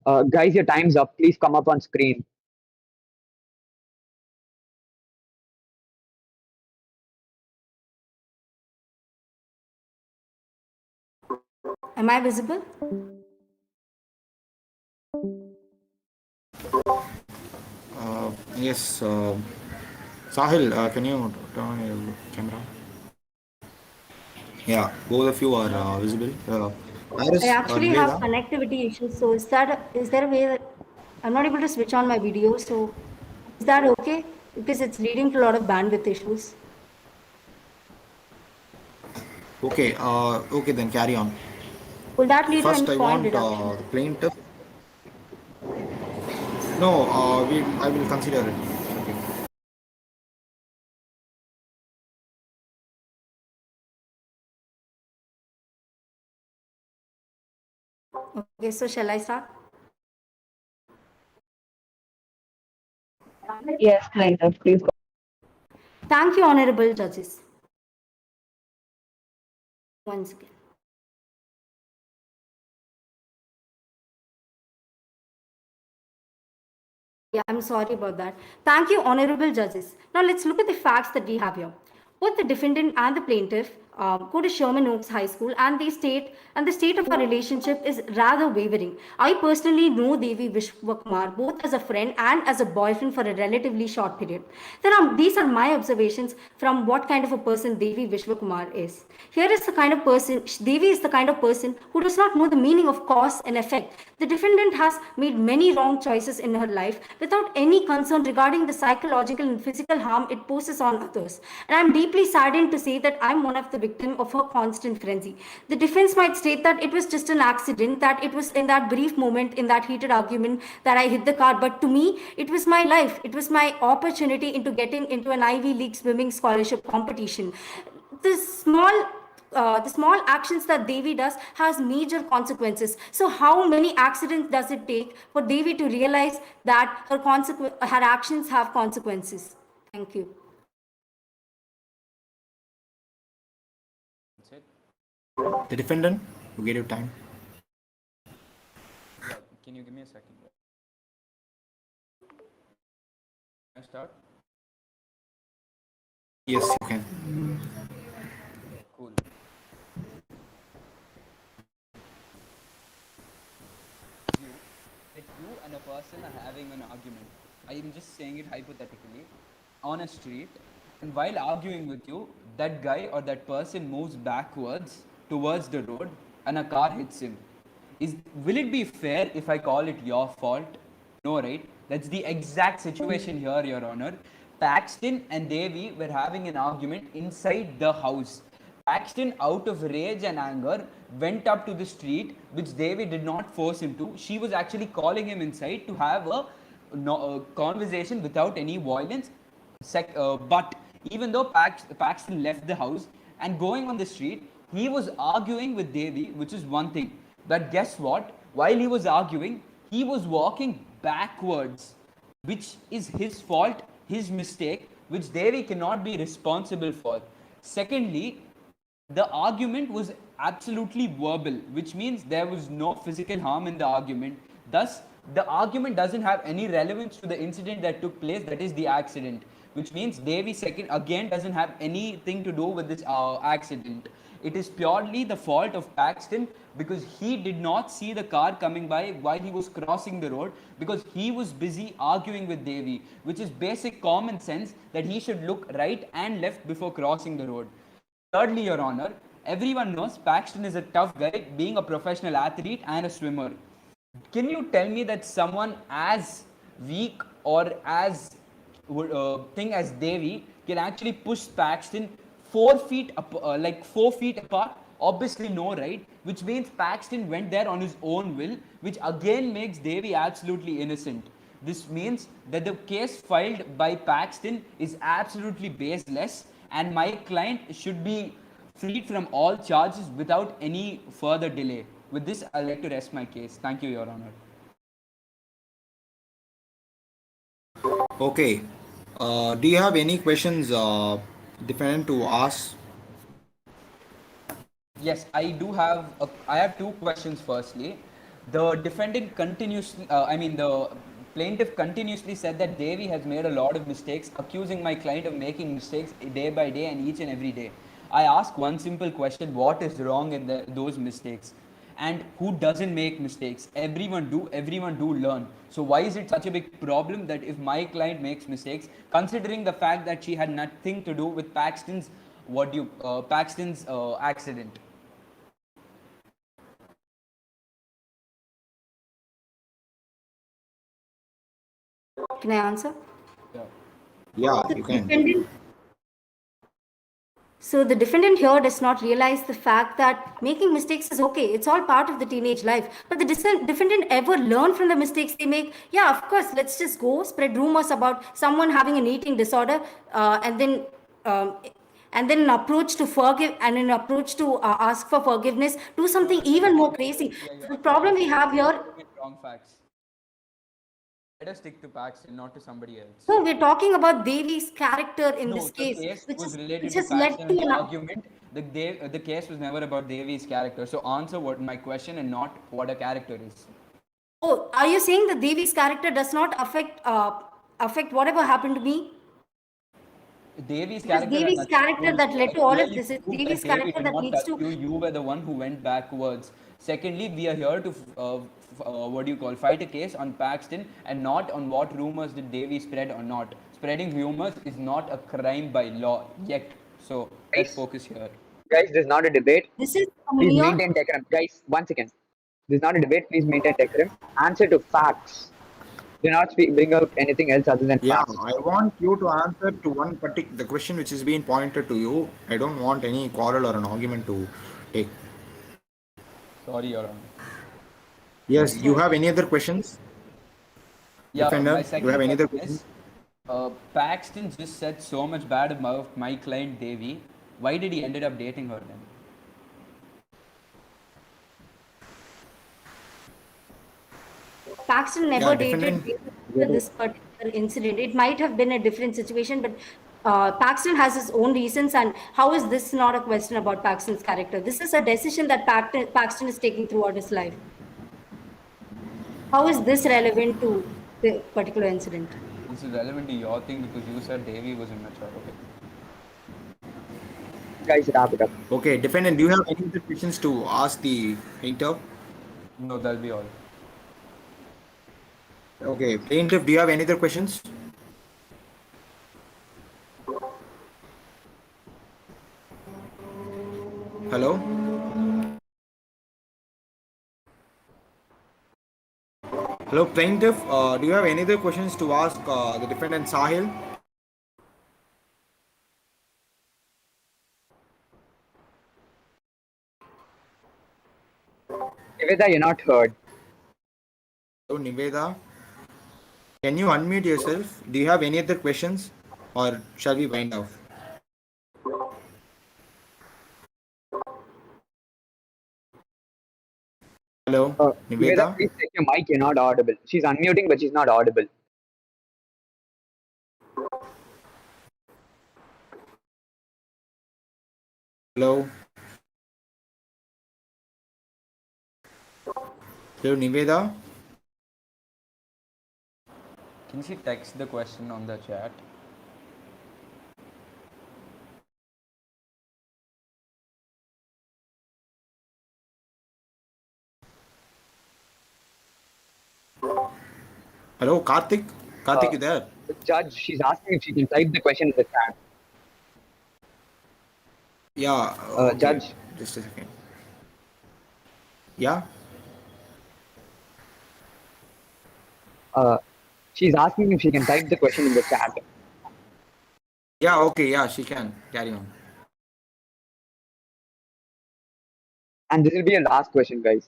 Guys, your time's up. Please come up on screen. Am I visible? Yes. Sahil, can you turn on your camera? Yeah, both of you are visible. I Iris or actually have Niveda? connectivity issues. So is there a way that I'm not able to switch on my video? So is that okay? Because it's leading to a lot of bandwidth issues. Okay, okay, then carry on. Will that lead to any First, I point want deduction? the plaintiff. No, I will consider it. Okay. Okay, so shall I start? Yes, plaintiff, please go. Thank you, honorable judges. Once again. Yeah, I'm sorry about that. Thank you, honorable judges. Now let's look at the facts that we have here. Both the defendant and the plaintiff go to Sherman Oaks High School, and the state of our relationship is rather wavering. I personally know Devi Vishwakumar both as a friend and as a boyfriend for a relatively short period. These are my observations from what kind of a person Devi Vishwakumar is. Here is the kind of person, Devi is the kind of person who does not know the meaning of cause and effect. The defendant has made many wrong choices in her life without any concern regarding the psychological and physical harm it poses on others. And I'm deeply saddened to say that I'm one of the victims of her constant frenzy. The defense might state that it was just an accident, that it was in that brief moment, in that heated argument, that I hit the car. But to me, it was my life. It was my opportunity into getting into an Ivy League swimming scholarship competition. The small actions that Devi does has major consequences. So how many accidents does it take for Devi to realize that her actions have consequences? Thank you. That's it. The defendant, you get your time. Yeah, can you give me a second? Can I start? Yes, you can. Cool. You and a person are having an argument. I am just saying it hypothetically on a street, and while arguing with you, that guy or that person moves backwards towards the road and a car hits him. Will it be fair if I call it your fault? No, right? That's the exact situation here, Your Honor. Paxton and Devi were having an argument inside the house. Paxton, out of rage and anger, went up to the street, which Devi did not force him to. She was actually calling him inside to have a conversation without any violence. But even though Paxton left the house and going on the street, he was arguing with Devi, which is one thing. But guess what? While he was arguing, he was walking backwards, which is his fault, his mistake, which Devi cannot be responsible for. Secondly, the argument was absolutely verbal, which means there was no physical harm in the argument. Thus, the argument doesn't have any relevance to the incident that took place, that is the accident, which means Devi second again doesn't have anything to do with this accident. It is purely the fault of Paxton because he did not see the car coming by while he was crossing the road because he was busy arguing with Devi, which is basic common sense that he should look right and left before crossing the road. Thirdly, Your Honor, everyone knows Paxton is a tough guy, being a professional athlete and a swimmer. Can you tell me that someone as weak or as thing as Devi can actually push Paxton 4 feet like 4 feet apart? Obviously no, right? Which means Paxton went there on his own will, which again makes Devi absolutely innocent. This means that the case filed by Paxton is absolutely baseless and my client should be freed from all charges without any further delay. With this, I'd like to rest my case. Thank you, Your Honor. Okay. Do you have any questions, defendant, to ask? Yes, I do have. I have two questions. Firstly, The defendant continuously, the plaintiff continuously said that Devi has made a lot of mistakes, accusing my client of making mistakes day by day and each and every day. I ask one simple question: what is wrong in those mistakes? And who doesn't make mistakes? Everyone do learn. So why is it such a big problem that if my client makes mistakes, considering the fact that she had nothing to do with Paxton's accident? Can I answer? Yeah. Yeah, So you the can. defendant, so the defendant here does not realize the fact that making mistakes is okay. It's all part of the teenage life. But the defendant ever learn from the mistakes they make? Yeah, of course. Let's just go spread rumors about someone having an eating disorder, um, and then an approach to forgive and an approach to ask for forgiveness. Do something even more crazy. The problem we have here. Wrong facts. Let us stick to Paxton, not to somebody else. No, we're talking about Devi's character in No, this the case, case was which related to has led Paxton to and the an. argument. The case was never about Devi's character. So answer what my question and not what a character is. Oh, are you saying that Devi's character does not affect whatever happened to me? Devi's It is character had Devi's nothing to do character with that you. led I to all of clearly this. It's proved that Devi's Devi character did that not leads touch to. you. You were the one who went backwards. Secondly, we are here to fight a case on Paxton and not on what rumors did Devi spread or not. Spreading rumors is not a crime by law yet. So let's focus here. Guys, this is not a debate. This is Please mere. maintain decorum. Guys, 1 second. This is not a debate. Please maintain decorum. Answer to facts. Do not bring out anything else other than Yeah, facts. I want you to answer to one particular the question which is being pointed to you. I don't want any quarrel or an argument to take. Sorry, Your Honor. Yes, you have any other questions? Yeah, my Defender, you have second any other question questions? is Paxton just said so much bad about my client Devi. Why did he ended up dating her then? Paxton never Yeah, dated defendant. after this particular incident. It might have been a different situation, but Paxton has his own reasons. And how is this not a question about Paxton's character? This is a decision that Paxton is taking throughout his life. How is this relevant to the particular incident? This is relevant to your thing because you said Devi was immature. Okay. Guys, wrap it up. Okay, defendant, do you have any other questions to ask the plaintiff? No, that'll be all. Okay, plaintiff, do you have any other questions? Hello? Hello, plaintiff, do you have any other questions to ask the defendant Sahil? Niveda, you're not heard. Hello, Niveda. Can you unmute yourself? Do you have any other questions? Or shall we wind off? Hello, Niveda, Niveda? please check your mic. You're not audible. She's unmuting, but she's not audible. Hello? Hello, Niveda? Can she text the question on the chat? Hello, Karthik? Karthik, you there? Judge, she's asking if she can type the question in the chat. Yeah, okay. Judge. Just a second. Yeah? She's asking if she can type the question in the chat. Yeah, okay, yeah, she can. Carry on. And this will be a last question, guys.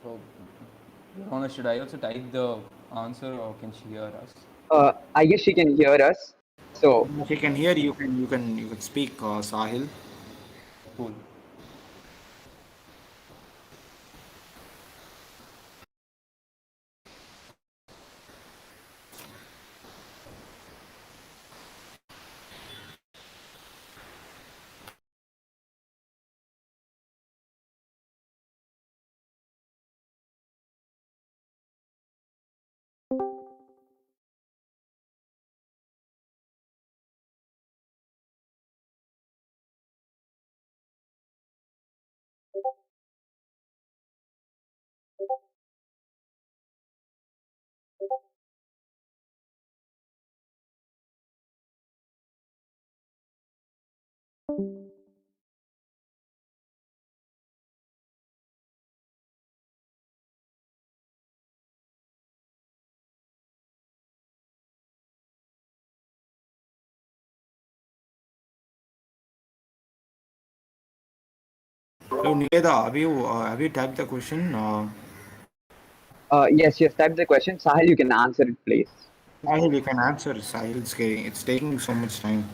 So, Your Honor, should I also type the answer or can she hear us? I guess she can hear us. So If you can hear, you can speak, Sahil. Cool. So Niveda, have you typed the question? yes, yes. Type the question. Sahil, you can answer it, please. Sahil, you can answer. Sahil, it's taking so much time.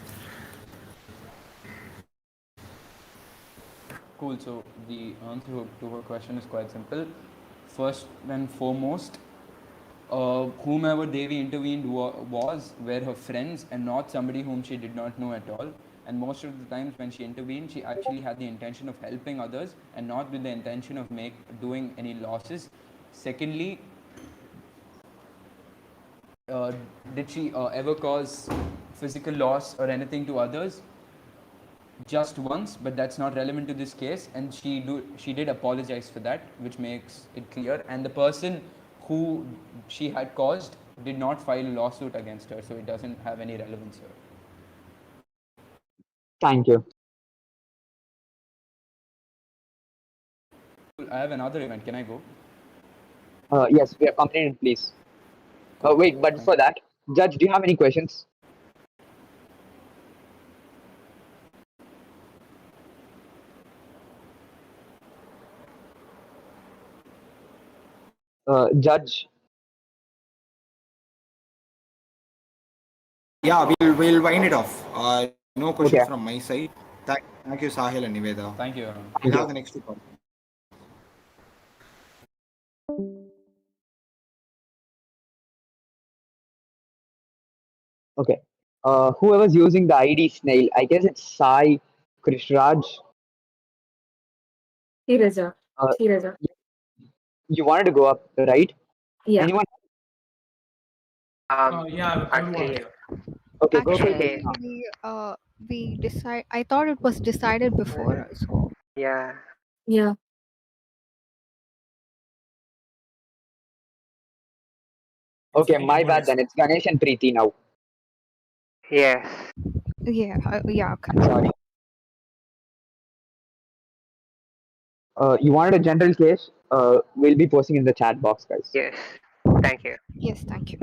Cool. So the answer to her question is quite simple. First and foremost, whomever Devi intervened were her friends and not somebody whom she did not know at all. And most of the times when she intervened, she actually had the intention of helping others and not with the intention of doing any losses. Secondly, uh, did she ever cause physical loss or anything to others? Just once, but that's not relevant to this case, and she did apologize for that, which makes it clear. And the person who she had caused did not file a lawsuit against her, so it doesn't have any relevance here. Thank you. I have another event. Can I go? Yes, we are completed, please. Cool. Wait, but Thank for that, Judge, do you have any questions? Judge. Yeah, we'll wind it off. No questions Okay. from my side. Thank you, Sahil and Niveda. Thank you. We'll Thank have you. the next two calls. Okay. Whoever's using the ID snail, I guess it's Sai Krishraj. Hiraja. Uh, Hiraja. you wanted to go up, right? Yeah. Anyone? Yeah, I would want Okay, to. go for it. Actually, Okay. we decide. I thought it was decided before. So Yeah. Yeah. Okay, my bad then. It's Ganesh and Preeti now. Yes. yeah, yeah. Okay. I'm sorry. You wanted a general case? We'll be posting in the chat box, guys. Yes. Thank you. Yes, thank you.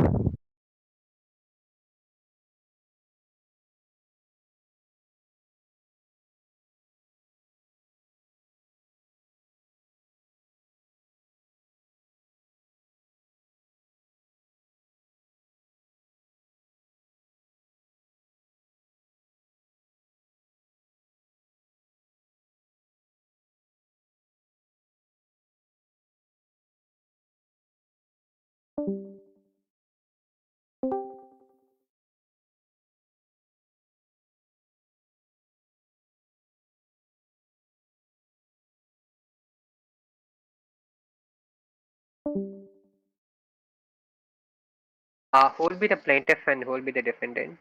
Who will be the plaintiff and who will be the defendant?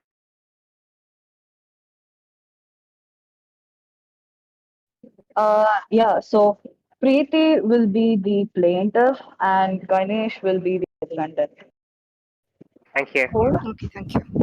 Yeah, so Preeti will be the plaintiff and Ganesh will be the defendant. Thank you. Okay, thank you.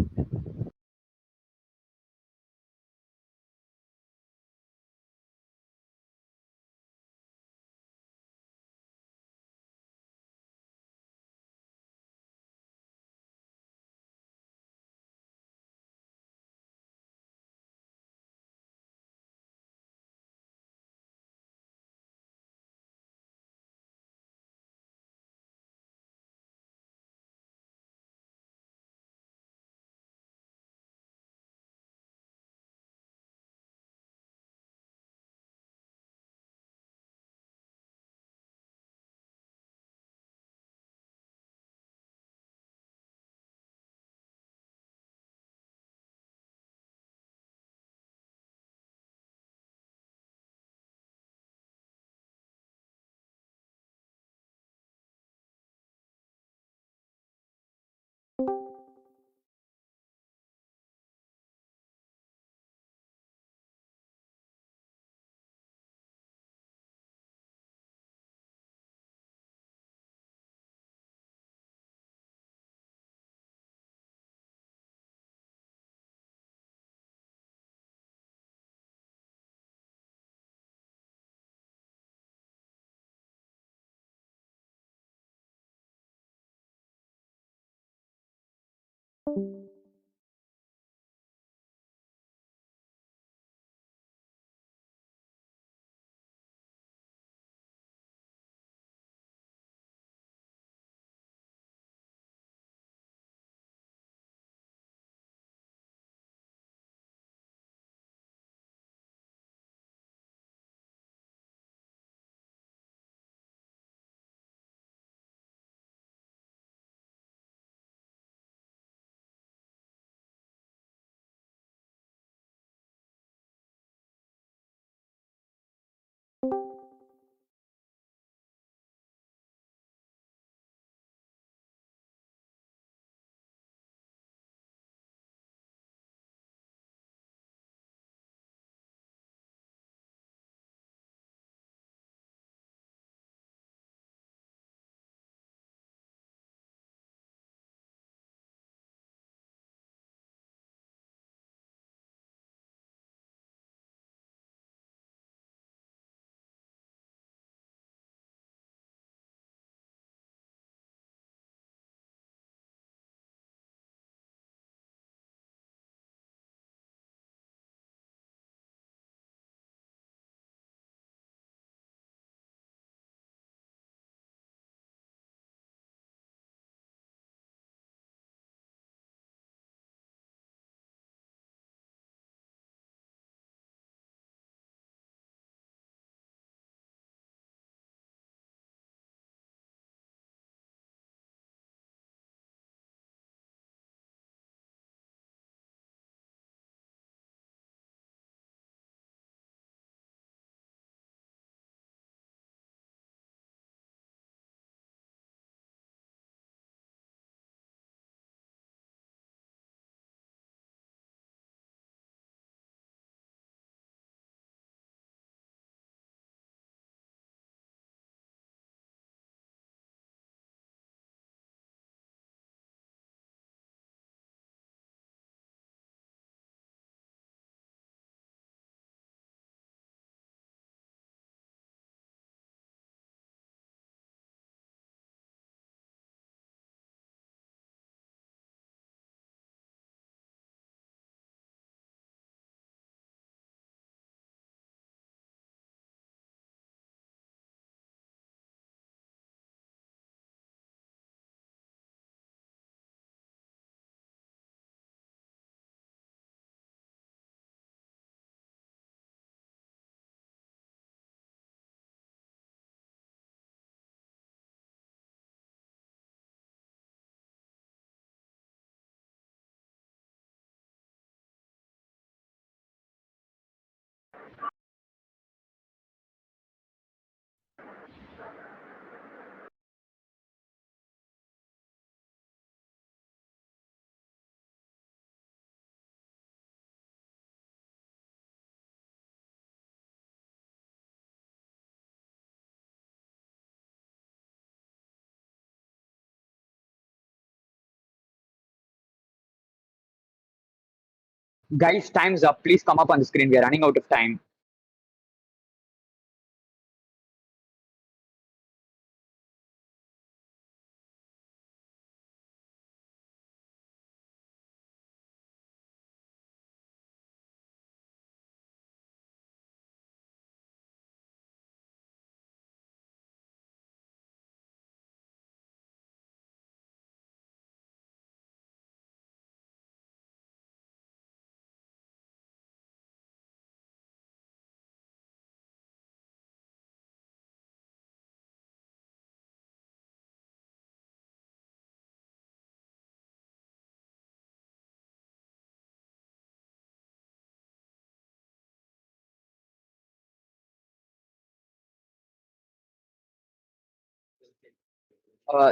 Guys, time's up. Please come up on the screen. We are running out of time.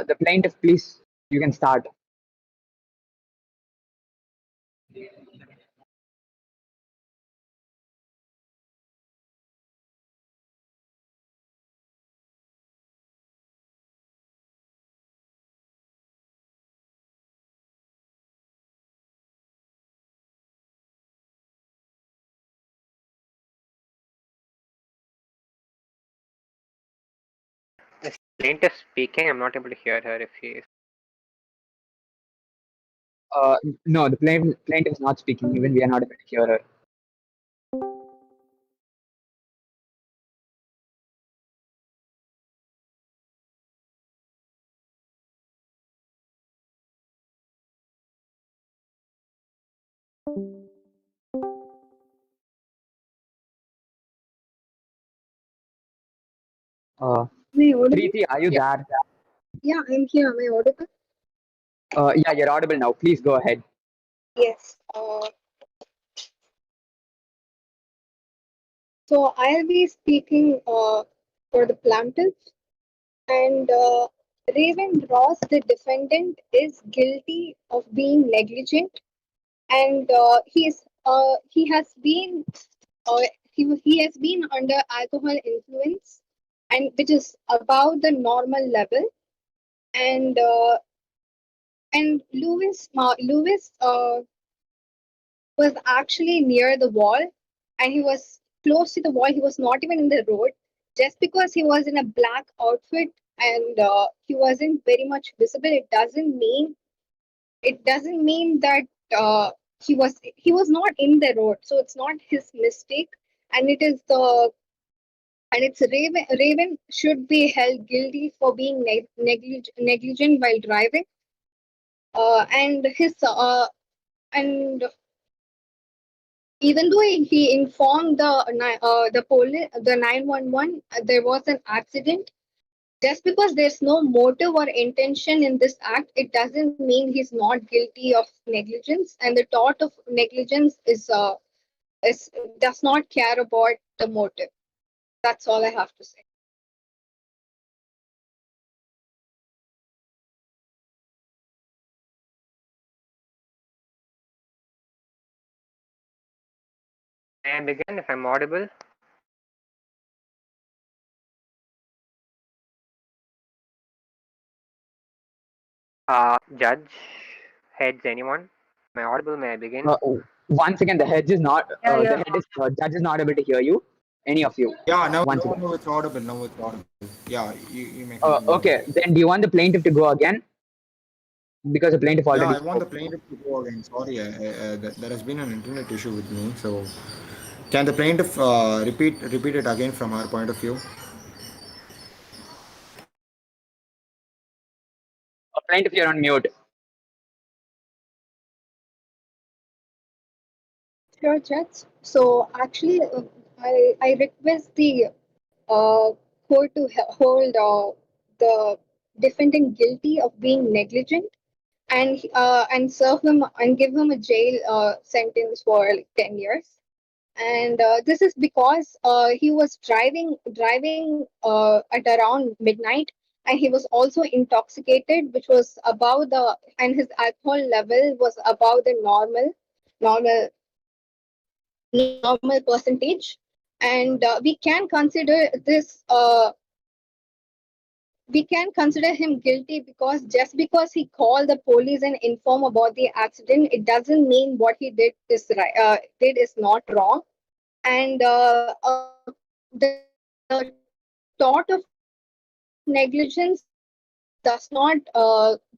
The plaintiff, please, you can start. Is plaintiff speaking? I'm not able to hear her if she is. No, the plaintiff is not speaking. Even we are not able to hear her. Preeti, are you there? Yeah, I'm here. Am I audible? Yeah, you're audible now. Please go ahead. Yes. So I'll be speaking for the plaintiff, and Raven Ross, the defendant, is guilty of being negligent, and he has been uh, he has been under alcohol influence, and which is above the normal level, and Lewis was actually near the wall, and he was close to the wall. He was not even in the road. Just because he was in a black outfit and he wasn't very much visible, it doesn't mean that uh, he was not in the road. So it's not his mistake, and it's Raven should be held guilty for being negligent while driving. And his and even though he informed the police, the 911, there was an accident. Just because there's no motive or intention in this act, it doesn't mean he's not guilty of negligence. And the tort of negligence is does not care about the motive. That's all I have to say. May I begin if I'm audible? Judge, heads, anyone? Am I audible? May I begin? Once again, the head is not. Yeah, yeah. The head is judge is not able to hear you. Any of you? Yeah, now Once again. it's audible. Now it's audible. Yeah, you may continue. Okay, then do you want the plaintiff to go again? Because the plaintiff already Yeah, I want the spoke. plaintiff to go again. Sorry, there has been an internet issue with me. So, can the plaintiff repeat it again from her point of view? Plaintiff, you're on mute. Sure, Judge. So actually, I request the court to hold the defendant guilty of being negligent and serve him and give him a jail sentence for like 10 years. And this is because he was driving at around midnight, and he was also intoxicated, which was above and his alcohol level was above the normal normal percentage. And we can consider him guilty because just because he called the police and informed about the accident, it doesn't mean what he did is right. Did is not wrong, and the tort of negligence does not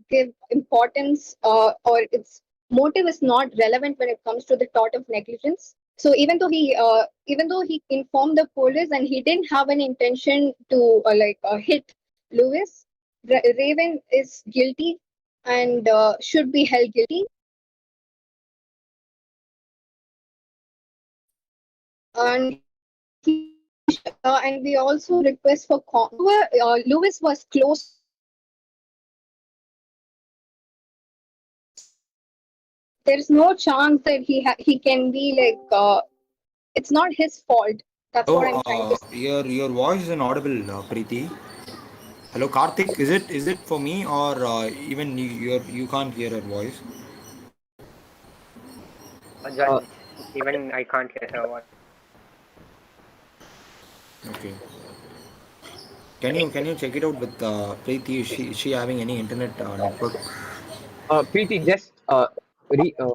give importance, or its motive is not relevant when it comes to the tort of negligence. So even though he informed the police and he didn't have an intention to hit Lewis, Raven is guilty and should be held guilty. And and we also request for Lewis was close. There's no chance that he can be it's not his fault. That's what I'm trying to say. Your voice is inaudible, Preeti. Hello, Karthik. Is it for me or even you can't hear her voice? Judge, even I can't hear her voice. Okay. Can you check it out with Preeti? Is she having any internet network? Preeti, just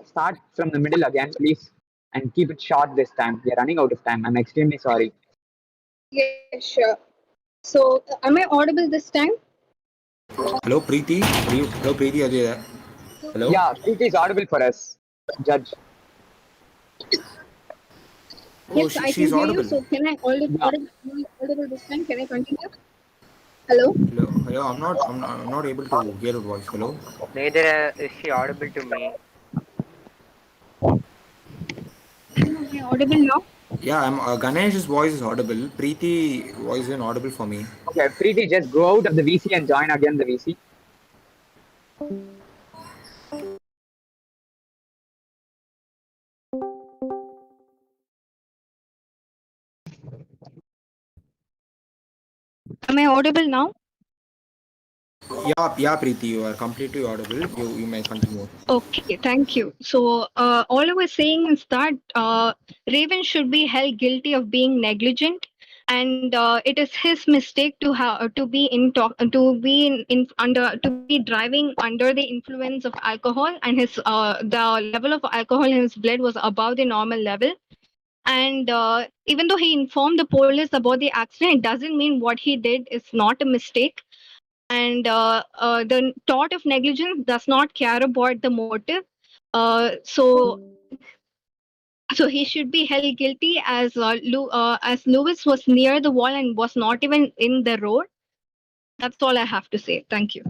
start from the middle again, please, and keep it short this time. We are running out of time. I'm extremely sorry. Yeah, sure. So, am I audible this time? Hello, Preeti. Hello, Preeti. Are you there? So, Hello? Yeah, Preeti is audible for us, Judge. Oh, Yes, I she's can hear you. audible. So can I Yeah. audible this time? Can I continue? Hello? Hello. I'm not able to hear your voice. Hello. Neither is she audible to me. Am I audible now? Yeah, I'm Ganesh's voice is audible. Preeti voice is inaudible for me. Okay, Preeti, just go out of the VC and join again the VC. Am I audible now? Yeah, Preeti, you are completely audible. You may continue. Okay, thank you. So, all I was saying is that Raven should be held guilty of being negligent, and it is his mistake to have to be in under to be driving under the influence of alcohol, and his the level of alcohol in his blood was above the normal level. And even though he informed the police about the accident, it doesn't mean what he did is not a mistake. And the thought of negligence does not care about the motive. So he should be held guilty as Lewis was near the wall and was not even in the road. That's all I have to say. Thank you.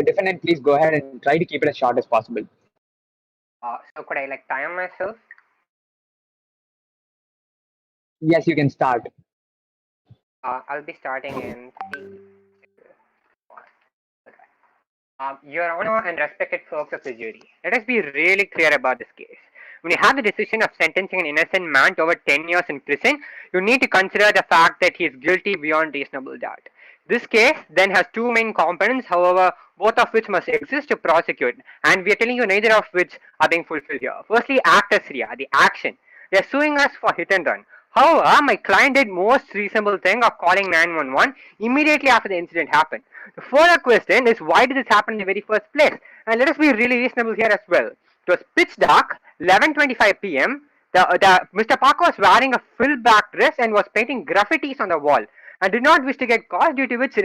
Defendant, please go ahead and try to keep it as short as possible. So could I like time myself? Yes, you can start. I'll be starting in 3. Your Honor and respected folks of the jury, let us be really clear about this case. When you have the decision of sentencing an innocent man to over 10 years in prison, you need to consider the fact that he is guilty beyond reasonable doubt. This case then has two main components, however, both of which must exist to prosecute, and we are telling you neither of which are being fulfilled here. Firstly, actus rea, the action. They are suing us for hit and run. However, my client did most reasonable thing of calling 911 immediately after the incident happened. The further question is why did this happen in the very first place? And let us be really reasonable here as well. It was pitch dark, 11:25 p.m. Mr. Parker was wearing a full black dress and was painting graffitis on the wall and did not wish to get caught, due to which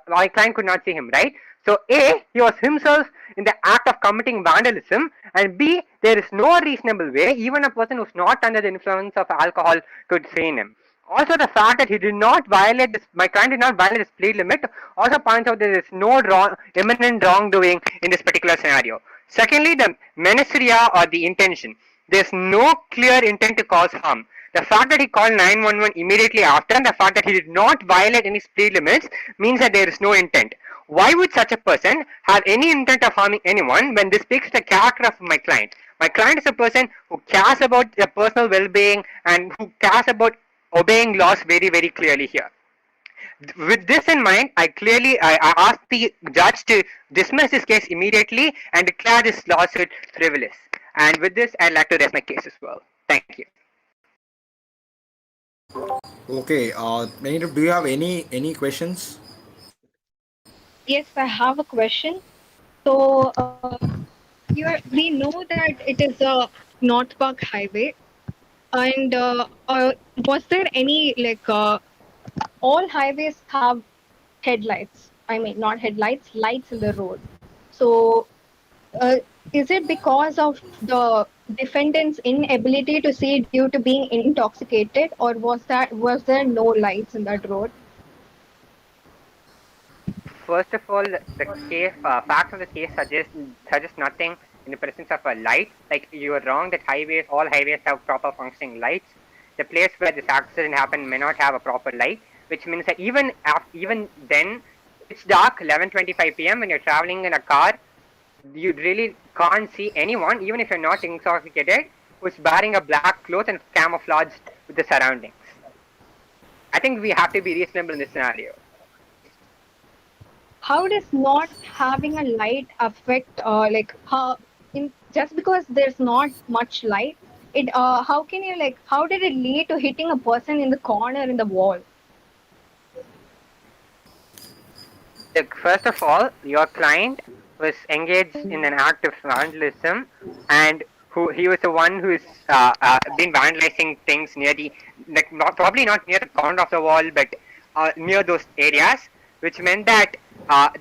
my client could not see him, right? So A, he was himself in the act of committing vandalism, and B, there is no reasonable way even a person who's not under the influence of alcohol could see him. Also, the fact that he did not violate this, my client did not violate the speed limit, also points out there is no imminent wrongdoing in this particular scenario. Secondly, the menace rea or the intention. There's no clear intent to cause harm. The fact that he called 911 immediately after and the fact that he did not violate any speed limits means that there is no intent. Why would such a person have any intent of harming anyone when this speaks to the character of my client? My client is a person who cares about their personal well-being and who cares about obeying laws very, very clearly here. With this in mind, I asked the judge to dismiss this case immediately and declare this lawsuit frivolous. And with this, I'd like to raise my case as well. Thank you. Okay. Do you have any questions? Yes, I have a question. So we know that it is a North Park highway, and was there any all highways have headlights? I mean, not headlights, lights in the road. So uh, is it because of the defendant's inability to see due to being intoxicated, or was there no lights in that road? First of all, the case facts of the case suggest nothing in the presence of a light. Like you are wrong that all highways have proper functioning lights. The place where this accident happened may not have a proper light, which means that even then, it's dark, 11:25 p.m. when you're traveling in a car, you really can't see anyone, even if you're not intoxicated, who's wearing a black cloth and camouflaged with the surroundings. I think we have to be reasonable in this scenario. How does not having a light affect just because there's not much light, it how can you how did it lead to hitting a person in the corner in the wall? First of all, your client was engaged in an act of vandalism, and he was the one who's been vandalizing things near the probably not near the corner of the wall, but near those areas, which meant that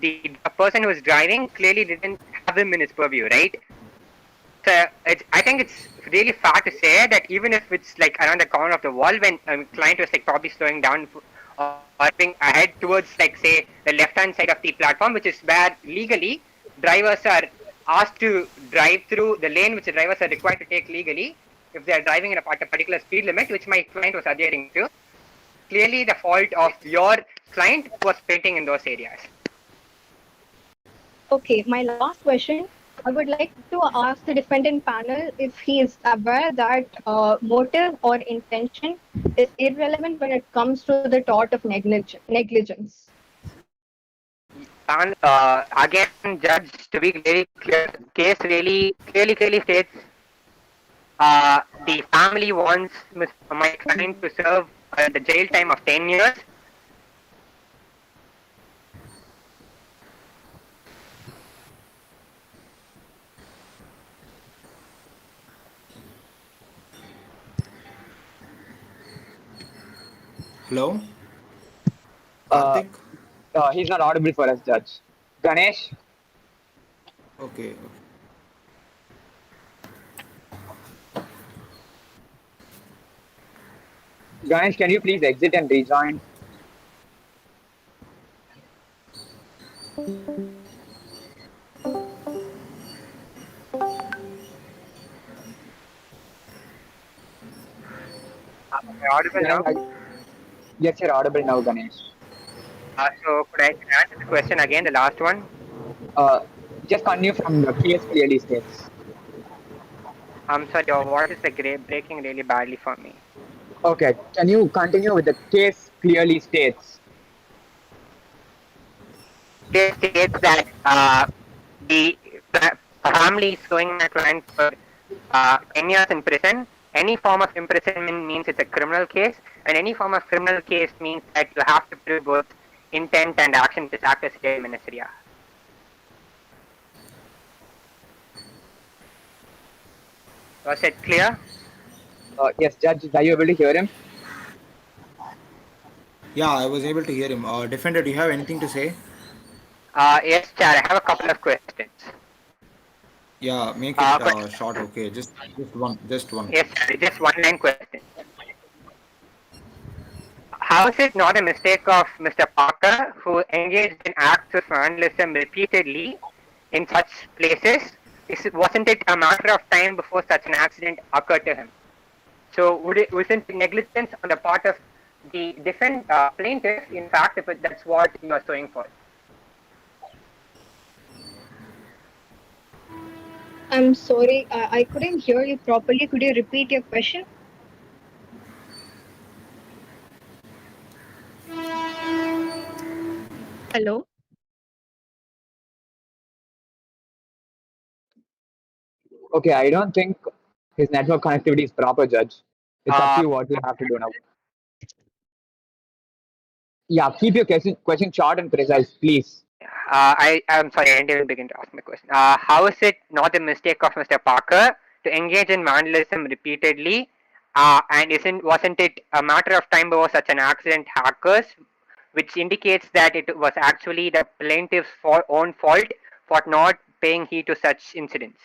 the person who was driving clearly didn't have him in his purview, right? So I think it's really fair to say that even if it's like around the corner of the wall, when a client was like probably slowing down or moving ahead towards like say the left-hand side of the platform, which is where legally drivers are asked to drive through the lane which the drivers are required to take legally if they are driving at a particular speed limit, which my client was adhering to. Clearly, the fault of your client was painting in those areas. Okay, my last question. I would like to ask the defendant panel if he is aware that motive or intention is irrelevant when it comes to the tort of negligence. And again, judge, to be very clear, case really clearly states the family wants my client to serve the jail time of 10 years. Hello, Uh, Karthik. he's not audible for us, Judge. Ganesh, Okay. Ganesh, can you please exit and rejoin? Am I audible Ganesh, now? yes, you're audible now, Ganesh. So could I answer the question again, the last one? Uh, just continue from the case clearly states. I'm sorry, your voice is like breaking really badly for me. Okay, can you continue with the case clearly states? Case states that the family is suing my client for 10 years in prison. Any form of imprisonment means it's a criminal case, and any form of criminal case means that you have to prove both intent and action to act as a ministerial. Was it clear? Yes, Judge, are you able to hear him? Yeah, I was able to hear him. Defender, do you have anything to say? Yes, Chair, I have a couple of questions. Yeah, make it Could, short. Okay, just one, just one. yes, sir, just one line question. How is it not a mistake of Mr. Parker, who engaged in acts of vandalism repeatedly in such places? Wasn't it a matter of time before such an accident occurred to him? So wasn't it negligence on the part of the plaintiff, in fact, if that's what you are suing for? I'm sorry, I couldn't hear you properly. Could you repeat your question? Hello? Okay, I don't think his network connectivity is proper, Judge. It's up to you what you have to do now. Yeah, keep your question short and precise, please. I'm sorry, I didn't even begin to ask my question. How is it not a mistake of Mr. Parker to engage in vandalism repeatedly? And wasn't it a matter of time before such an accident occurs, which indicates that it was actually the plaintiff's own fault for not paying heed to such incidents?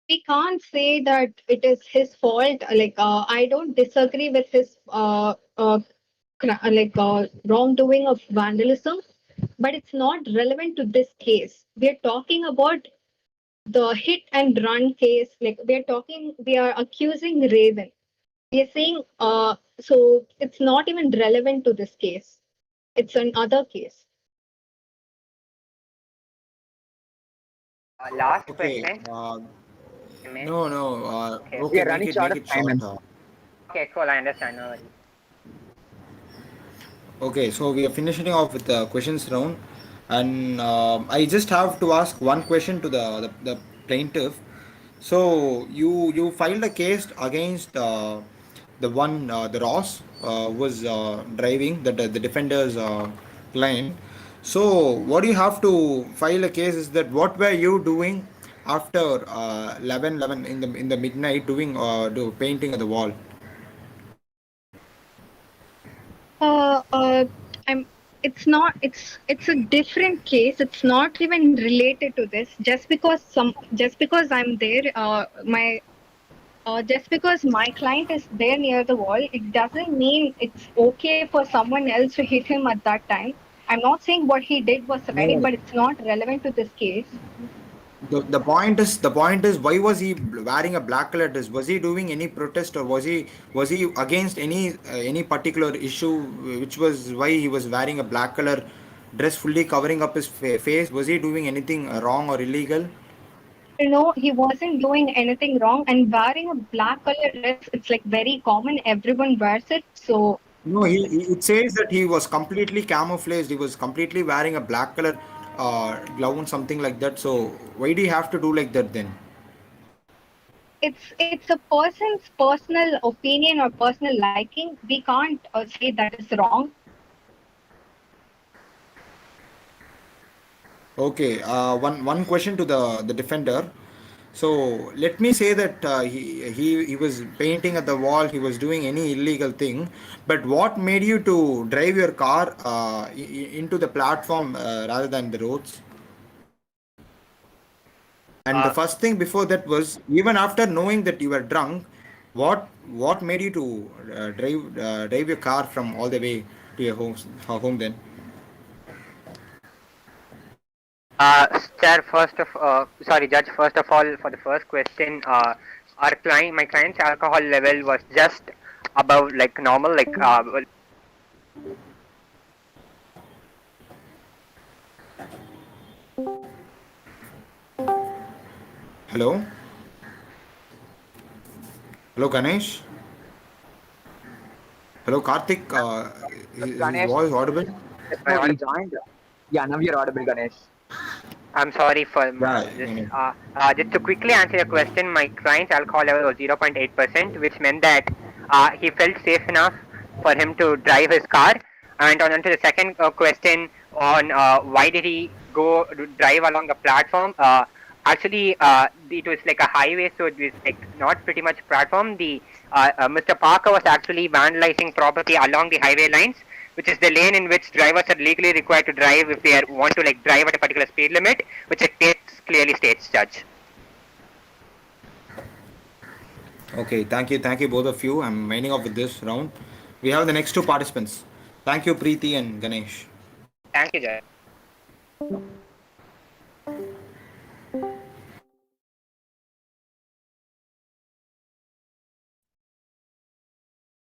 We can't say that it is his fault. I don't disagree with his wrongdoing of vandalism, but it's not relevant to this case. We're talking about the hit and run case. Like we are accusing Raven. We are saying, so it's not even relevant to this case. It's another case. Last Okay. question. No, no. Okay. We Okay, are running short make of it time. short. Okay, cool. I understand. No worries. Okay, so we are finishing off with the questions round, and I just have to ask one question to the plaintiff. So you filed a case against the one the Ross was driving the defender's client. So what do you have to file a case is that what were you doing after 11 in the midnight doing painting at the wall? Uh, uh, I'm. it's not it's a different case. It's not even related to this. Just because I'm there, my just because my client is there near the wall, it doesn't mean it's okay for someone else to hit him at that time. I'm not saying what he did was right, No, but it's not relevant to this case. the point is why was he wearing a black color dress? Was he doing any protest, or was he against any particular issue, which was why he was wearing a black color dress fully covering up his face? Was he doing anything wrong or illegal? No, he wasn't doing anything wrong. And wearing a black color dress, it's like very common. Everyone wears it. So No, it says that he was completely camouflaged. He was completely wearing a black color glove and something like that. So why do you have to do like that then? it's a person's personal opinion or personal liking. We can't say that is wrong. Okay, one question to the defender. So let me say that he was painting at the wall. He was doing any illegal thing. But what made you to drive your car into the platform rather than the roads? And the first thing before that was, even after knowing that you were drunk, what made you to drive your car from all the way to your home then? Sir, Judge, first of all, for the first question, my client's alcohol level was just above like normal, Hello, hello, Ganesh. Hello, Karthik. Is his Ganesh, voice audible? just now rejoined. Yeah, now you're audible, Ganesh. I'm sorry for Yeah, this. Ganesh. Just to quickly answer your question, my client's alcohol level was 0.8%, which meant that he felt safe enough for him to drive his car. And on to the second question on why did he go to drive along the platform? Actually, it was like a highway, so it was like not pretty much platform. Mr. Parker was actually vandalizing property along the highway lines, which is the lane in which drivers are legally required to drive if they want to like drive at a particular speed limit, which the case clearly states, Judge. Okay, thank you both of you. I'm winding up with this round. We have the next two participants. Thank you, Preeti and Ganesh. Thank you, Judge.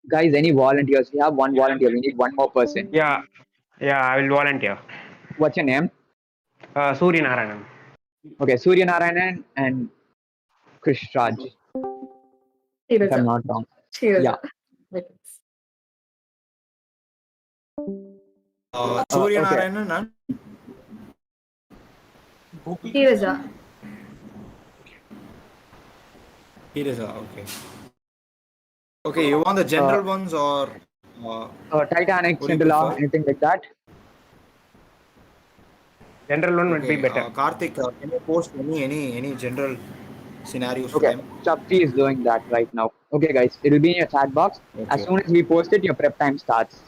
Guys, any volunteers? We have one volunteer. We need one more person. Yeah, yeah, I will volunteer. What's your name? Surya Narayanan. Okay, Surya Narayanan and Krish Raj, if I'm not wrong. Yeah. Surya Okay. Narayanan and Hireza. Okay. Okay, you want the Uh, general ones or Titanic, what do you Cinderella, prefer? anything like that? General one would be Okay, better. Karthik, can you post any general scenarios for Okay, them? Chapti is doing that right now. Okay, guys, it will be in your chat box. As Okay. soon as we post it, your prep time starts.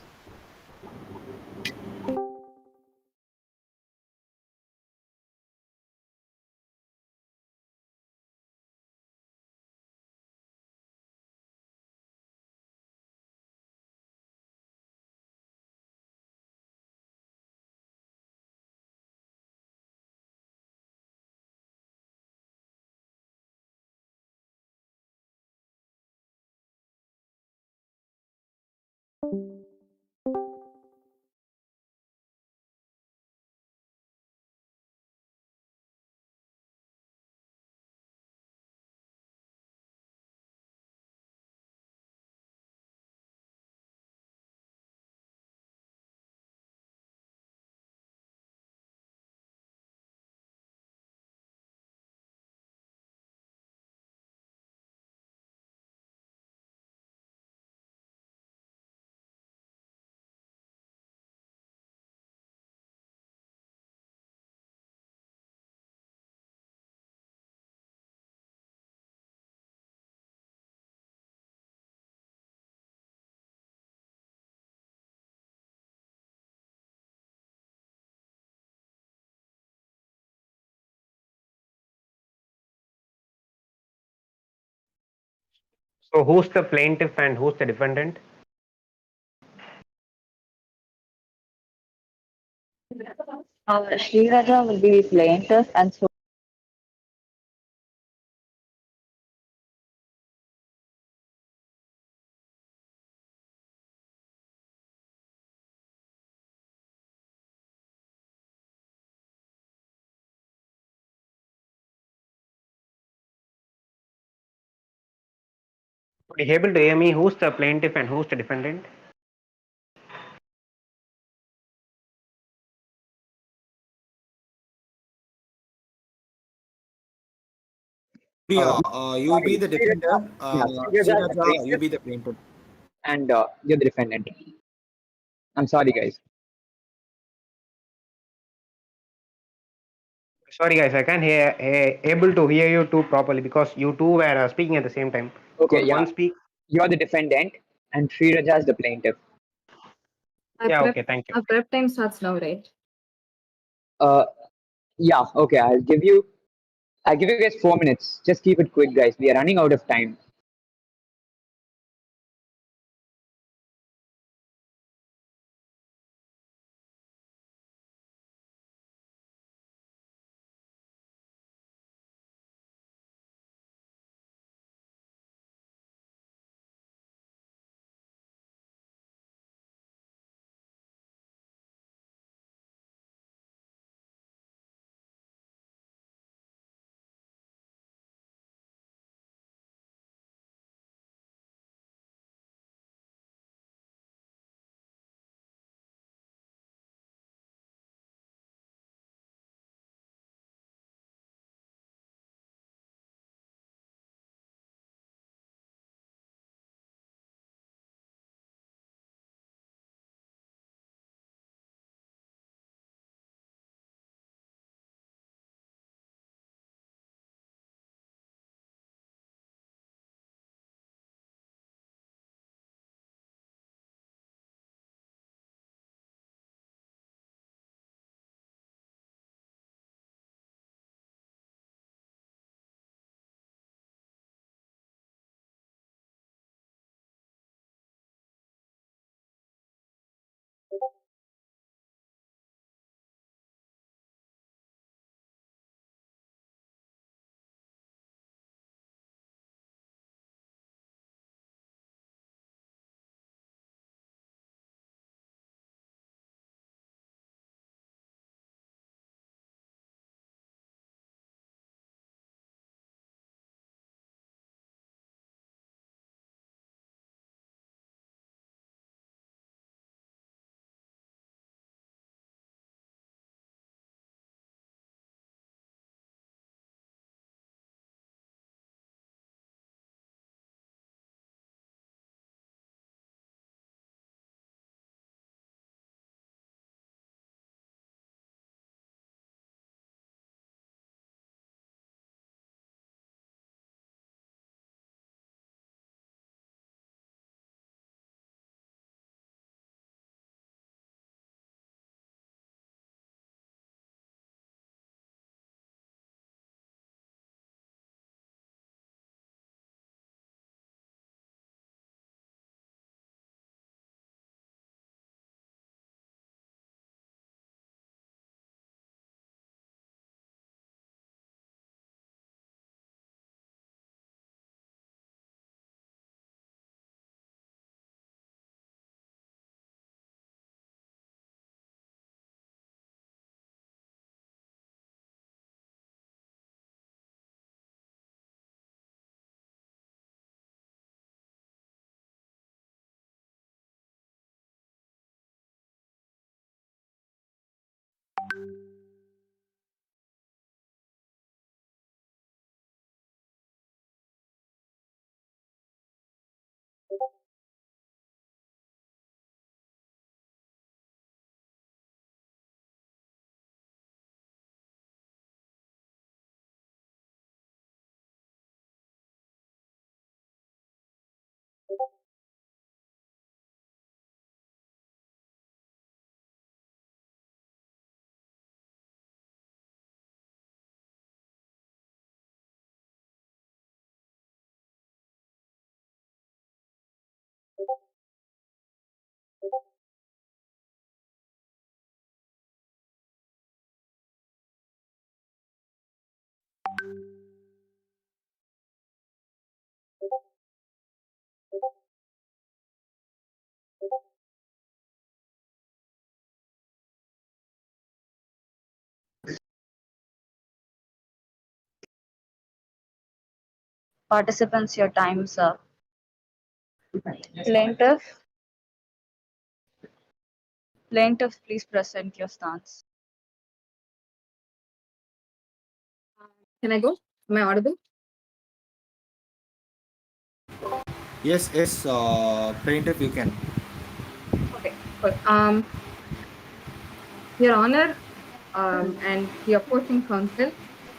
So who's the plaintiff and who's the defendant? Sriraja will be plaintiff and so Are you able to hear me? Who's the plaintiff and who's the defendant? Priya, you be Sorry, the Sriraja, defendant. yeah, Sriraja is the Sriraja, you plaintiff, be the plaintiff. and you're the defendant. I'm sorry, guys. Sorry guys, I can't able to hear you two properly because you two were speaking at the same time. Okay, Could yeah, one speak? you're the defendant, and Sriraja is the plaintiff. Yeah, okay, thank you. Our prep time starts now, right? Uh, yeah, okay, I'll give you guys 4 minutes. Just keep it quick, guys. We are running out of time. Participants, your time's up. Plaintiff, plaintiff, please present your stance. Can I go? Am I audible? Yes, plaintiff, you can. Okay. Good. Your Honor, and the opposing counsel,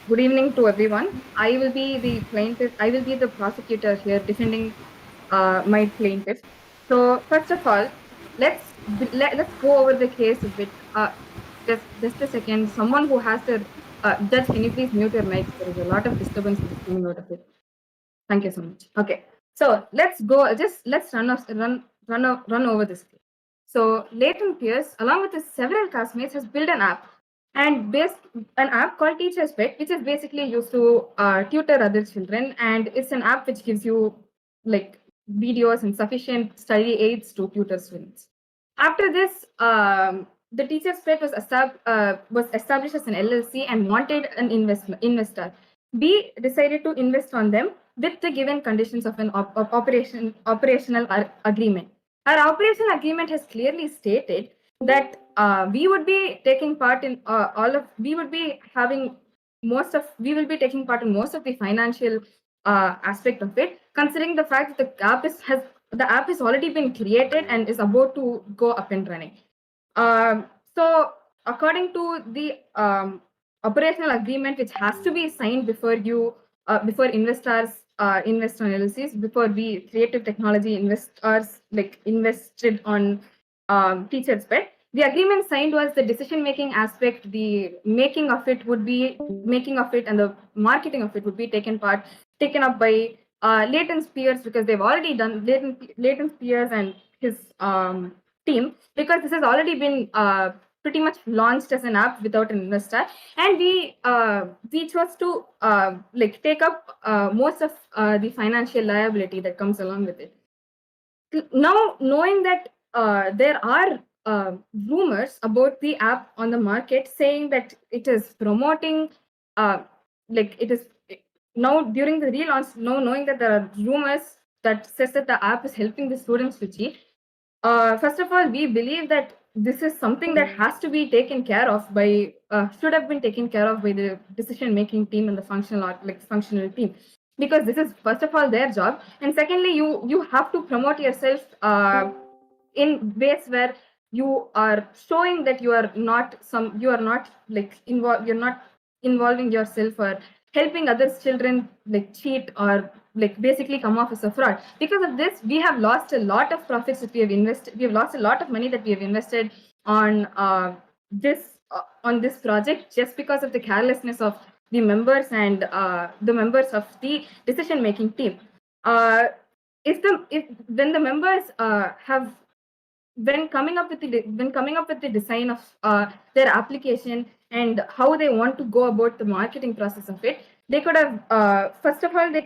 good evening to everyone. I will be the plaintiff. I will be the prosecutor here defending my plaintiff. So first of all, let's go over the case a bit. Just a second. Someone who has the judge, can you please mute your mics? There is a lot of disturbance that is coming out of it. Thank you so much. Okay, so let's go. Let's run over this case. So Leighton Pierce, along with his several classmates, has built an app called Teacher's Pet, which is basically used to tutor other children, and it's an app which gives you like videos and sufficient study aids to tutor students. After this, the Teacher's Pet was established as an LLC and wanted an investor. We decided to invest on them with the given conditions of an operational agreement. Our operational agreement has clearly stated that we would be taking part in we will be taking part in most of the financial aspect of it, considering the fact that the app has already been created and is about to go up and running. So according to the operational agreement, which has to be signed before before investors invest on LLCs, before we creative technology investors invested on Teacher's Pet. The agreement signed was the decision-making aspect, the making of it, and the marketing of it would be taken up by Leighton Pierce, because they've already done Leighton Pierce and his team, because this has already been pretty much launched as an app without an investor, and we chose to take up most of the financial liability that comes along with it. Now, knowing that there are rumors about the app on the market saying that it is promoting, now during the relaunch, now knowing that there are rumors that says that the app is helping the students to cheat. First of all, we believe that this is something that has to be taken care of by, should have been taken care of by the decision-making team and the functional team, because this is first of all their job, and secondly, you have to promote yourself in ways where you are showing that you're not involving yourself or helping other children cheat or basically come off as a fraud. Because of this, we have lost a lot of profits that we have invested. We have lost a lot of money that we have invested on this project, just because of the carelessness of the members and the members of the decision-making team. When the members have when coming up with the design of their application and how they want to go about the marketing process of it, they could have first of all they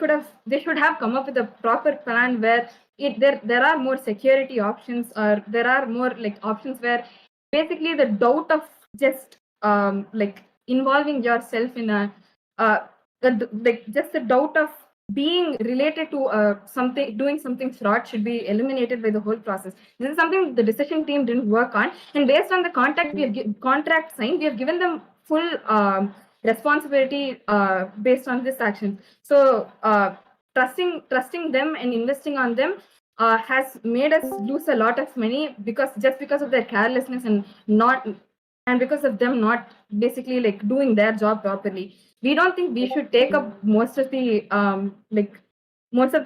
should have come up with a proper plan where there are more security options, or there are more options where basically the doubt of just involving yourself in just the doubt of being related to doing something fraud should be eliminated by the whole process. This is something the decision team didn't work on, and based on the contract signed, we have given them full responsibility based on this action. So trusting them and investing on them has made us lose a lot of money because of their carelessness and because of them not basically doing their job properly. We don't think we should take up most of the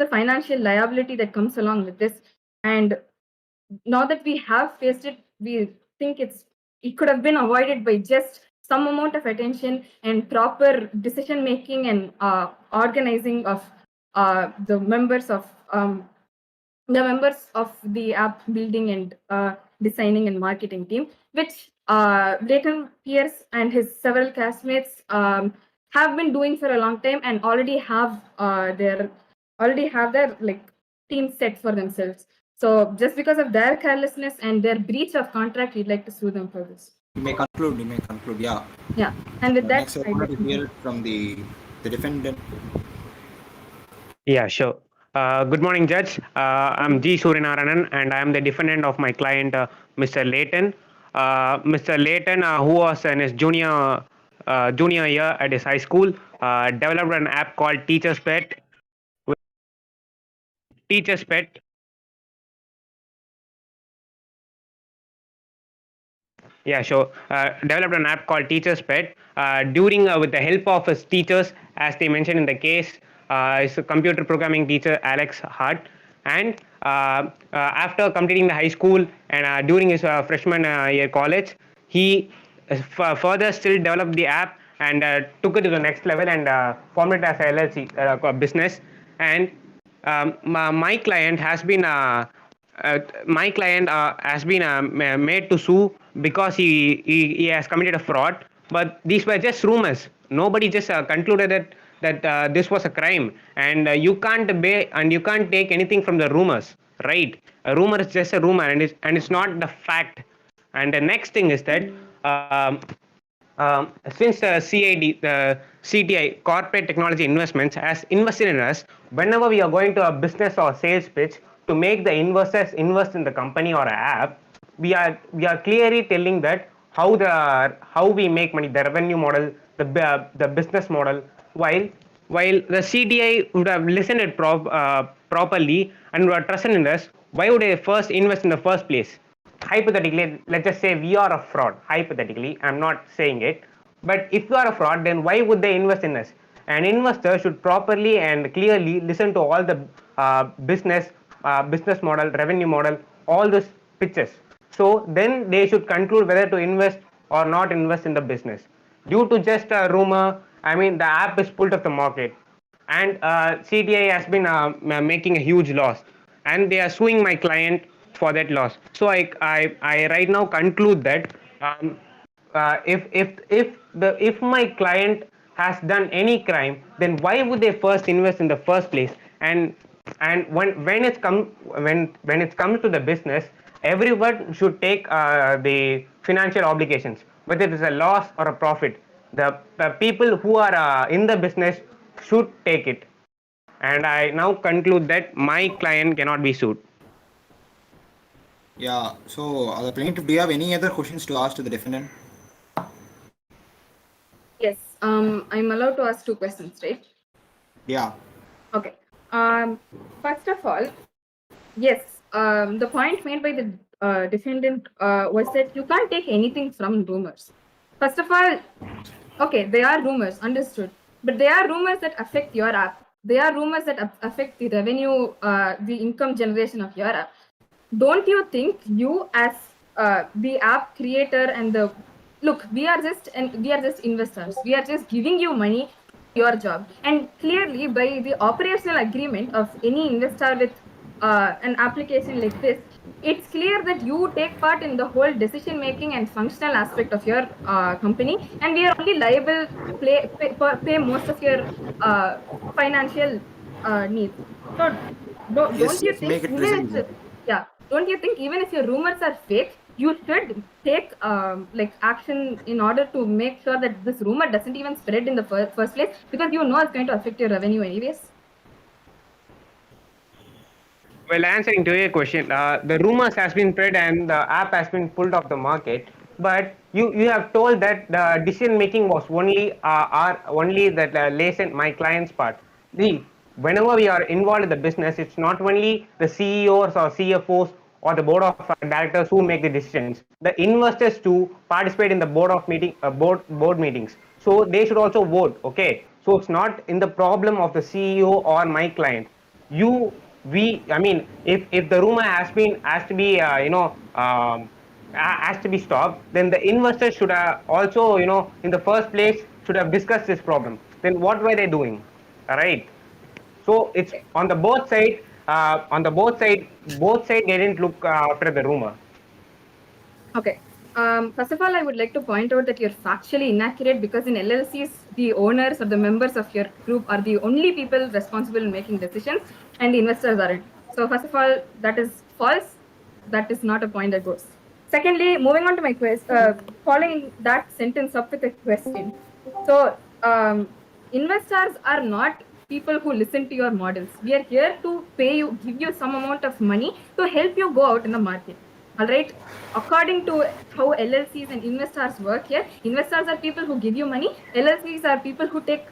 financial liability that comes along with this. And now that we have faced it, we think it could have been avoided by just some amount of attention and proper decision making and organizing of the members of the app building and designing and marketing team, which Leighton Pierce and his several classmates have been doing for a long time and already have their team set for themselves. So just because of their carelessness and their breach of contract, we'd like to sue them for this. You may conclude, yeah. Yeah, and with that, next I want to hear it from the defendant. Yeah, sure. Good morning, Judge. I'm G. Surinaranan, and I am the defendant of my client, Mr. Layton. Mr. Layton, who was in his junior year at his high school, developed an app called Teacher's Pet. Teacher's Pet. Yeah, sure. Developed an app called Teacher's Pet. During with the help of his teachers, as they mentioned in the case, is a computer programming teacher Alex Hart, and after completing the high school and during his freshman year college, he further still developed the app and took it to the next level and formed it as a LLC business. And my client has been made to sue because he has committed a fraud, but these were just rumors. Nobody just concluded that this was a crime, and you can't take anything from the rumors, right? A rumor is just a rumor, and it's not the fact. And the next thing is that since the CTI, Corporate Technology Investments, has invested in us, whenever we are going to a business or sales pitch to make the investors invest in the company or app, we are clearly telling that how we make money, the revenue model, the business model. While the CTI would have listened it properly and would have trusted in us, why would they first invest in the first place? Hypothetically, let's just say we are a fraud. Hypothetically, I'm not saying it, but if you are a fraud, then why would they invest in us? An investor should properly and clearly listen to all the business model, revenue model, all those pitches. So then they should conclude whether to invest or not invest in the business. Due to just a rumor, I mean, the app is pulled off the market, and CTI has been making a huge loss, and they are suing my client for that loss. So I right now conclude that if my client has done any crime, then why would they first invest in the first place? And when it comes to the business, everyone should take the financial obligations, whether it is a loss or a profit. The people who are in the business should take it. And I now conclude that my client cannot be sued. Yeah, so the plaintiff, do you have any other questions to ask to the defendant? Yes, I'm allowed to ask 2 questions, right? Yeah. Okay. First of all, yes, the point made by the defendant was that you can't take anything from rumors. First of all, okay, they are rumors, understood. But they are rumors that affect your app. They are rumors that affect the revenue, the income generation of your app. Don't you think you, as the app creator and the look, we are just investors. We are just giving you money, your job, and clearly by the operational agreement of any investor with an application like this, it's clear that you take part in the whole decision making and functional aspect of your company, and we are only liable to pay most of your financial needs. So don't you Yes, think make it even if reasonable. yeah, don't you think even if your rumors are fake, you should take like action in order to make sure that this rumor doesn't even spread in the first place, because you know it's going to affect your revenue anyways? Well, answering to your question, the rumors has been spread and the app has been pulled off the market. But you have told that the decision making was only that lays in my client's part. See, whenever we are involved in the business, it's not only the CEOs or CFOs or the board of directors who make the decisions. The investors too participate in the board meetings. So they should also vote. Okay, so it's not in the problem of the CEO or my client. You we I mean, if the rumor has to be has to be stopped, then the investors should have also, in the first place, should have discussed this problem. Then what were they doing? All right, so it's on the both side they didn't look after the rumor. Okay. First of all, I would like to point out that you're factually inaccurate, because in LLCs, the owners or the members of your group are the only people responsible in making decisions, and the investors aren't. So first of all, that is false. That is not a point that goes. Secondly, moving on to my question, following that sentence up with a question. So investors are not people who listen to your models. We are here to pay you, give you some amount of money to help you go out in the market. All right. According to how LLCs and investors work here, investors are people who give you money. LLCs are people who take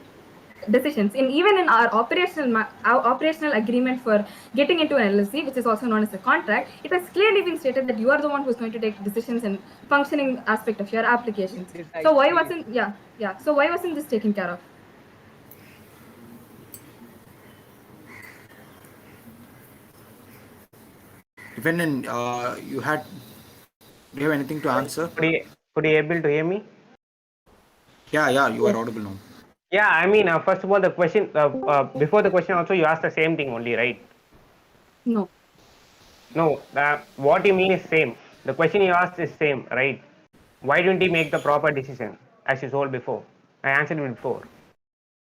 decisions. And even in our operational agreement for getting into an LLC, which is also known as a contract, it has clearly been stated that you are the one who's going to take decisions and functioning aspect of your applications. So why wasn't So why wasn't this taken care of? Dependent, do you have anything to answer? Could you able to hear me? Yeah, you are audible now. Yeah, I mean, first of all, the question before the question also you asked the same thing only, right? No. No, what you mean is same. The question you asked is same, right? Why didn't he make the proper decision as you told before? I answered it before.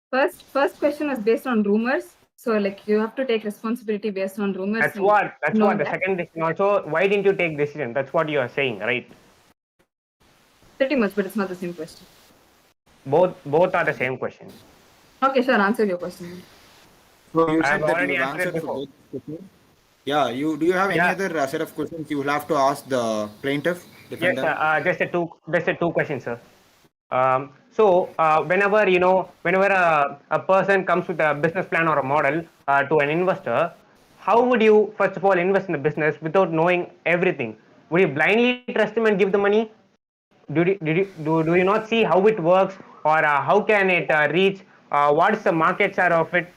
First question was based on rumors. So like you have to take responsibility based on rumors. That's what the second decision also. Why didn't you take decision? That's what you are saying, right? Pretty much, but it's not the same question. Both are the same question. Okay, sure. Answer your question. So you I've said that already you've answered answered for before. both questions. Yeah, do you have any other set of questions you will have to ask the plaintiff, Yes, defendant? just a two questions, sir. Whenever a person comes with a business plan or a model to an investor, how would you first of all invest in the business without knowing everything? Would you blindly trust him and give the money? Do you not see how it works, or how can it reach? What is the market share of it?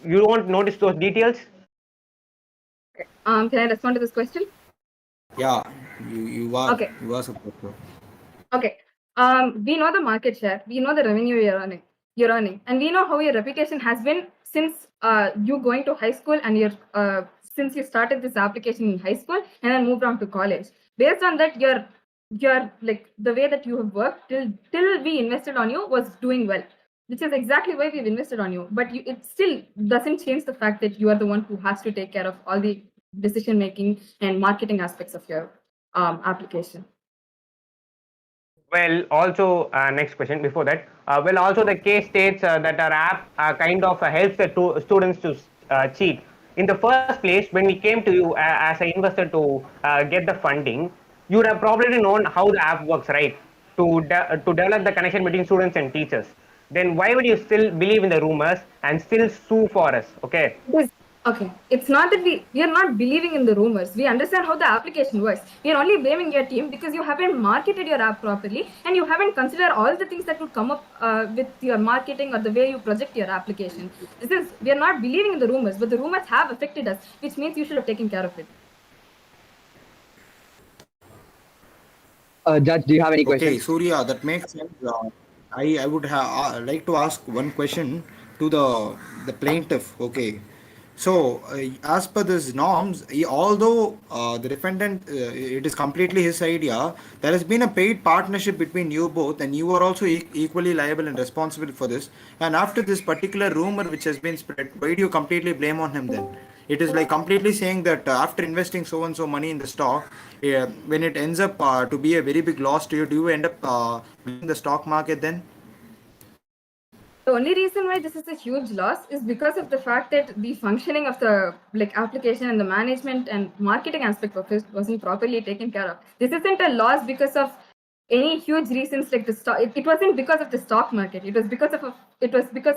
You don't notice those details. Can I respond to this question? Yeah, you are. Okay. You are supposed to. Okay. We know the market share. We know the revenue you're earning, and we know how your reputation has been since you going to high school and since you started this application in high school and then moved on to college. Based on that, your like the way that you have worked till we invested on you was doing well, which is exactly why we've invested on you. But it still doesn't change the fact that you are the one who has to take care of all the decision making and marketing aspects of your application. Well, also next question before that. Well, also the case states that our app kind of helps the students to cheat. In the first place, when we came to you as an investor to get the funding, you would have probably known how the app works, right? To develop the connection between students and teachers. Then why would you still believe in the rumors and still sue for us? Okay. Okay, it's not that we are not believing in the rumors. We understand how the application works. We are only blaming your team because you haven't marketed your app properly and you haven't considered all the things that would come up with your marketing or the way you project your application. We are not believing in the rumors, but the rumors have affected us, which means you should have taken care of it. Judge, do you have any Okay, questions? Surya, that makes sense. I would like to ask one question to the plaintiff. Okay, so as per these norms, although the defendant, it is completely his idea, there has been a paid partnership between you both, and you are also equally liable and responsible for this. And after this particular rumor which has been spread, why do you completely blame on him then? It is like completely saying that after investing so and so money in the stock, when it ends up to be a very big loss to you, do you end up in the stock market then? The only reason why this is a huge loss is because of the fact that the functioning of the application and the management and marketing aspect of it wasn't properly taken care of. This isn't a loss because of any huge reasons like the stock. It wasn't because of the stock market. It was because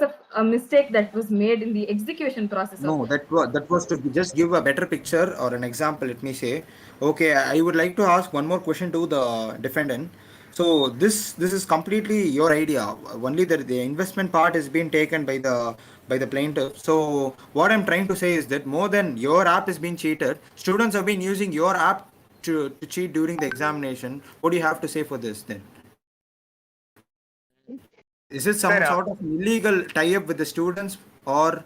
of a mistake that was made in the execution process. No, that was to just give a better picture or an example. Let me say, okay, I would like to ask one more question to the defendant. So this is completely your idea. Only the investment part is being taken by the plaintiff. So what I'm trying to say is that more than your app is being cheated, students have been using your app to cheat during the examination. What do you have to say for this then? Is it some Sir, sort of illegal tie-up with the students or?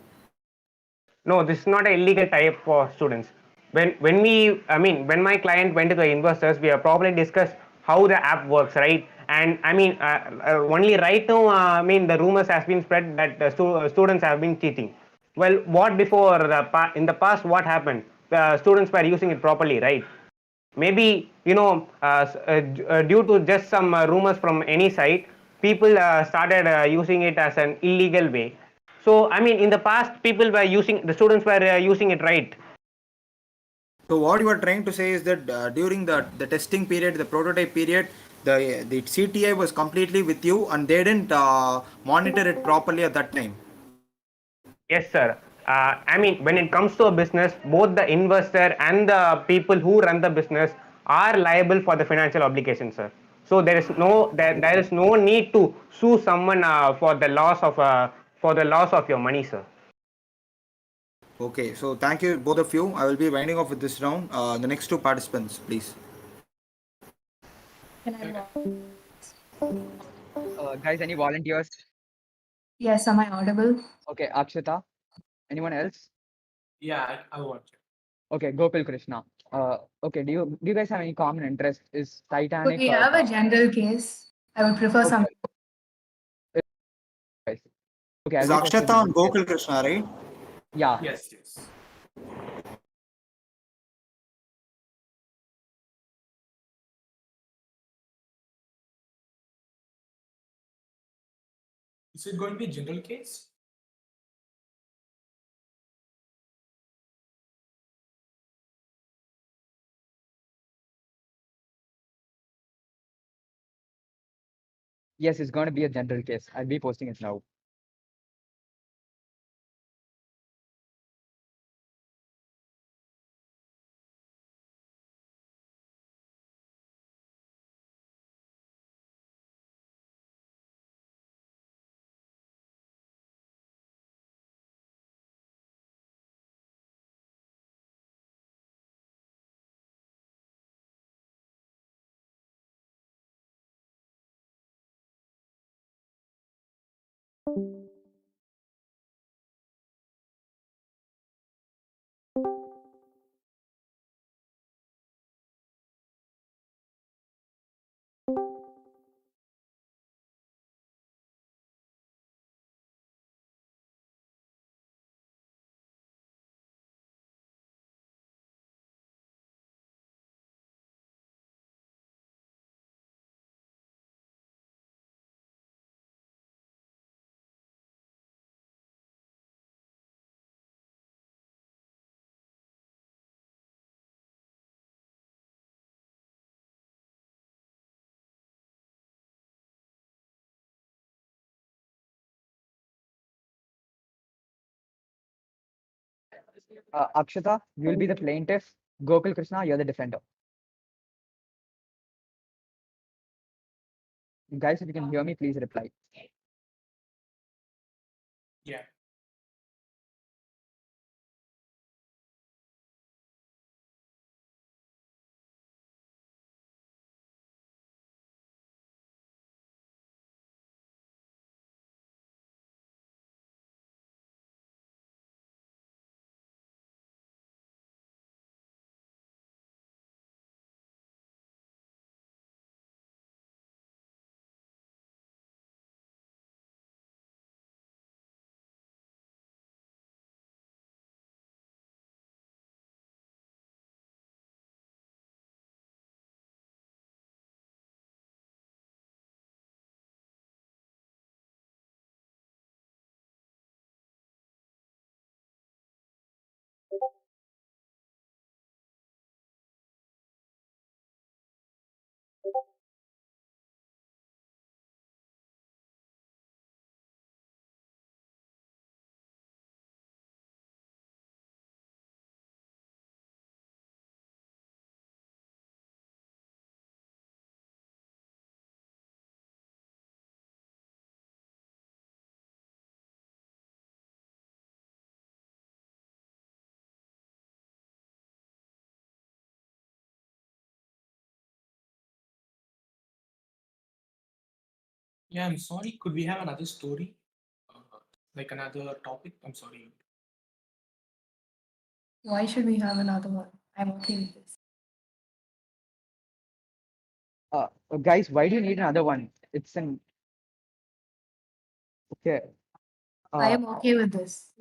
No, this is not an illegal tie-up for students. When my client went to the investors, we have probably discussed how the app works, right? And only right now, the rumors has been spread that the students have been cheating. Well, what before in the past, what happened? The students were using it properly, right? Maybe due to just some rumors from any site, people started using it as an illegal way. So I mean, in the past, the students were using it, right? So what you are trying to say is that during the testing period, the prototype period, the CTI was completely with you, and they didn't monitor it properly at that time. Yes, sir. I mean, when it comes to a business, both the investor and the people who run the business are liable for the financial obligations, sir. So there is no need to sue someone for the loss of your money, sir. Okay, so thank you both of you. I will be winding off with this round. The next two participants, please. Guys, any volunteers? Yes, am I audible? Okay, Akshita. Anyone else? Yeah, I want to. Okay, Gopal Krishna. Okay, do you guys have any common interest? Is Could Titanic we have a general case? I would prefer some. guys. Okay, Is I'll be posting Akshata the and details. Gokul Krishna, right? Yeah. Yes, yes. Is it going to be a general case? Yes, it's going to be a general case. I'll be posting it now. Akshata, you'll be the plaintiff. Gokul Krishna, you're the defender. Guys, if you can hear me, please reply. Yeah. Yeah, I'm sorry. Could we have another story? Like another topic? I'm sorry. Why should we have another one? I'm okay with this. Guys, why do you need another one? It's an okay. I am okay with this.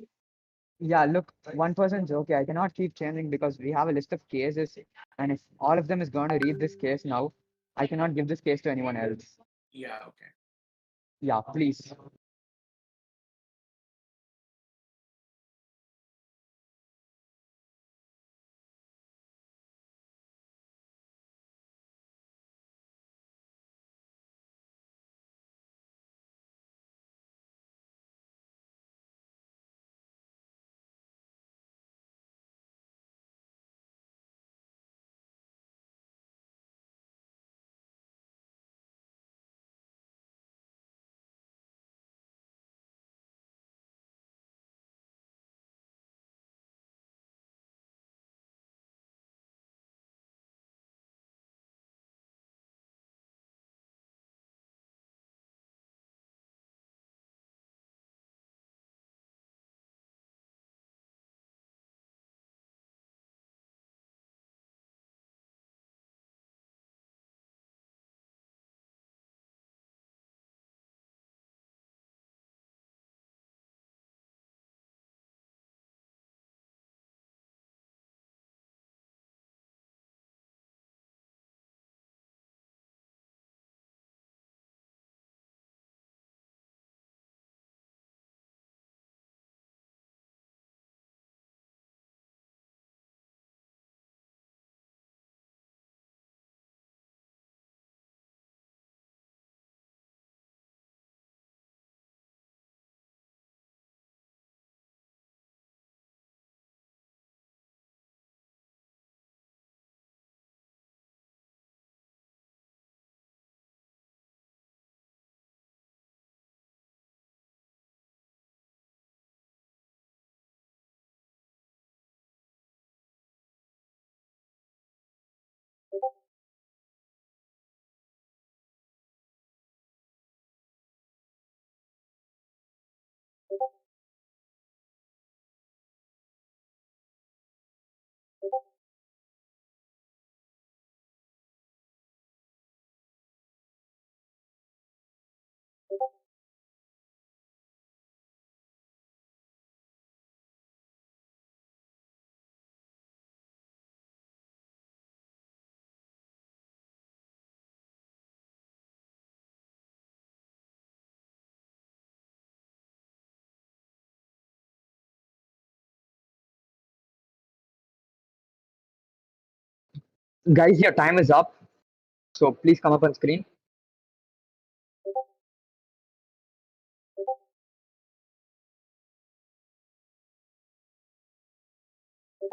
Yeah, look, one person's okay. I cannot keep changing because we have a list of cases, and if all of them is going to read this case now, I cannot give this case to anyone else. Yeah, okay. Yeah, please. Guys, your time is up. So please come up on screen.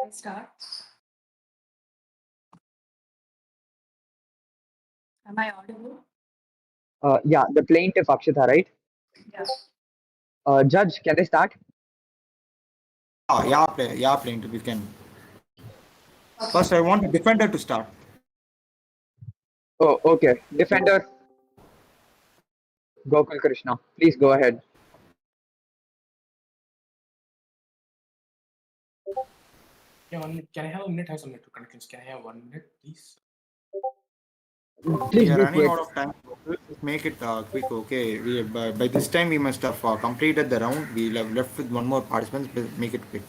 I start. Am I audible? Yeah, the plaintiff Akshita, right? Yeah. Judge, can they start? Yeah, plaintiff, you can. First, I want the defender to start. Oh, okay. Defender Gokul Krishna, please go ahead. Yeah, 1 minute. Can I have a minute? I have some network connections. Can I have 1 minute, please? Please We are be running quick. out of time. Just make it quick, okay? By this time, we must have completed the round. We'll have left with one more participant. Make it quick.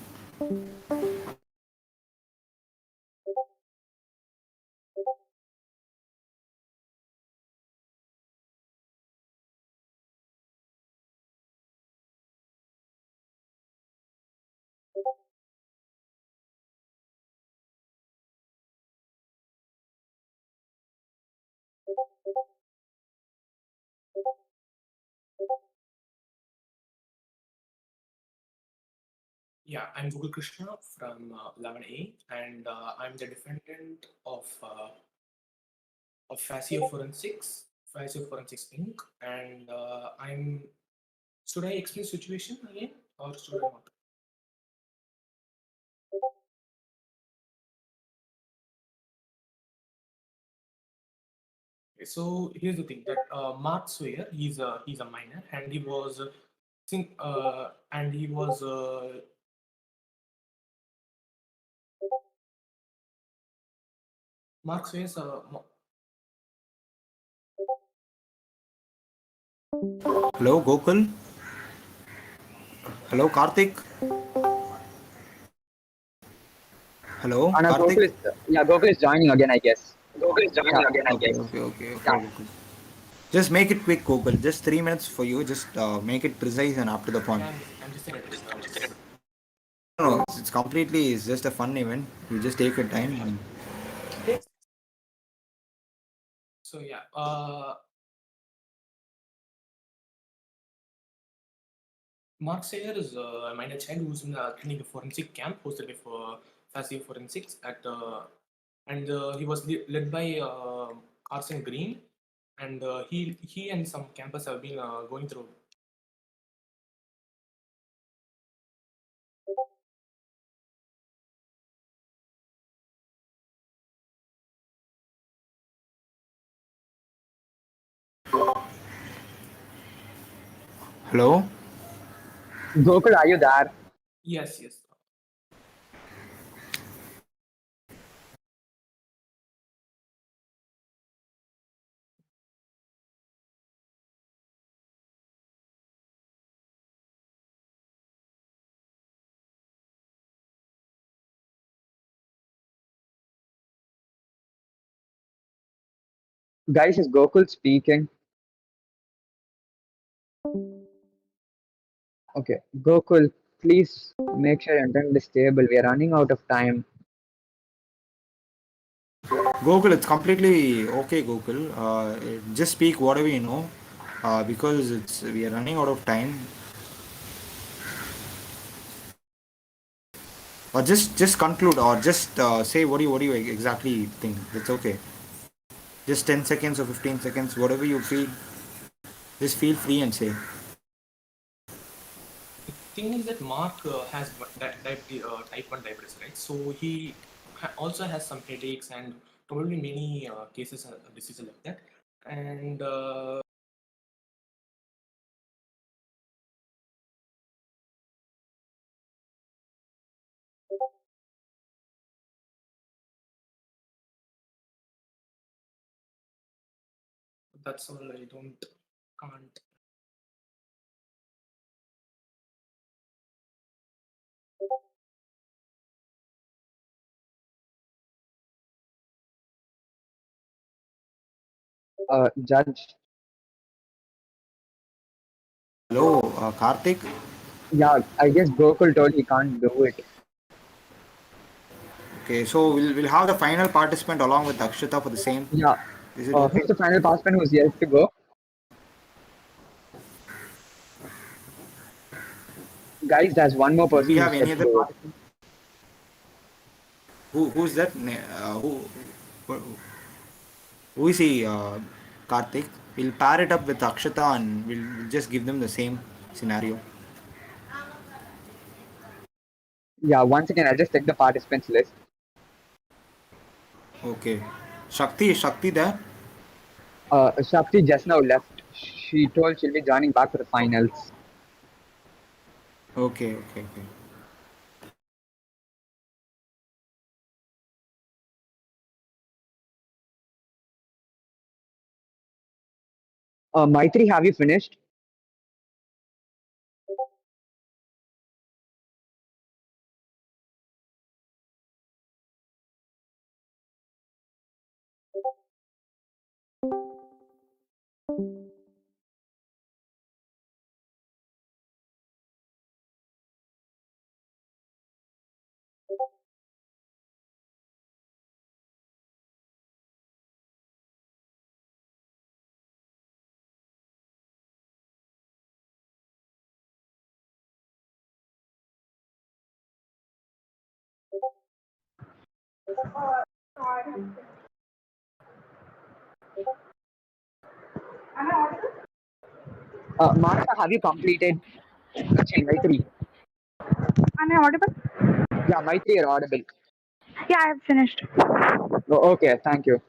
Yeah, I'm Google Krishna from 11A, and I'm the defendant of Fascio Forensics, Inc. And should I explain the situation again, or should I not? So here's the thing that Mark Sawyer, he's a minor, and he was Mark Sawyer's Hello, Gokul. Hello, Karthik. Hello, Anna, Karthik. Gokul is joining again, I guess. Gokul is joining Yeah. again, I Okay, guess. okay. Gokul. Just make it quick, Gokul. Just 3 minutes for you. Just make it precise and up to the point. I'm just saying it. No, it's completely. It's just a fun event. You just take your time. And So yeah, Mark Sayer is a minor child who's in attending a forensic camp hosted by Fascio Forensics and he was led by Carson Green, and he and some campus have been going through. hello. Gokul, are you there? Yes. Guys, is Gokul speaking? Okay, Gokul, please make sure your internet is stable. We are running out of time. Gokul, it's completely okay, Gokul. Just speak whatever you know, because we are running out of time. Or just conclude, or just say what do you exactly think. It's okay. Just 10 seconds or 15 seconds, whatever you feel. Just feel free and say. The thing is that Mark has type 1 diabetes, right? So he also has some headaches and probably many cases diseases like that. And that's all. I can't. Judge. Hello, Karthik. Yeah, I guess Gokul told he can't do it. Okay, so we'll have the final participant along with Akshita for the same. Yeah. Is it okay? Who's the final participant who's yet to go? Guys, there's one more Do we person have who's yet any to other go. participant? Who's that? Who who is he? Karthik. We'll pair it up with Akshita and we'll just give them the same scenario. Yeah, once again, I'll just check the participants list. Okay. Shakti there? Shakti just now left. She told she'll be joining back for the finals. Okay. Maitri, have you finished? Marsha, have you completed? Maitri. Am I audible? Yeah, Maitri, you're audible. Yeah, I have finished. Oh, okay, thank you.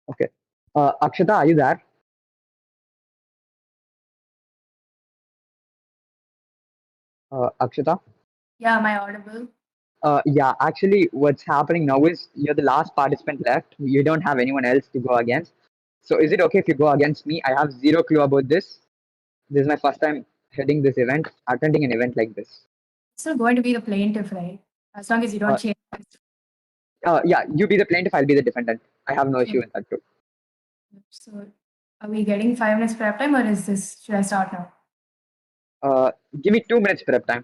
Okay. Akshata, are you there? Akshata? Yeah, am I audible? Yeah, actually, what's happening now is you're the last participant left. You don't have anyone else to go against. So, is it okay if you go against me? I have zero clue about this. This is my first time heading this event, attending an event like this. Still going to be the plaintiff, right? As long as you Uh, don't change. yeah, you be the plaintiff, I'll be the defendant. I have no issue Okay. with that too. So, are we getting 5 minutes prep time, or is this? Should I start now? Give me 2 minutes prep time.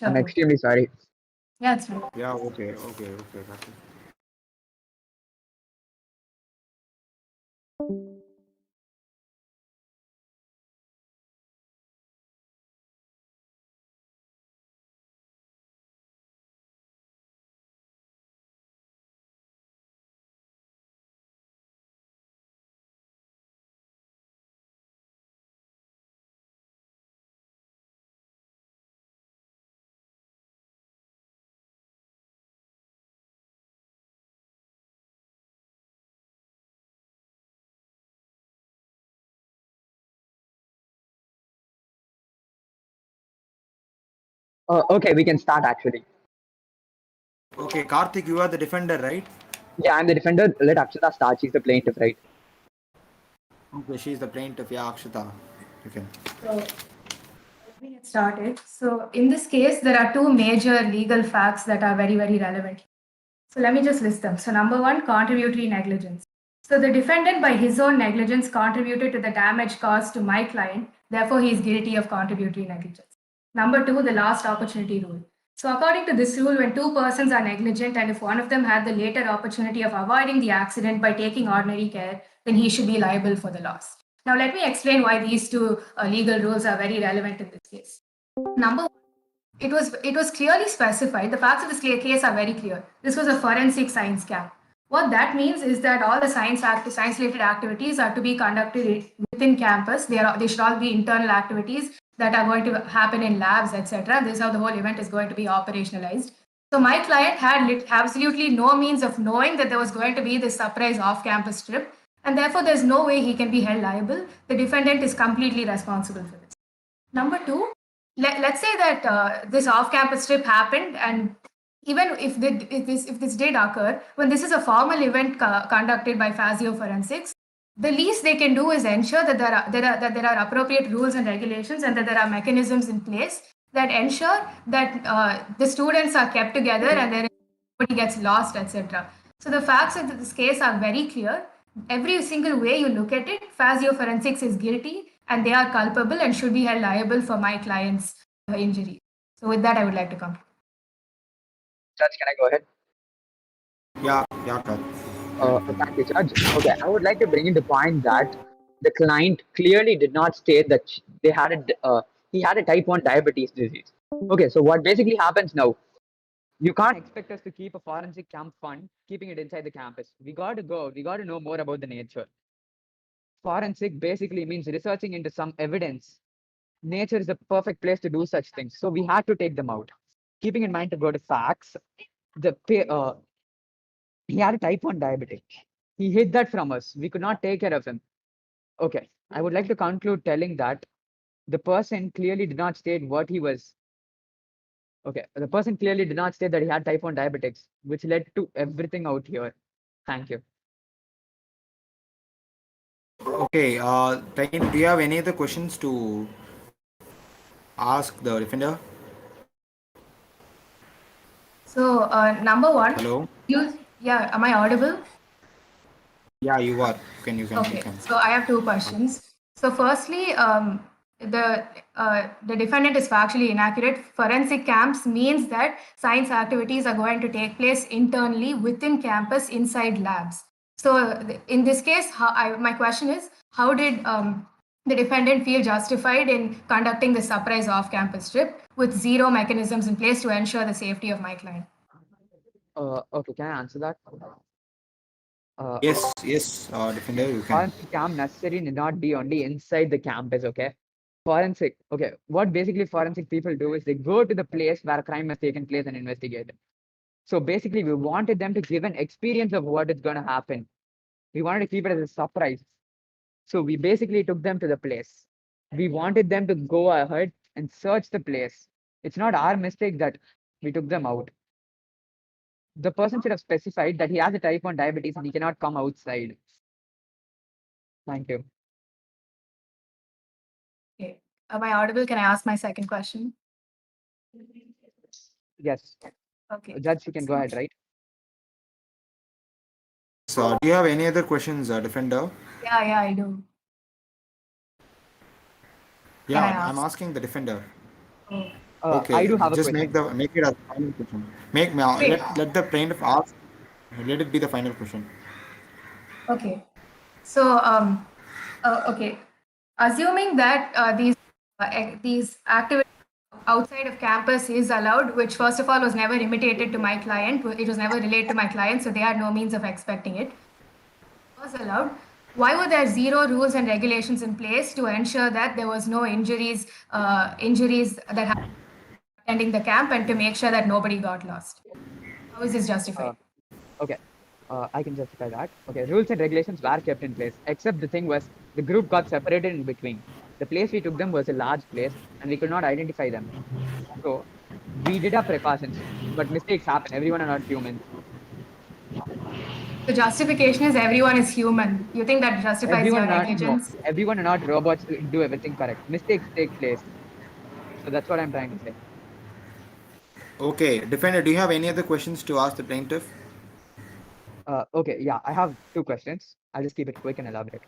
I'm Sure. extremely sorry. Yeah, it's fine. Yeah, okay. Got it. Okay, we can start actually. Okay, Karthik, you are the defender, right? Yeah, I'm the defender. Let Akshata start. She's the plaintiff, right? Okay, she's the plaintiff. Yeah, Akshita. You can. So, let me get started. So, in this case, there are two major legal facts that are very, very relevant. So, let me just list them. So, number one, contributory negligence. So, the defendant, by his own negligence, contributed to the damage caused to my client. Therefore, he is guilty of contributory negligence. Number two, the last opportunity rule. So, according to this rule, when two persons are negligent and if one of them had the later opportunity of avoiding the accident by taking ordinary care, then he should be liable for the loss. Now, let me explain why these two legal rules are very relevant in this case. Number one, it was clearly specified. The facts of this case are very clear. This was a forensic science camp. What that means is that all the science-related activities are to be conducted within campus. They should all be internal activities that are going to happen in labs, etc. This is how the whole event is going to be operationalized. So my client had absolutely no means of knowing that there was going to be this surprise off-campus trip, and therefore there's no way he can be held liable. The defendant is completely responsible for this. Number two, let's say that this off-campus trip happened, and even if this did occur, when this is a formal event conducted by Fazio Forensics, the least they can do is ensure that there are appropriate rules and regulations, and that there are mechanisms in place that ensure that the students are kept together and there nobody gets lost, etc. So the facts of this case are very clear. Every single way you look at it, Fazio Forensics is guilty and they are culpable and should be held liable for my client's injury. So with that, I would like to come. Judge, can I go ahead? Yeah, Karthik. Thank you, Judge. Okay, I would like to bring in the point that the client clearly did not state that he had a type 1 diabetes disease. Okay, so what basically happens now? You can't expect us to keep a forensic camp fund, keeping it inside the campus. We got to go. We got to know more about the nature. Forensic basically means researching into some evidence. Nature is the perfect place to do such things. So we had to take them out. Keeping in mind to go to facts, he had a type 1 diabetic. He hid that from us. We could not take care of him. Okay, I would like to conclude telling that the person clearly did not state what he was. Okay, the person clearly did not state that he had type 1 diabetics, which led to everything out here. Thank you. Okay, Tain, do you have any other questions to ask the defender? So number one, Hello? am I audible? Yeah, you are. You Okay, can. so I have two questions. So firstly, the defendant is factually inaccurate. Forensic camps means that science activities are going to take place internally within campus inside labs. So in this case, my question is, how did the defendant feel justified in conducting the surprise off-campus trip with zero mechanisms in place to ensure the safety of my client? Okay, can I answer that? Yes, defender, you can. Forensic camp necessary need not be only inside the campus, okay? Forensic, okay. What basically forensic people do is they go to the place where a crime has taken place and investigate it. So basically, we wanted them to give an experience of what is going to happen. We wanted to keep it as a surprise. So we basically took them to the place. We wanted them to go ahead and search the place. It's not our mistake that we took them out. The person should have specified that he has a type 1 diabetes and he cannot come outside. Thank you. Okay. Am I audible? Can I ask my second question? Yes. Okay. Judge, you can go ahead, right? So, do you have any other questions, defender? Yeah, I do. Yeah, Can I I'm ask? asking the defender. Oh. Okay, I do have a just question. make it as a final question. Wait. Let the plaintiff ask. Let it be the final question. Okay. So, okay. Assuming that these activities outside of campus is allowed, which first of all was never imitated to my client, it was never relayed to my client, so they had no means of expecting it. Was allowed. Why were there zero rules and regulations in place to ensure that there was no injuries that happened attending the camp and to make sure that nobody got lost? How is this justified? Okay. I can justify that. Okay, rules and regulations were kept in place, except the thing was the group got separated in between. The place we took them was a large place and we could not identify them. So we did have precautions, but mistakes happen. Everyone are not humans. The justification is everyone is human. You think that justifies your negligence? Everyone are not robots to do everything correct. Mistakes take place. So that's what I'm trying to say. Okay, defender, do you have any other questions to ask the plaintiff? Okay, yeah, I have two questions. I'll just keep it quick and elaborate.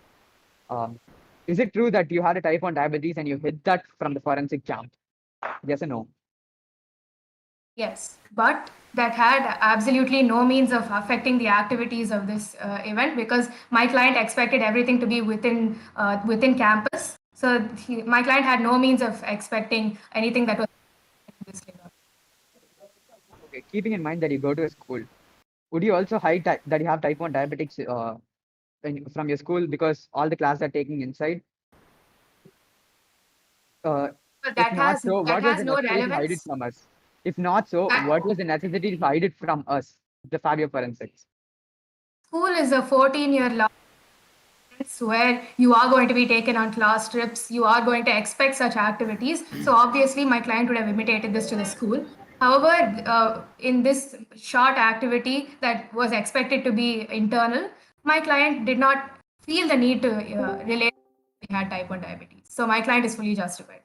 Is it true that you had a type 1 diabetes and you hid that from the forensic camp? Yes or no? Yes, but that had absolutely no means of affecting the activities of this event because my client expected everything to be within campus. So my client had no means of expecting anything that was in this regard. Okay, keeping in mind that you go to a school, would you also hide that you have type 1 diabetics from your school because all the classes are taking inside? But If not so, that what was has the no necessity to hide it relevance. from us? If not so, That what was the necessity to hide it from us, the Fabio forensics? school is a 14-year long where you are going to be taken on class trips, you are going to expect such activities. So obviously, my client would have imitated this to the school. However, in this short activity that was expected to be internal, my client did not feel the need to relate he had type 1 diabetes. So my client is fully justified.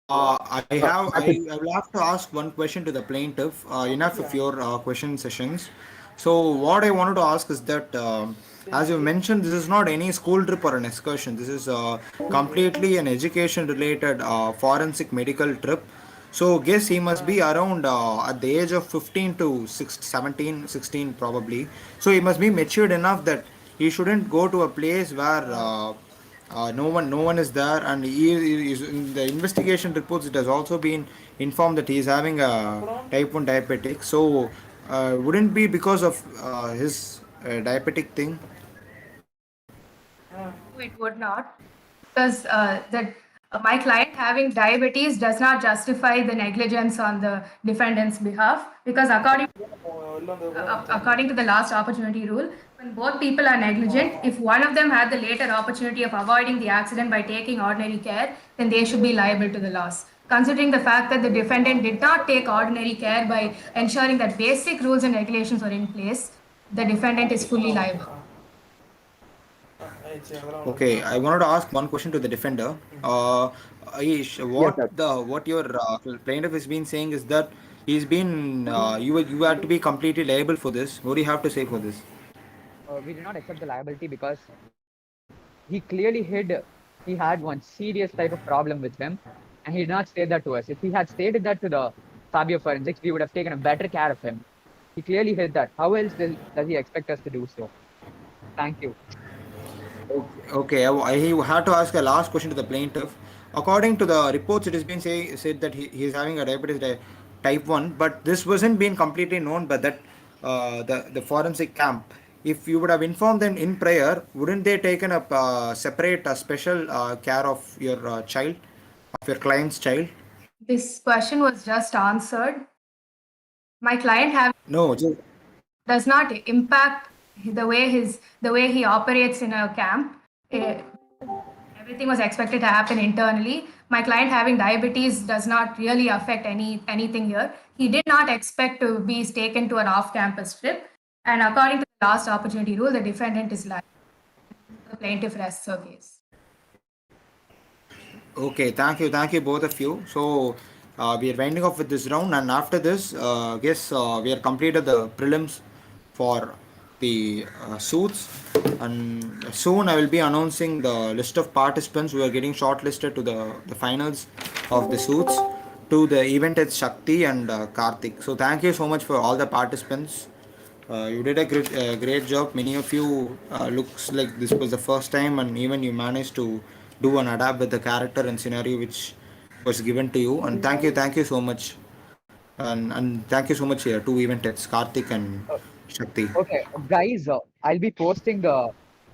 I will have to ask one question to the plaintiff. Enough of your question sessions. So what I wanted to ask is that, as you mentioned, this is not any school trip or an excursion. This is completely an education-related forensic medical trip. So guess he must be around at the age of 15 to 17, 16 probably. So he must be matured enough that he shouldn't go to a place where no one is there, and he is in the investigation reports. It has also been informed that he is having a type 1 diabetic. So wouldn't be because of his diabetic thing? No, it would not, because that my client having diabetes does not justify the negligence on the defendant's behalf. Because according to the last opportunity rule, when both people are negligent, if one of them had the later opportunity of avoiding the accident by taking ordinary care, then they should be liable to the loss. Considering the fact that the defendant did not take ordinary care by ensuring that basic rules and regulations were in place, the defendant is fully liable. Okay, I wanted to ask one question to the defender. Aish, Yes, sir. what your plaintiff has been saying is that he's been you had to be completely liable for this. What do you have to say for this? We did not accept the liability because he clearly hid he had one serious type of problem with him, and he did not state that to us. If he had stated that to the Fabio forensics, we would have taken a better care of him. He clearly hit that. How else does he expect us to do so? Thank you. Okay, I had to ask a last question to the plaintiff. According to the reports, it has been said that he is having a diabetes type 1, but this wasn't been completely known by that the forensic camp. If you would have informed them in prior, wouldn't they taken up separate special care of your child, of your client's child? This question was just answered. My client No, just, does not impact the way he operates in a camp. Everything was expected to happen internally. My client having diabetes does not really affect anything here. He did not expect to be taken to an off-campus trip, and according to the last opportunity rule, the defendant is liable. The plaintiff rests her case. okay, thank you both of you. So we are winding off with this round, and after this, guess we are completed the prelims for the suits, and soon I will be announcing the list of participants who are getting shortlisted to the finals of the suits. To the event, it's Shakti and Karthik. So thank you so much for all the participants. You did a great job. Many of you looks like this was the first time, and even you managed to do and adapt with the character and scenario which was given to you. And thank you so much. And thank you so much here, two event heads, Karthik and Shakti. Okay, guys, I'll be posting the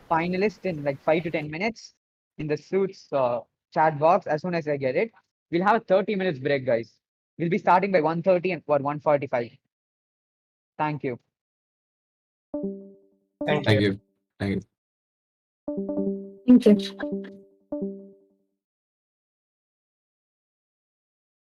finalist in like 5 to 10 minutes in the suits chat box as soon as I get it. We'll have a 30 minutes break, guys. We'll be starting by 1:30 and for 1:45. Thank you. Thank you. Thank you. Thank you.